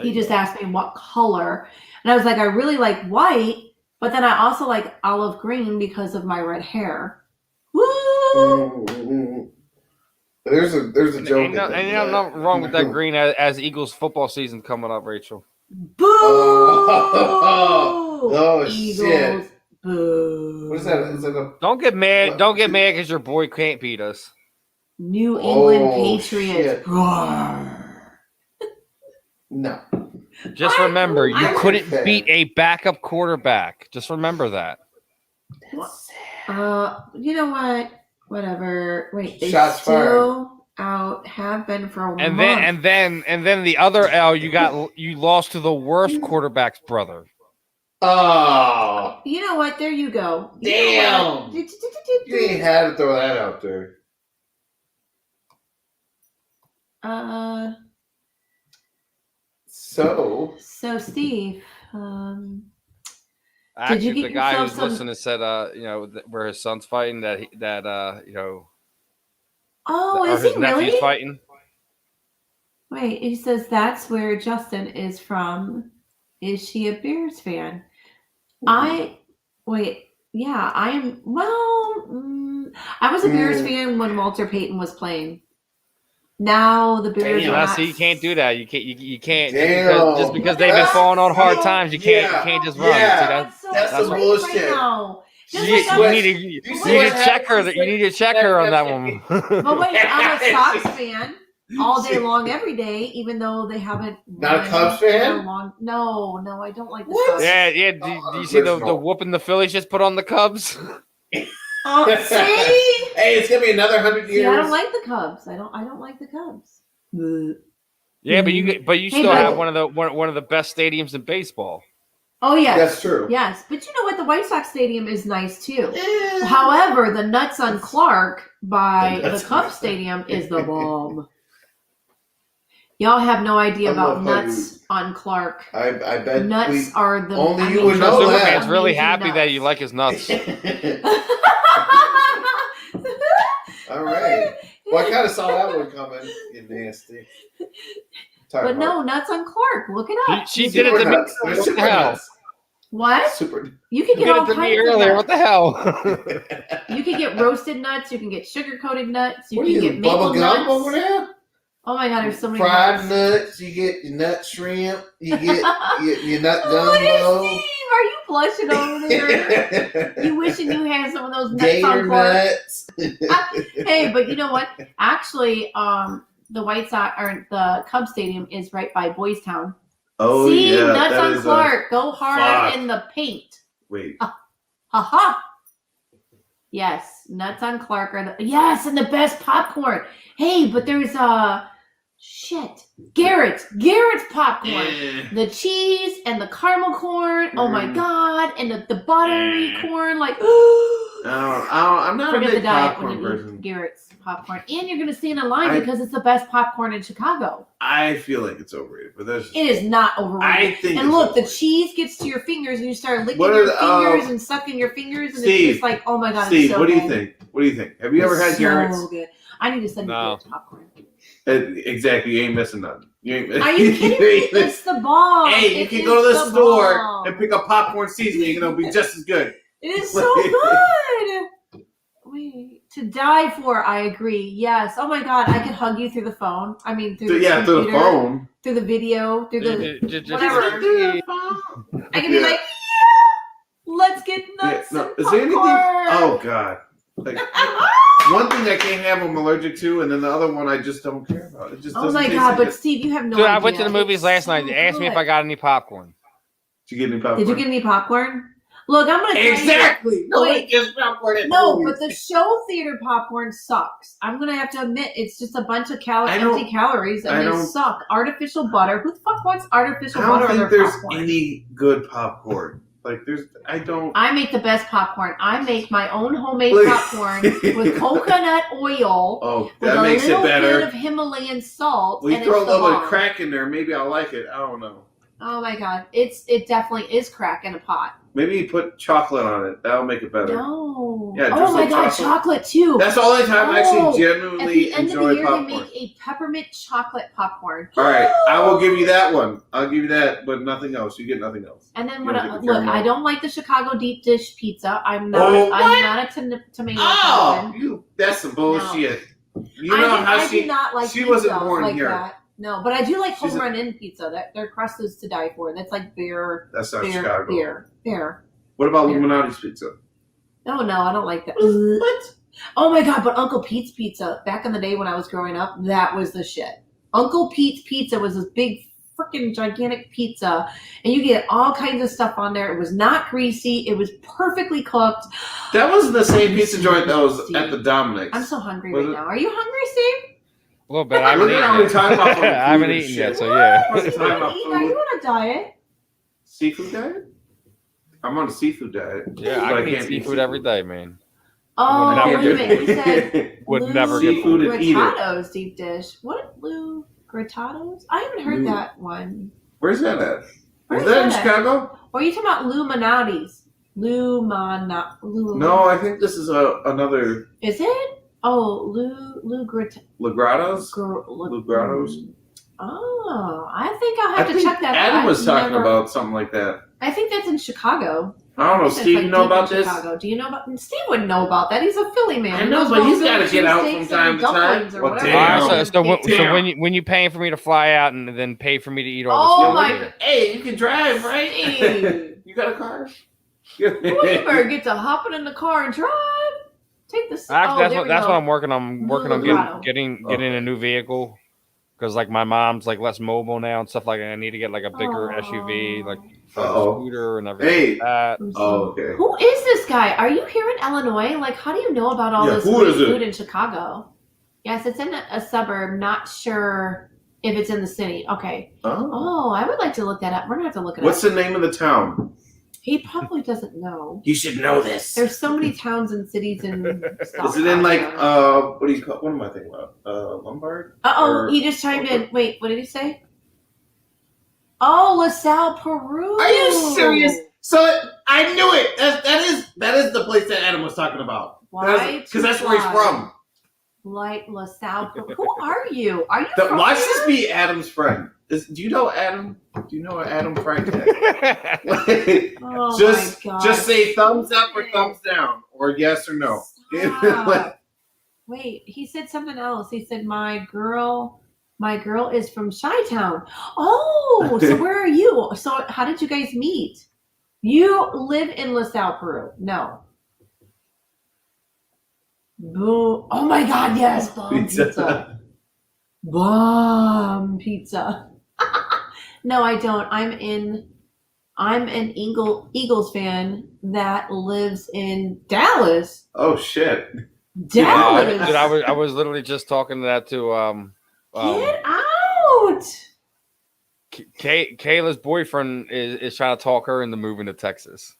[SPEAKER 1] He just asked me what color. And I was like, I really like white, but then I also like olive green because of my red hair. Woo!
[SPEAKER 2] There's a joke.
[SPEAKER 7] Ain't nothing wrong with that green as Eagles football season coming up, Rachel.
[SPEAKER 1] Boo!
[SPEAKER 2] Oh
[SPEAKER 1] Eagles.
[SPEAKER 2] Shit!
[SPEAKER 1] Boo!
[SPEAKER 2] What is that? Is that a?
[SPEAKER 7] Don't get mad. Don't get mad because your boy can't beat us.
[SPEAKER 1] New England Patriots.
[SPEAKER 2] No.
[SPEAKER 7] Just remember, you couldn't beat a backup quarterback. Just remember that.
[SPEAKER 1] You know what? Whatever. Wait, they
[SPEAKER 2] Shots
[SPEAKER 1] still out have been for a month.
[SPEAKER 7] And then the other L, you lost to the worst quarterback's brother.
[SPEAKER 2] Oh.
[SPEAKER 1] You know what? There you go.
[SPEAKER 2] Damn. You ain't had to throw that out there. So
[SPEAKER 1] Steve,
[SPEAKER 7] Actually,
[SPEAKER 1] did you get
[SPEAKER 7] the guy
[SPEAKER 1] yourself
[SPEAKER 7] who's
[SPEAKER 1] some...
[SPEAKER 7] listening said, where his son's fighting,
[SPEAKER 1] Oh,
[SPEAKER 7] or
[SPEAKER 1] is
[SPEAKER 7] his
[SPEAKER 1] he
[SPEAKER 7] nephew's
[SPEAKER 1] really?
[SPEAKER 7] fighting.
[SPEAKER 1] Wait, he says that's where Justin is from. Is she a Bears fan? I am. Well, I was a Bears fan when Walter Payton was playing. Now the Bears.
[SPEAKER 7] Damn, see, you can't do that. You can't. Just because they've been falling on hard times, you can't just run.
[SPEAKER 2] Yeah.
[SPEAKER 7] See,
[SPEAKER 2] that's the bullshit.
[SPEAKER 7] You need to check her. You need to check her on that one.
[SPEAKER 1] But wait, I'm a Sox fan all day long, every day, even though they haven't.
[SPEAKER 2] Not a Cubs fan?
[SPEAKER 1] No, I don't like the
[SPEAKER 2] What?
[SPEAKER 1] Sox.
[SPEAKER 7] Yeah. Do you see the whooping the Phillies just put on the Cubs?
[SPEAKER 1] Oh, see?
[SPEAKER 2] Hey, it's gonna be another 100 years.
[SPEAKER 1] See, I don't like the Cubs. I don't like the Cubs.
[SPEAKER 7] Yeah, but you
[SPEAKER 1] Hey,
[SPEAKER 7] still
[SPEAKER 1] but-
[SPEAKER 7] have one of the best stadiums in baseball.
[SPEAKER 1] Oh yes,
[SPEAKER 2] That's true.
[SPEAKER 1] Yes, but you know what? The White Sox stadium is nice too.
[SPEAKER 2] Yeah.
[SPEAKER 1] However, the Nuts on Clark by
[SPEAKER 2] The
[SPEAKER 1] the
[SPEAKER 2] Nuts
[SPEAKER 1] Cubs
[SPEAKER 2] on-
[SPEAKER 1] stadium is the bomb. Y'all have no idea
[SPEAKER 2] I
[SPEAKER 1] about
[SPEAKER 2] love how
[SPEAKER 1] Nuts on Clark.
[SPEAKER 2] I bet
[SPEAKER 1] Nuts are the
[SPEAKER 2] only you would
[SPEAKER 7] So
[SPEAKER 2] know
[SPEAKER 7] Superman's
[SPEAKER 2] that.
[SPEAKER 7] really
[SPEAKER 1] amazing
[SPEAKER 7] happy
[SPEAKER 1] nuts.
[SPEAKER 7] that you like his nuts.
[SPEAKER 2] All right. Well, I kind of saw that one coming. You nasty.
[SPEAKER 1] But no, Nuts on Clark. Look it up.
[SPEAKER 7] She did it to me.
[SPEAKER 2] Nuts. They're
[SPEAKER 7] What
[SPEAKER 2] super
[SPEAKER 7] the hell?
[SPEAKER 2] nuts.
[SPEAKER 1] What?
[SPEAKER 2] Super.
[SPEAKER 1] You can
[SPEAKER 7] You
[SPEAKER 1] get
[SPEAKER 7] did
[SPEAKER 1] all
[SPEAKER 7] it to
[SPEAKER 1] kinds
[SPEAKER 7] me
[SPEAKER 1] of
[SPEAKER 7] earlier.
[SPEAKER 1] nuts.
[SPEAKER 7] What the hell?
[SPEAKER 1] You can get roasted nuts. You can get sugar-coated nuts. You
[SPEAKER 2] What are
[SPEAKER 1] can
[SPEAKER 2] you,
[SPEAKER 1] get maple
[SPEAKER 2] bubble gum
[SPEAKER 1] nuts.
[SPEAKER 2] over there?
[SPEAKER 1] Oh my God, there's so many
[SPEAKER 2] Fried
[SPEAKER 1] nuts.
[SPEAKER 2] nuts. You get your nut shrimp. You get your nut
[SPEAKER 1] Look at
[SPEAKER 2] gumbo.
[SPEAKER 1] Steve. Are you blushing over there? You wishing you had some of those nuts
[SPEAKER 2] Gator
[SPEAKER 1] on Clark.
[SPEAKER 2] nuts.
[SPEAKER 1] Hey, but you know what? Actually, the White Sox or the Cubs Stadium is right by Boys Town.
[SPEAKER 2] Oh,
[SPEAKER 1] See,
[SPEAKER 2] yeah.
[SPEAKER 1] Nuts
[SPEAKER 2] that
[SPEAKER 1] on
[SPEAKER 2] is
[SPEAKER 1] Clark. Go hard
[SPEAKER 2] Fuck.
[SPEAKER 1] in the paint.
[SPEAKER 2] Wait.
[SPEAKER 1] Haha. Yes, Nuts on Clark are the and the best popcorn. Hey, but there's Garrett's popcorn. The cheese and the caramel corn. Oh my God. And the buttery corn. Like,
[SPEAKER 2] I'm not
[SPEAKER 1] forget
[SPEAKER 2] a
[SPEAKER 1] the
[SPEAKER 2] big
[SPEAKER 1] diet
[SPEAKER 2] popcorn
[SPEAKER 1] when you
[SPEAKER 2] person.
[SPEAKER 1] eat Garrett's popcorn. And you're going to stand in line because it's the best popcorn in Chicago.
[SPEAKER 2] I feel like it's overrated, but that's
[SPEAKER 1] It is not overrated.
[SPEAKER 2] I think
[SPEAKER 1] and
[SPEAKER 2] it's
[SPEAKER 1] look, the
[SPEAKER 2] overrated.
[SPEAKER 1] cheese gets to your fingers and you start licking
[SPEAKER 2] What are
[SPEAKER 1] your
[SPEAKER 2] the-
[SPEAKER 1] fingers and sucking your fingers. And
[SPEAKER 2] Steve,
[SPEAKER 1] it's just like, oh my God,
[SPEAKER 2] Steve,
[SPEAKER 1] it's so
[SPEAKER 2] what do you
[SPEAKER 1] good.
[SPEAKER 2] think? What do you think? Have you ever had
[SPEAKER 1] It's
[SPEAKER 2] Garrett's?
[SPEAKER 1] so good. I need to send you
[SPEAKER 7] No.
[SPEAKER 1] Garrett's popcorn.
[SPEAKER 2] Exactly. You ain't missing nothing. You ain't
[SPEAKER 1] Are you kidding me? It's the bomb.
[SPEAKER 2] Hey, you
[SPEAKER 1] It
[SPEAKER 2] can
[SPEAKER 1] is
[SPEAKER 2] go to the store
[SPEAKER 1] bomb.
[SPEAKER 2] and pick up popcorn seasoning, and it'll be just as good.
[SPEAKER 1] It is so good. Wait, to die for. I agree. Yes. Oh my God, I could hug you through the phone. I mean, through the
[SPEAKER 2] Yeah, through the
[SPEAKER 1] computer,
[SPEAKER 2] phone.
[SPEAKER 1] through the video, through the whatever.
[SPEAKER 7] Whatever.
[SPEAKER 1] I can be like, let's get nuts.
[SPEAKER 2] Yeah, no,
[SPEAKER 1] and
[SPEAKER 2] is there anything?
[SPEAKER 1] popcorn.
[SPEAKER 2] Oh God! Like, one thing I can't have, I'm allergic to, and then the other one I just don't care about. It just
[SPEAKER 1] Oh
[SPEAKER 2] doesn't
[SPEAKER 1] my
[SPEAKER 2] taste
[SPEAKER 1] God!
[SPEAKER 2] like
[SPEAKER 1] But
[SPEAKER 2] it.
[SPEAKER 1] Steve, you have no
[SPEAKER 7] Dude,
[SPEAKER 1] idea.
[SPEAKER 7] I went to the movies
[SPEAKER 1] It's
[SPEAKER 7] last
[SPEAKER 1] so
[SPEAKER 7] night. They asked me if
[SPEAKER 1] good.
[SPEAKER 7] I got any popcorn.
[SPEAKER 2] Did you get any popcorn?
[SPEAKER 1] Did you get any popcorn? Look, I'm gonna tell you-
[SPEAKER 2] Exactly. No,
[SPEAKER 1] Wait.
[SPEAKER 2] it gets popcorn at
[SPEAKER 1] No,
[SPEAKER 2] movies.
[SPEAKER 1] but the show theater popcorn sucks. I'm gonna have to admit, it's just a bunch of
[SPEAKER 2] I don't-
[SPEAKER 1] empty calories, and
[SPEAKER 2] I
[SPEAKER 1] they
[SPEAKER 2] don't-
[SPEAKER 1] suck. Artificial butter. Who the fuck wants artificial
[SPEAKER 2] I
[SPEAKER 1] butter
[SPEAKER 2] don't
[SPEAKER 1] on
[SPEAKER 2] think
[SPEAKER 1] their
[SPEAKER 2] there's
[SPEAKER 1] popcorn?
[SPEAKER 2] any good popcorn. Like I don't.
[SPEAKER 1] I make the best popcorn. I make my own homemade
[SPEAKER 2] Look.
[SPEAKER 1] popcorn with coconut oil,
[SPEAKER 2] Oh,
[SPEAKER 1] with
[SPEAKER 2] that
[SPEAKER 1] a
[SPEAKER 2] makes it
[SPEAKER 1] little bit
[SPEAKER 2] better.
[SPEAKER 1] of Himalayan salt,
[SPEAKER 2] We
[SPEAKER 1] and
[SPEAKER 2] throw a
[SPEAKER 1] it's the
[SPEAKER 2] little bit of
[SPEAKER 1] bomb.
[SPEAKER 2] crack in there. Maybe I'll like it. I don't know.
[SPEAKER 1] Oh my God, it definitely is crack in a pot.
[SPEAKER 2] Maybe you put chocolate on it. That'll make it better.
[SPEAKER 1] No.
[SPEAKER 2] Yeah,
[SPEAKER 1] oh
[SPEAKER 2] just
[SPEAKER 1] my
[SPEAKER 2] like
[SPEAKER 1] God,
[SPEAKER 2] chocolate.
[SPEAKER 1] chocolate too.
[SPEAKER 2] That's the only time I
[SPEAKER 1] Oh,
[SPEAKER 2] actually
[SPEAKER 1] At
[SPEAKER 2] genuinely
[SPEAKER 1] the end of the
[SPEAKER 2] enjoy
[SPEAKER 1] year,
[SPEAKER 2] popcorn.
[SPEAKER 1] they make a peppermint chocolate popcorn.
[SPEAKER 2] All right, I will give you that one. I'll give you that, but nothing else. You get nothing else.
[SPEAKER 1] And then
[SPEAKER 2] You
[SPEAKER 1] what?
[SPEAKER 2] don't get the
[SPEAKER 1] Look,
[SPEAKER 2] caramel.
[SPEAKER 1] I don't like the Chicago deep dish pizza. I'm not.
[SPEAKER 2] Oh,
[SPEAKER 1] I'm
[SPEAKER 2] what?
[SPEAKER 1] not a tomato
[SPEAKER 2] Oh,
[SPEAKER 1] person.
[SPEAKER 2] that's some bullshit. You
[SPEAKER 1] I
[SPEAKER 2] know
[SPEAKER 1] do-
[SPEAKER 2] how
[SPEAKER 1] I
[SPEAKER 2] she
[SPEAKER 1] do not like
[SPEAKER 2] she
[SPEAKER 1] pizza
[SPEAKER 2] wasn't born
[SPEAKER 1] like
[SPEAKER 2] here.
[SPEAKER 1] that. No, but I do like
[SPEAKER 2] She's
[SPEAKER 1] home
[SPEAKER 2] a-
[SPEAKER 1] run in pizza. Their crust is to die for. That's like beer.
[SPEAKER 2] That's not
[SPEAKER 1] Beer.
[SPEAKER 2] Chicago.
[SPEAKER 1] Beer.
[SPEAKER 2] What about
[SPEAKER 1] Beer.
[SPEAKER 2] Illuminati's pizza?
[SPEAKER 1] Oh no, I don't like that.
[SPEAKER 2] What?
[SPEAKER 1] Oh my God! But Uncle Pete's Pizza. Back in the day when I was growing up, that was the shit. Uncle Pete's Pizza was this big, freaking gigantic pizza, and you get all kinds of stuff on there. It was not greasy. It was perfectly cooked.
[SPEAKER 2] That wasn't the same pizza joint that was at the Dominic's.
[SPEAKER 1] I'm so hungry
[SPEAKER 2] Was
[SPEAKER 1] right
[SPEAKER 2] it?
[SPEAKER 1] now. Are you hungry, Steve?
[SPEAKER 7] A little bit. I haven't
[SPEAKER 2] Look at
[SPEAKER 7] eaten
[SPEAKER 2] how we
[SPEAKER 7] yet.
[SPEAKER 2] talk about food
[SPEAKER 7] I haven't
[SPEAKER 2] and
[SPEAKER 7] eaten
[SPEAKER 2] shit.
[SPEAKER 7] yet, so yeah.
[SPEAKER 2] What's the time about
[SPEAKER 1] Are you on a diet?
[SPEAKER 2] Seafood diet? I'm on a seafood diet.
[SPEAKER 7] Yeah,
[SPEAKER 2] but
[SPEAKER 7] I can eat
[SPEAKER 2] can't
[SPEAKER 7] seafood every day, man.
[SPEAKER 1] Oh,
[SPEAKER 7] Would never
[SPEAKER 1] wait a minute. You said
[SPEAKER 7] Would
[SPEAKER 1] Lou
[SPEAKER 7] never get
[SPEAKER 2] Seafood and eat it.
[SPEAKER 1] Gratados deep dish. What? Lou Gratados? I haven't heard
[SPEAKER 2] Lou.
[SPEAKER 1] that one.
[SPEAKER 2] Where's that at?
[SPEAKER 1] Where's
[SPEAKER 2] Is that in
[SPEAKER 1] that at?
[SPEAKER 2] Chicago?
[SPEAKER 1] Or are you talking about Luminati's? Lou.
[SPEAKER 2] No, I think this is another
[SPEAKER 1] Is it? Oh, Lou
[SPEAKER 2] Legrados.
[SPEAKER 1] Gratados.
[SPEAKER 2] Legrados.
[SPEAKER 1] Oh, I think I'll
[SPEAKER 2] I
[SPEAKER 1] have to
[SPEAKER 2] think
[SPEAKER 1] check that.
[SPEAKER 2] Adam
[SPEAKER 1] I've
[SPEAKER 2] was talking
[SPEAKER 1] never-
[SPEAKER 2] about something like that.
[SPEAKER 1] I think that's in Chicago.
[SPEAKER 2] I don't know,
[SPEAKER 1] That's
[SPEAKER 2] Steve.
[SPEAKER 1] like
[SPEAKER 2] You know
[SPEAKER 1] deep in
[SPEAKER 2] about this?
[SPEAKER 1] Chicago. Do you know about? Steve wouldn't know about that. He's a Philly man.
[SPEAKER 2] I
[SPEAKER 1] He
[SPEAKER 2] know,
[SPEAKER 1] knows
[SPEAKER 2] but
[SPEAKER 1] about
[SPEAKER 2] he's gotta
[SPEAKER 1] Philly
[SPEAKER 2] get out from
[SPEAKER 1] cheesesteaks
[SPEAKER 2] time
[SPEAKER 1] and
[SPEAKER 2] to time.
[SPEAKER 1] dumplings or
[SPEAKER 2] Well,
[SPEAKER 1] whatever.
[SPEAKER 2] damn.
[SPEAKER 7] All right, so
[SPEAKER 2] Damn.
[SPEAKER 7] when you paying for me to fly out and then pay for me to eat all
[SPEAKER 1] Oh
[SPEAKER 7] this
[SPEAKER 1] my!
[SPEAKER 7] food?
[SPEAKER 2] Hey, you can drive, right?
[SPEAKER 1] Steve.
[SPEAKER 2] You got a car?
[SPEAKER 1] You better get to hopping in the car and drive. Take the.
[SPEAKER 7] Actually, that's what I'm working on. I'm working on
[SPEAKER 1] Colorado.
[SPEAKER 7] getting
[SPEAKER 2] Okay.
[SPEAKER 7] a new vehicle because like my mom's like less mobile now and stuff like that. I need to get like a bigger
[SPEAKER 1] Aw.
[SPEAKER 7] SUV, like for the scooter and everything.
[SPEAKER 2] Hey.
[SPEAKER 7] Like that.
[SPEAKER 2] Oh, okay.
[SPEAKER 1] Who is this guy? Are you here in Illinois? Like, how do you know about all this
[SPEAKER 2] who is it?
[SPEAKER 1] food in Chicago? Yes, it's in a suburb. Not sure if it's in the city. Okay. Oh, I would like to look that up. We're gonna have to look it
[SPEAKER 2] What's
[SPEAKER 1] up.
[SPEAKER 2] the name of the town?
[SPEAKER 1] He probably doesn't know.
[SPEAKER 2] You should know this.
[SPEAKER 1] There's so many towns and cities in South
[SPEAKER 2] Is it in like
[SPEAKER 1] Carolina.
[SPEAKER 2] what do you call? What am I thinking about? Lombard?
[SPEAKER 1] Uh-oh, he just chimed in. Wait, what did he say? Oh, LaSalle, Peru.
[SPEAKER 2] Are you serious? So I knew it. That is the place that Adam was talking about. Because that's where he's from.
[SPEAKER 1] Like LaSalle, Peru. Who are you? Are you from
[SPEAKER 2] Watch
[SPEAKER 1] here?
[SPEAKER 2] this be Adam's friend. Do you know Adam? Do you know what Adam Frank is?
[SPEAKER 1] Oh
[SPEAKER 2] just
[SPEAKER 1] my God.
[SPEAKER 2] just say thumbs up or thumbs down or yes or no.
[SPEAKER 1] Stop. Wait, he said something else. He said my girl is from Chi-Town. Oh, so where are you? So how did you guys meet? You live in LaSalle, Peru. No. Boom. Oh my God, yes, bomb pizza. Bomb pizza. No, I don't. I'm an Eagles fan that lives in Dallas.
[SPEAKER 2] Oh shit.
[SPEAKER 1] Dallas.
[SPEAKER 7] Dude, I was literally just talking to that to
[SPEAKER 1] Get out.
[SPEAKER 7] Kayla's boyfriend is trying to talk her into moving to Texas.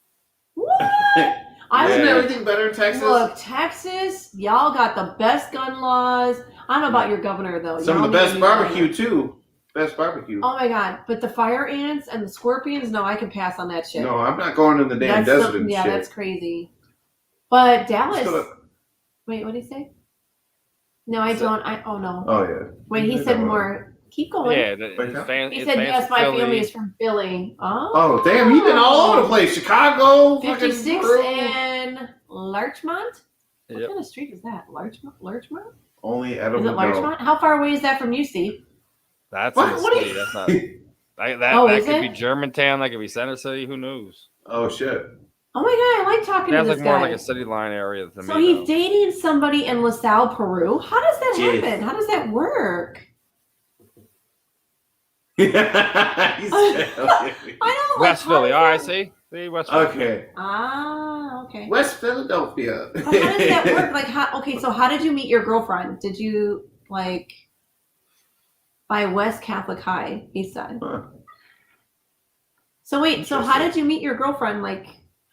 [SPEAKER 1] What?
[SPEAKER 2] Isn't everything better in Texas?
[SPEAKER 1] Look, Texas, y'all got the best gun laws. I don't know about your governor though.
[SPEAKER 2] Some
[SPEAKER 1] Y'all
[SPEAKER 2] of the
[SPEAKER 1] need
[SPEAKER 2] best
[SPEAKER 1] to be
[SPEAKER 2] barbecue
[SPEAKER 1] better.
[SPEAKER 2] too. Best barbecue.
[SPEAKER 1] Oh my God! But the fire ants and the scorpions, no, I can pass on that shit.
[SPEAKER 2] No, I'm not going in the damn desert and
[SPEAKER 1] yeah,
[SPEAKER 2] shit.
[SPEAKER 1] that's crazy. But Dallas.
[SPEAKER 2] Just
[SPEAKER 1] Wait, what did he say? No, I don't. Oh no.
[SPEAKER 2] Oh yeah.
[SPEAKER 1] Wait, he said more. Keep going.
[SPEAKER 7] Yeah,
[SPEAKER 1] He said yes. My family is from Philly.
[SPEAKER 2] Oh damn, you've been all over the place. Chicago,
[SPEAKER 1] 56
[SPEAKER 2] fucking Peru.
[SPEAKER 1] in Larchmont. What
[SPEAKER 7] Yep.
[SPEAKER 1] kind of street is that? Larchmont?
[SPEAKER 2] Only
[SPEAKER 1] Is
[SPEAKER 2] Adam
[SPEAKER 1] it
[SPEAKER 2] would know.
[SPEAKER 1] Larchmont? How far away is that from you, Steve?
[SPEAKER 7] That's
[SPEAKER 2] What?
[SPEAKER 7] in the
[SPEAKER 2] What
[SPEAKER 7] city.
[SPEAKER 2] are you-
[SPEAKER 7] That's not. That
[SPEAKER 1] Oh,
[SPEAKER 7] that
[SPEAKER 1] is
[SPEAKER 7] could
[SPEAKER 1] it?
[SPEAKER 7] be Germantown. That could be Center City. Who knows?
[SPEAKER 2] Oh shit.
[SPEAKER 1] Oh my God, I like talking
[SPEAKER 7] Sounds
[SPEAKER 1] to
[SPEAKER 7] like
[SPEAKER 1] this
[SPEAKER 7] more
[SPEAKER 1] guy.
[SPEAKER 7] like a city line area to
[SPEAKER 1] So
[SPEAKER 7] me.
[SPEAKER 1] he's dating somebody in LaSalle, Peru. How does that
[SPEAKER 2] Jeez.
[SPEAKER 1] happen? How does that work?
[SPEAKER 2] I
[SPEAKER 1] I don't
[SPEAKER 7] West
[SPEAKER 1] like, how
[SPEAKER 7] Philly.
[SPEAKER 1] does
[SPEAKER 7] All right,
[SPEAKER 1] that-
[SPEAKER 7] see West Philly.
[SPEAKER 2] Okay.
[SPEAKER 1] Ah, okay.
[SPEAKER 2] West Philadelphia.
[SPEAKER 1] But how does that work? Like, okay, so how did you meet your girlfriend? Did you like by West Catholic High? He said.
[SPEAKER 2] Huh.
[SPEAKER 1] So wait, so how did you meet your girlfriend? Like,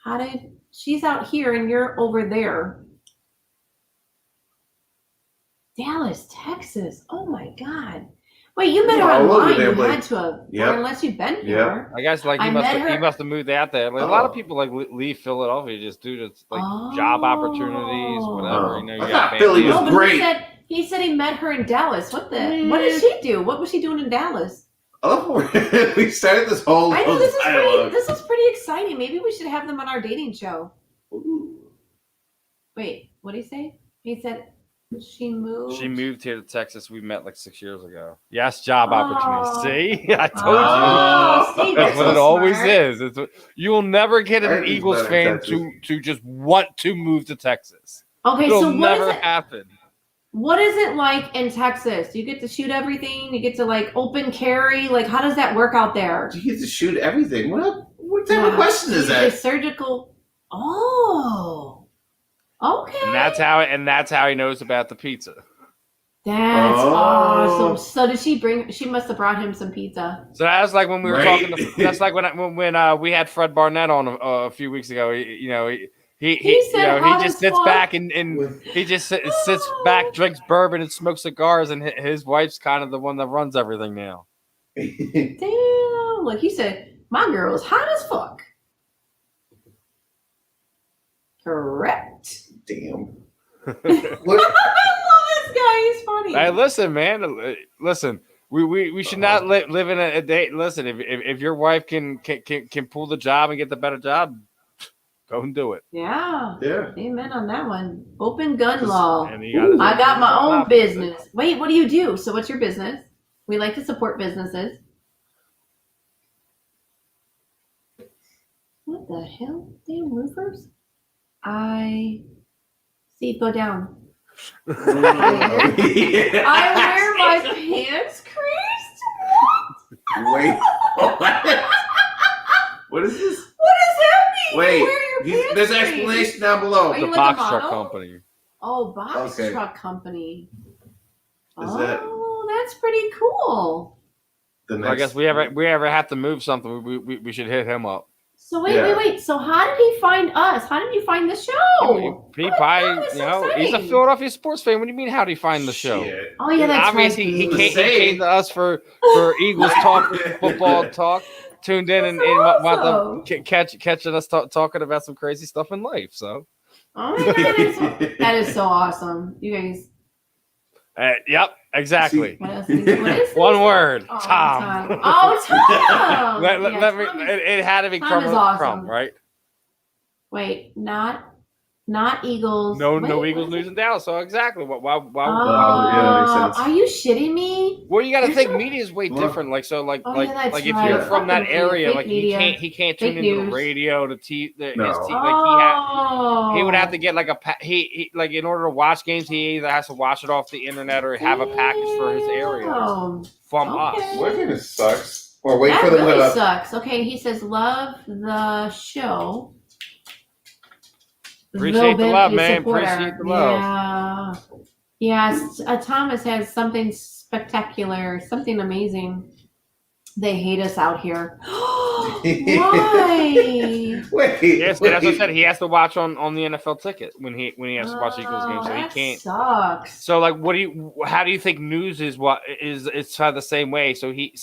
[SPEAKER 1] how did she's out here and you're over there? Dallas, Texas. Oh my God. Wait, you met her
[SPEAKER 2] All over
[SPEAKER 1] online.
[SPEAKER 2] there,
[SPEAKER 1] You
[SPEAKER 2] but-
[SPEAKER 1] had to have,
[SPEAKER 2] Yep.
[SPEAKER 1] or unless you've been here.
[SPEAKER 7] I guess like
[SPEAKER 1] I
[SPEAKER 7] he
[SPEAKER 1] met her-
[SPEAKER 7] must have moved out there. Like, a lot of
[SPEAKER 2] Oh.
[SPEAKER 7] people like leave Philadelphia just due to like job opportunities, whatever.
[SPEAKER 2] Oh.
[SPEAKER 7] You know, you
[SPEAKER 2] I
[SPEAKER 7] got
[SPEAKER 2] thought Philly
[SPEAKER 7] family.
[SPEAKER 2] was
[SPEAKER 1] No, but
[SPEAKER 2] great.
[SPEAKER 1] he said he met her in Dallas. What did she do? What was she doing in Dallas?
[SPEAKER 2] Oh, we started this whole
[SPEAKER 1] I know this is pretty.
[SPEAKER 2] dialogue.
[SPEAKER 1] This is pretty exciting. Maybe we should have them on our dating show. Wait, what did he say? He said she moved.
[SPEAKER 7] She moved here to Texas. We met like 6 years ago. Yes, job
[SPEAKER 1] Oh.
[SPEAKER 7] opportunities. See, I told
[SPEAKER 1] Oh,
[SPEAKER 7] you.
[SPEAKER 1] see,
[SPEAKER 7] That's what
[SPEAKER 1] so
[SPEAKER 7] it always
[SPEAKER 1] smart.
[SPEAKER 7] is. You'll never get an
[SPEAKER 2] Everything's
[SPEAKER 7] Eagles
[SPEAKER 2] better in
[SPEAKER 7] fan
[SPEAKER 2] Texas.
[SPEAKER 7] to just want to move to Texas.
[SPEAKER 1] Okay,
[SPEAKER 7] It'll
[SPEAKER 1] so what
[SPEAKER 7] never
[SPEAKER 1] is it?
[SPEAKER 7] happen.
[SPEAKER 1] What is it like in Texas? You get to shoot everything. You get to like open carry. Like, how does that work out there?
[SPEAKER 2] You get to shoot everything. What type of question is that?
[SPEAKER 1] Surgical. Oh, okay.
[SPEAKER 7] And that's how he knows about the pizza.
[SPEAKER 1] That's
[SPEAKER 2] Oh.
[SPEAKER 1] awesome. So did she bring? She must have brought him some pizza.
[SPEAKER 7] So that's like when we were
[SPEAKER 2] Right.
[SPEAKER 7] talking. That's like when we had Fred Barnett on a few weeks ago. He
[SPEAKER 1] said hot
[SPEAKER 7] just
[SPEAKER 1] as
[SPEAKER 7] sits
[SPEAKER 1] fuck.
[SPEAKER 7] back and he just sits back, drinks bourbon, and smokes cigars, and his wife's kind of the one that runs everything now.
[SPEAKER 1] Damn. Like he said, my girl is hot as fuck. Correct.
[SPEAKER 2] Damn.
[SPEAKER 1] I love this guy. He's funny.
[SPEAKER 7] Hey, listen, man. Listen, we should not live in a day. Listen, if your wife can pull the job and get the better job, go and do it.
[SPEAKER 1] Yeah.
[SPEAKER 2] Yeah.
[SPEAKER 1] Amen on that one. Open gun law.
[SPEAKER 7] And you gotta-
[SPEAKER 1] I got my own
[SPEAKER 7] Stop.
[SPEAKER 1] business. Wait, what do you do? So what's your business? We like to support businesses. What the hell? Damn roofers? Steve, go down. I wear my pants creased?
[SPEAKER 2] Wait. What is this?
[SPEAKER 1] What does that mean?
[SPEAKER 2] Wait,
[SPEAKER 1] Where are your pants
[SPEAKER 2] there's an
[SPEAKER 1] made?
[SPEAKER 2] explanation down below.
[SPEAKER 1] Are
[SPEAKER 7] The
[SPEAKER 1] you like
[SPEAKER 7] box
[SPEAKER 1] a
[SPEAKER 7] truck
[SPEAKER 1] model?
[SPEAKER 7] company.
[SPEAKER 1] Oh, box
[SPEAKER 2] Okay.
[SPEAKER 1] truck company.
[SPEAKER 2] Is that
[SPEAKER 1] That's pretty cool.
[SPEAKER 2] the
[SPEAKER 7] So
[SPEAKER 2] next?
[SPEAKER 7] I guess we ever have to move something, we should hit him up.
[SPEAKER 1] So wait. So how did he find us? How did you find the show?
[SPEAKER 7] He probably,
[SPEAKER 1] that's
[SPEAKER 7] you know,
[SPEAKER 1] so
[SPEAKER 7] he's a
[SPEAKER 1] exciting.
[SPEAKER 7] Philadelphia sports fan. What do you mean? How did he find the show?
[SPEAKER 2] Shit.
[SPEAKER 1] Oh yeah, that's
[SPEAKER 7] Obviously,
[SPEAKER 1] right.
[SPEAKER 7] he
[SPEAKER 1] Bruce.
[SPEAKER 7] came to us for Eagles talk, football talk. Tuned in and
[SPEAKER 1] That's
[SPEAKER 7] wound
[SPEAKER 1] awesome.
[SPEAKER 7] up catching us talking about some crazy stuff in life. So,
[SPEAKER 1] Oh my god, that is so awesome. You guys.
[SPEAKER 7] yep, exactly.
[SPEAKER 1] What else? What is
[SPEAKER 7] One word,
[SPEAKER 1] Oh,
[SPEAKER 7] Tom.
[SPEAKER 1] Oh, Tom.
[SPEAKER 7] Let
[SPEAKER 1] Yeah,
[SPEAKER 7] me.
[SPEAKER 1] Tom is-
[SPEAKER 7] It had to be
[SPEAKER 1] Tom is awesome.
[SPEAKER 7] Crumb, right?
[SPEAKER 1] Wait, not Eagles.
[SPEAKER 7] No
[SPEAKER 1] Wait,
[SPEAKER 7] Eagles
[SPEAKER 1] what?
[SPEAKER 7] news in Dallas. So exactly. Why?
[SPEAKER 2] yeah, that makes sense.
[SPEAKER 1] Are you shitting me?
[SPEAKER 7] Well, you got to
[SPEAKER 1] You're
[SPEAKER 7] think
[SPEAKER 1] so-
[SPEAKER 7] media is way
[SPEAKER 2] Well,
[SPEAKER 7] different. Like so,
[SPEAKER 1] Oh, yeah, that's
[SPEAKER 7] like if
[SPEAKER 1] right.
[SPEAKER 7] you're from that
[SPEAKER 1] Fucking
[SPEAKER 7] area,
[SPEAKER 1] fake
[SPEAKER 7] like
[SPEAKER 1] media.
[SPEAKER 7] he can't tune
[SPEAKER 1] Fake
[SPEAKER 7] into the
[SPEAKER 1] news.
[SPEAKER 7] radio to
[SPEAKER 2] No.
[SPEAKER 7] like
[SPEAKER 1] Oh.
[SPEAKER 7] he would have to get like he like in order to watch games, he either has to watch it off the internet or have a package for his area
[SPEAKER 1] Damn.
[SPEAKER 7] from
[SPEAKER 1] Okay.
[SPEAKER 7] us.
[SPEAKER 2] What kind of sucks? Or wait
[SPEAKER 1] That
[SPEAKER 2] for them
[SPEAKER 1] really
[SPEAKER 2] to.
[SPEAKER 1] sucks. Okay, he says love the show.
[SPEAKER 7] Appreciate the
[SPEAKER 1] Zobin
[SPEAKER 7] love,
[SPEAKER 1] is
[SPEAKER 7] man.
[SPEAKER 1] supporter.
[SPEAKER 7] Appreciate the love.
[SPEAKER 1] Yeah. Yes, Thomas has something spectacular, something amazing. They hate us out here. Why?
[SPEAKER 2] Wait.
[SPEAKER 7] Yes, that's what I said. He has to watch on the NFL ticket when he has to watch Eagles games, so he
[SPEAKER 1] that
[SPEAKER 7] can't.
[SPEAKER 1] Sucks.
[SPEAKER 7] So like, how do you think news is? What is it's the same way? So he has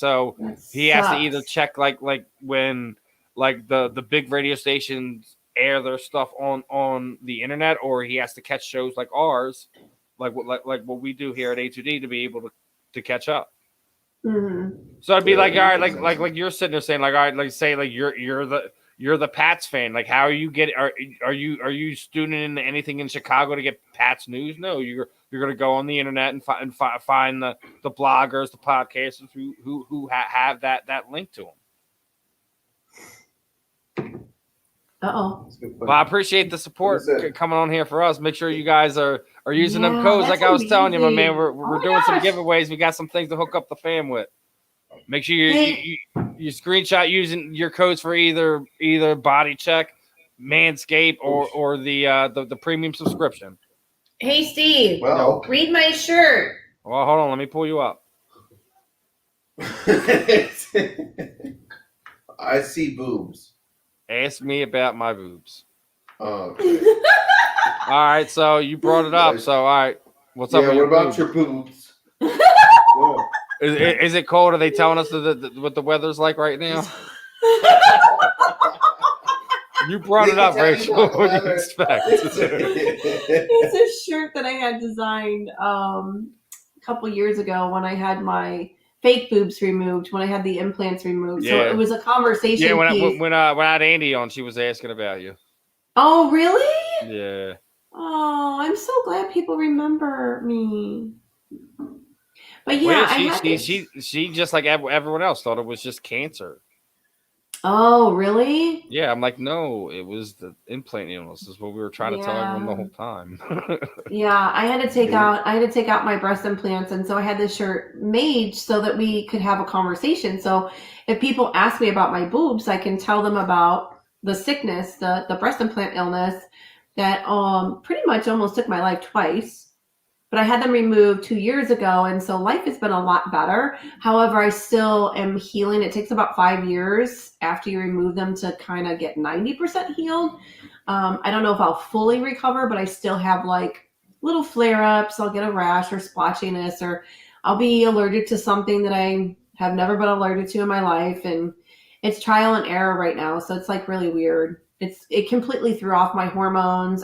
[SPEAKER 7] to either check like when like the big radio stations air their stuff on the internet, or he has to catch shows like ours, like what we do here at A2D to be able to catch up.
[SPEAKER 1] Mm-hmm.
[SPEAKER 7] So it'd be like, all right, like you're sitting there saying, like, all right, like say like you're the Pats fan. Like, how are you are you tuning into anything in Chicago to get Pats news? No, you're gonna go on the internet and find the bloggers, the podcasters who have that link to them.
[SPEAKER 1] Uh-oh.
[SPEAKER 7] Well, I appreciate the support coming on here for us. Make sure you guys are using them
[SPEAKER 1] Yeah,
[SPEAKER 7] codes. Like
[SPEAKER 1] that's
[SPEAKER 7] I was telling you, my
[SPEAKER 1] amazing.
[SPEAKER 7] man, we're
[SPEAKER 1] Oh my
[SPEAKER 7] doing some
[SPEAKER 1] gosh.
[SPEAKER 7] giveaways. We got some things to hook up the fam with. Make sure you screenshot using your codes for either Body Check, Manscaped, or the premium subscription.
[SPEAKER 1] Hey, Steve.
[SPEAKER 2] Well.
[SPEAKER 1] Read my shirt.
[SPEAKER 7] Well, hold on, let me pull you up.
[SPEAKER 2] I see boobs.
[SPEAKER 7] Ask me about my boobs.
[SPEAKER 2] Okay.
[SPEAKER 7] All right, so you brought it up. So all right, what's up?
[SPEAKER 2] Yeah,
[SPEAKER 7] with
[SPEAKER 2] what
[SPEAKER 7] your
[SPEAKER 2] about
[SPEAKER 7] boobs?
[SPEAKER 2] your boobs? Whoa.
[SPEAKER 7] Is it cold? Are they telling us what the weather's like right now? You brought it up, Rachel. What do you expect?
[SPEAKER 1] It's a shirt that I had designed a couple years ago when I had my fake boobs removed, when I had the implants removed. So
[SPEAKER 7] Yeah.
[SPEAKER 1] it was a conversation
[SPEAKER 7] Yeah,
[SPEAKER 1] piece.
[SPEAKER 7] when I had Andy on, she was asking about you.
[SPEAKER 1] Oh, really?
[SPEAKER 7] Yeah.
[SPEAKER 1] Oh, I'm so glad people remember me. But yeah,
[SPEAKER 7] Well,
[SPEAKER 1] I had this-
[SPEAKER 7] she just like everyone else thought it was just cancer.
[SPEAKER 1] Oh, really?
[SPEAKER 7] Yeah, I'm like, no, it was the implant illness. Is what we were trying to tell everyone the whole time.
[SPEAKER 1] Yeah, I had to take out my breast implants, and so I had this shirt made so that we could have a conversation. So if people ask me about my boobs, I can tell them about the sickness, the breast implant illness that pretty much almost took my life twice. But I had them removed 2 years ago, and so life has been a lot better. However, I still am healing. It takes about 5 years after you remove them to kind of get 90% healed. I don't know if I'll fully recover, but I still have like little flare-ups. I'll get a rash or splotchiness, or I'll be allergic to something that I have never been allergic to in my life. And it's trial and error right now. So it's like really weird. It completely threw off my hormones.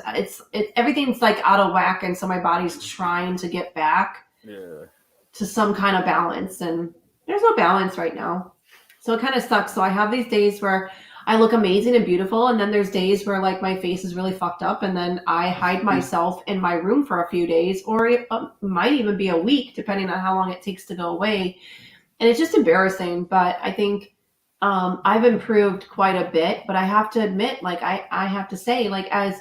[SPEAKER 1] Everything's like out of whack, and so my body's trying to get back to some kind of balance, and there's no balance right now. So it kind of sucks. So I have these days where I look amazing and beautiful, and then there's days where like my face is really fucked up, and then I hide myself in my room for a few days, or it might even be a week, depending on how long it takes to go away. And it's just embarrassing, but I think I've improved quite a bit, but I have to admit, like I have to say, like as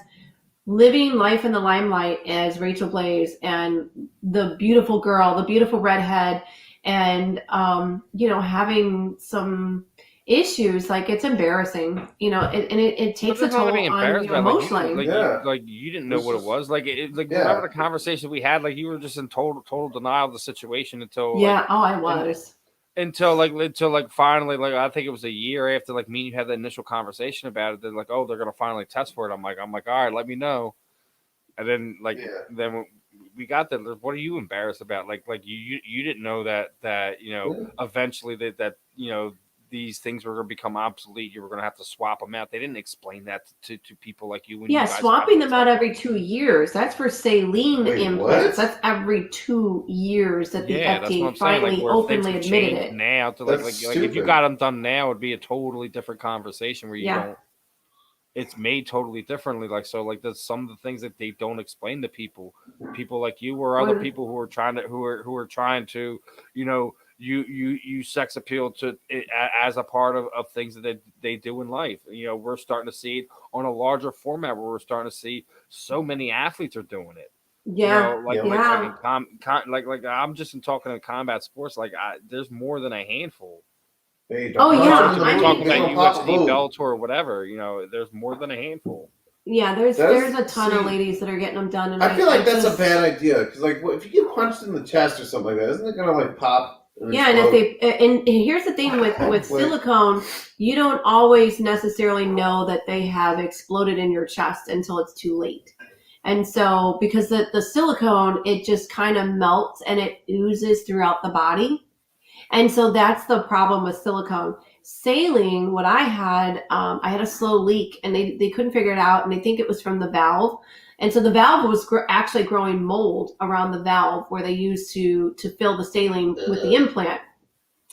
[SPEAKER 1] living life in the limelight as Rachael Blaze and the beautiful girl, the beautiful redhead, and having some issues, like it's embarrassing, you know, and it takes a
[SPEAKER 7] There's nothing
[SPEAKER 1] toll
[SPEAKER 7] to be
[SPEAKER 1] on
[SPEAKER 7] embarrassed
[SPEAKER 1] you
[SPEAKER 7] about.
[SPEAKER 1] emotionally.
[SPEAKER 7] Like you didn't know
[SPEAKER 2] It's
[SPEAKER 7] what
[SPEAKER 2] just-
[SPEAKER 7] it was. Like
[SPEAKER 2] Yeah.
[SPEAKER 7] remember the conversation we had? Like you were just in total denial of the situation until
[SPEAKER 1] Yeah, I was.
[SPEAKER 7] until finally, like I think it was a year after like me and you had the initial conversation about it. They're like, oh, they're gonna finally test for it. I'm like, all right, let me know. And then then when we got there, what are you embarrassed about? Like you didn't know that you know eventually that you know these things were going to become obsolete. You were going to have to swap them out. They didn't explain that to people like you. When
[SPEAKER 1] Yeah,
[SPEAKER 7] you guys
[SPEAKER 1] swapping
[SPEAKER 7] got
[SPEAKER 1] them out every 2 years. That's for saline
[SPEAKER 2] Wait,
[SPEAKER 1] implants.
[SPEAKER 2] what?
[SPEAKER 1] That's every 2 years that the
[SPEAKER 7] that's what
[SPEAKER 1] FDA
[SPEAKER 7] I'm saying.
[SPEAKER 1] finally
[SPEAKER 7] Like, where
[SPEAKER 1] openly
[SPEAKER 7] things have
[SPEAKER 1] admitted
[SPEAKER 7] changed
[SPEAKER 1] it.
[SPEAKER 7] now to
[SPEAKER 2] That's
[SPEAKER 7] like if you
[SPEAKER 2] stupid.
[SPEAKER 7] got them done now, it'd be a totally different conversation where you
[SPEAKER 1] Yeah.
[SPEAKER 7] don't. It's made totally differently. Like so, like there's some of the things that they don't explain to people like you or other
[SPEAKER 1] Or-
[SPEAKER 7] people who are trying to, you know, you sex appeal to it as a part of things that they do in life. You know, we're starting to see it on a larger format where we're starting to see so many athletes are doing it.
[SPEAKER 1] Yeah,
[SPEAKER 7] You know, like like I'm just talking in combat sports. Like there's more than a handful.
[SPEAKER 2] Hey,
[SPEAKER 1] Oh,
[SPEAKER 2] don't
[SPEAKER 1] yeah,
[SPEAKER 2] punch in the
[SPEAKER 1] I
[SPEAKER 2] boob.
[SPEAKER 7] Talking
[SPEAKER 2] They
[SPEAKER 7] about
[SPEAKER 2] don't pop a
[SPEAKER 7] UFC,
[SPEAKER 2] boob.
[SPEAKER 7] Bellator, or whatever. You know, there's more than a handful.
[SPEAKER 1] yeah. There's
[SPEAKER 2] That's-
[SPEAKER 1] a ton of
[SPEAKER 2] see,
[SPEAKER 1] ladies that are getting them done, and
[SPEAKER 2] I feel like that's
[SPEAKER 1] just,
[SPEAKER 2] a bad idea because, like, if you get punched in the chest or something like that, isn't it gonna like pop?
[SPEAKER 1] Yeah, and if they and here's the thing with
[SPEAKER 2] Like-
[SPEAKER 1] silicone, you don't always necessarily know that they have exploded in your chest until it's too late. And so because the silicone, it just kind of melts and it oozes throughout the body. And so that's the problem with silicone. Saline, what I had a slow leak and they couldn't figure it out, and they think it was from the valve. And so the valve was actually growing mold around the valve where they used to fill the saline with the implant.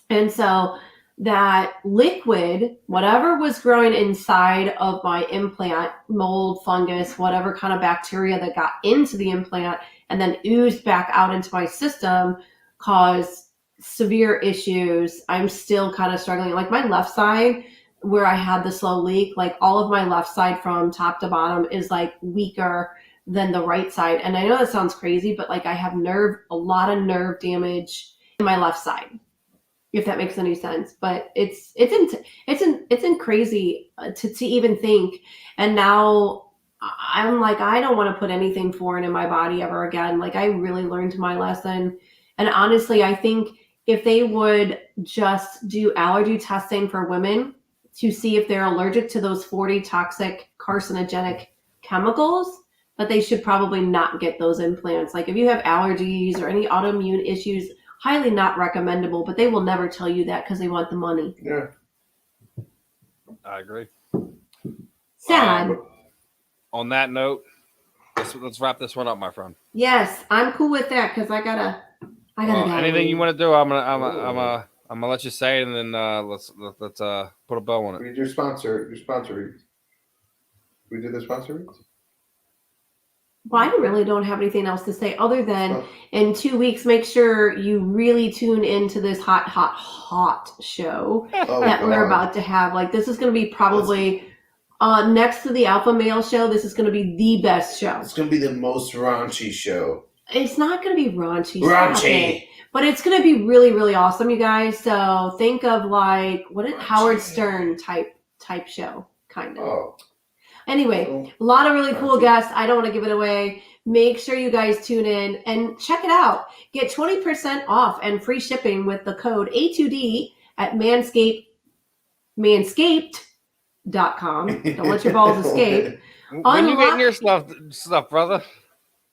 [SPEAKER 1] And so that liquid, whatever was growing inside of my implant, mold, fungus, whatever kind of bacteria that got into the implant and then oozed back out into my system, caused severe issues. I'm still kind of struggling. Like my left side, where I had the slow leak, like all of my left side from top to bottom is like weaker than the right side. And I know that sounds crazy, but like I have a lot of nerve damage in my left side, if that makes any sense. But it's crazy to even think. And now I'm like, I don't want to put anything foreign in my body ever again. Like I really learned my lesson. And honestly, I think if they would just do allergy testing for women to see if they're allergic to those 40 toxic carcinogenic chemicals, that they should probably not get those implants. Like if you have allergies or any autoimmune issues, highly not recommendable, but they will never tell you that because they want the money.
[SPEAKER 2] Yeah.
[SPEAKER 7] I agree.
[SPEAKER 1] Sad.
[SPEAKER 7] On that note, let's wrap this one up, my friend.
[SPEAKER 1] Yes, I'm cool with that because I gotta.
[SPEAKER 7] Anything you want to do, I'm gonna let you say it, and then let's put a bow on it.
[SPEAKER 2] Read your sponsor reads. We did the sponsor reads.
[SPEAKER 1] Well, I really don't have anything else to say other than in 2 weeks, make sure you really tune into this hot show that we're about to have. Like this is going to be probably next to the Alpha Male show. This is going to be the best show.
[SPEAKER 2] It's going to be the most raunchy show.
[SPEAKER 1] It's not going to be raunchy.
[SPEAKER 2] Raunchy.
[SPEAKER 1] But it's going to be really, really awesome, you guys. So think of like Howard Stern type show, kind of.
[SPEAKER 2] Oh.
[SPEAKER 1] Anyway, a lot of really cool guests. I don't want to give it away. Make sure you guys tune in and check it out. Get 20% off and free shipping with the code A2D at manscaped.com. Don't let your balls escape.
[SPEAKER 7] When you getting your stuff, brother?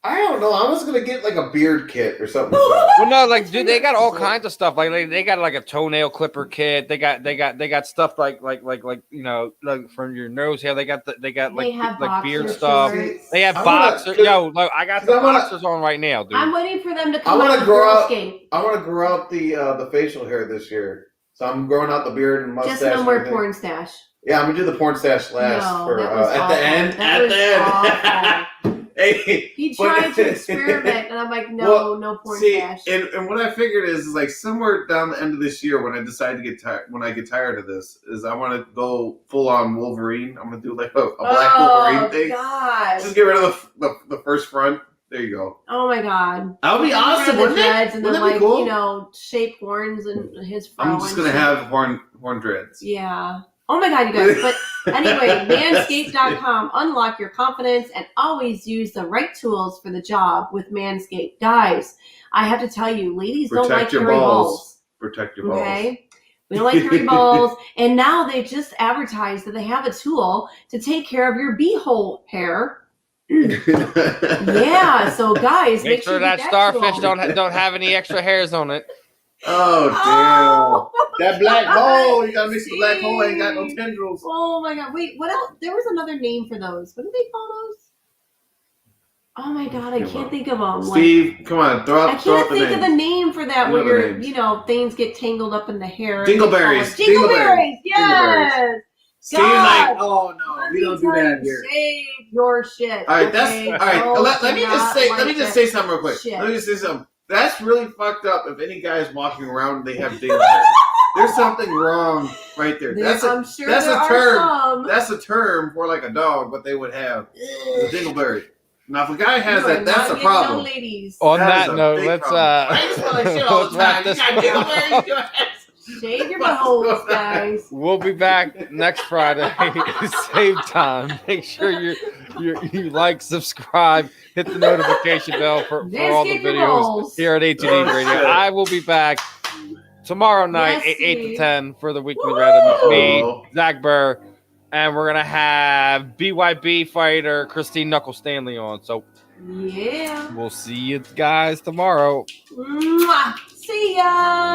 [SPEAKER 2] I don't know. I was gonna get like a beard kit or something.
[SPEAKER 7] Well, no, like dude, they got all kinds of stuff. Like they got like a toenail clipper kit. They got stuff like you know, like from your nose hair. They got like beard stuff.
[SPEAKER 1] Shorts.
[SPEAKER 7] They have boxers. Look, I got the boxers on right now, dude.
[SPEAKER 1] I'm waiting for them to
[SPEAKER 2] I
[SPEAKER 1] come
[SPEAKER 2] want
[SPEAKER 1] out
[SPEAKER 2] to
[SPEAKER 1] with
[SPEAKER 2] grow out.
[SPEAKER 1] Girlscape.
[SPEAKER 2] I want to grow out the facial hair this year. So I'm growing out the beard and mustache.
[SPEAKER 1] Just no
[SPEAKER 2] and
[SPEAKER 1] more
[SPEAKER 2] everything.
[SPEAKER 1] porn stash.
[SPEAKER 2] Yeah, I'm gonna do the porn stash last
[SPEAKER 1] No,
[SPEAKER 2] for
[SPEAKER 1] that was
[SPEAKER 2] at
[SPEAKER 1] awful.
[SPEAKER 2] the end.
[SPEAKER 1] That
[SPEAKER 2] At
[SPEAKER 1] was
[SPEAKER 2] the end. Hey,
[SPEAKER 1] He
[SPEAKER 2] but-
[SPEAKER 1] tried to experiment, and I'm like, no, no porn stash.
[SPEAKER 2] and what I figured is like somewhere down the end of this year when I decide to get tired, when I get tired of this, is I want to go full on Wolverine. I'm gonna do like a black Wolverine thing.
[SPEAKER 1] God.
[SPEAKER 2] Just get rid of the first front There you go.
[SPEAKER 1] Oh my god.
[SPEAKER 2] That would be awesome,
[SPEAKER 1] The
[SPEAKER 2] wouldn't
[SPEAKER 1] dreads
[SPEAKER 2] it?
[SPEAKER 1] and then
[SPEAKER 2] Wouldn't that
[SPEAKER 1] like,
[SPEAKER 2] be cool?
[SPEAKER 1] you know, shaped horns and his fro.
[SPEAKER 2] I'm just gonna have horn dreads.
[SPEAKER 1] Yeah. Oh my god, you guys. But anyway, manscaped.com. Unlock your confidence and always use the right tools for the job with Manscaped. Guys, I have to tell you, ladies don't like
[SPEAKER 2] your
[SPEAKER 1] hairy balls.
[SPEAKER 2] Protect your balls.
[SPEAKER 1] Okay? We don't like hairy balls. And now they just advertised that they have a tool to take care of your beehole hair. Yeah, so guys,
[SPEAKER 9] Make sure
[SPEAKER 1] you
[SPEAKER 9] that
[SPEAKER 1] get
[SPEAKER 9] starfish
[SPEAKER 1] tool.
[SPEAKER 9] don't have any extra hairs on it.
[SPEAKER 2] Oh, damn.
[SPEAKER 1] Oh,
[SPEAKER 2] That black
[SPEAKER 1] God.
[SPEAKER 2] hole. You gotta make sure the black hole ain't got no
[SPEAKER 1] Jeez.
[SPEAKER 2] tendrils.
[SPEAKER 1] Oh my god! Wait, what else? There was another name for those. What do they call those? Oh my god, I can't think of them.
[SPEAKER 2] Steve, come on, throw
[SPEAKER 1] I
[SPEAKER 2] out
[SPEAKER 1] can't
[SPEAKER 2] the
[SPEAKER 1] think of the
[SPEAKER 2] name.
[SPEAKER 1] name for that
[SPEAKER 2] You
[SPEAKER 1] where
[SPEAKER 2] know the
[SPEAKER 1] your,
[SPEAKER 2] names.
[SPEAKER 1] you know, things get tangled up in the hair.
[SPEAKER 2] Dingleberries.
[SPEAKER 1] Dingleberries. Yes.
[SPEAKER 2] Steve's like, oh no,
[SPEAKER 1] Let
[SPEAKER 2] we
[SPEAKER 1] me
[SPEAKER 2] don't do
[SPEAKER 1] tell
[SPEAKER 2] that
[SPEAKER 1] you,
[SPEAKER 2] here.
[SPEAKER 1] Save your shit.
[SPEAKER 2] All right, that's
[SPEAKER 1] okay?
[SPEAKER 2] all right.
[SPEAKER 1] No,
[SPEAKER 2] Let me
[SPEAKER 1] do
[SPEAKER 2] just
[SPEAKER 1] not
[SPEAKER 2] say.
[SPEAKER 1] like
[SPEAKER 2] Let me just
[SPEAKER 1] that
[SPEAKER 2] say something real quick.
[SPEAKER 1] shit.
[SPEAKER 2] Let me just say something. That's really fucked up. If any guy's walking around and they have dingleberries, there's something wrong right there.
[SPEAKER 1] I'm sure
[SPEAKER 2] that's
[SPEAKER 1] there
[SPEAKER 2] a
[SPEAKER 1] are
[SPEAKER 2] term.
[SPEAKER 1] some.
[SPEAKER 2] That's a term for like a dog, what they would have. The dingleberry. Now, if a guy has
[SPEAKER 1] You are
[SPEAKER 2] that, that's
[SPEAKER 1] not
[SPEAKER 2] a
[SPEAKER 1] getting
[SPEAKER 2] problem.
[SPEAKER 1] No ladies.
[SPEAKER 9] On
[SPEAKER 2] That
[SPEAKER 9] that
[SPEAKER 2] is a
[SPEAKER 9] note,
[SPEAKER 2] big
[SPEAKER 9] let's
[SPEAKER 2] problem. I just feel like shit all the time. You got dingleberries. You got-
[SPEAKER 1] Shave your buttholes, guys.
[SPEAKER 9] We'll be back next Friday. Same time. Make sure you like, subscribe, hit the notification bell for all the
[SPEAKER 1] Manscape your
[SPEAKER 9] videos
[SPEAKER 1] balls.
[SPEAKER 9] here at A2D
[SPEAKER 2] Oh,
[SPEAKER 9] Radio.
[SPEAKER 2] shit.
[SPEAKER 9] I will be back tomorrow night,
[SPEAKER 1] Yes,
[SPEAKER 9] 8 to
[SPEAKER 1] Steve.
[SPEAKER 9] 10 for the weekly random. Me,
[SPEAKER 2] Uh-oh.
[SPEAKER 9] Zach Burr, and we're gonna have BYB fighter Christine Knuckle Stanley on. So
[SPEAKER 1] Yeah.
[SPEAKER 9] we'll see you guys tomorrow.
[SPEAKER 1] Mwah. See ya.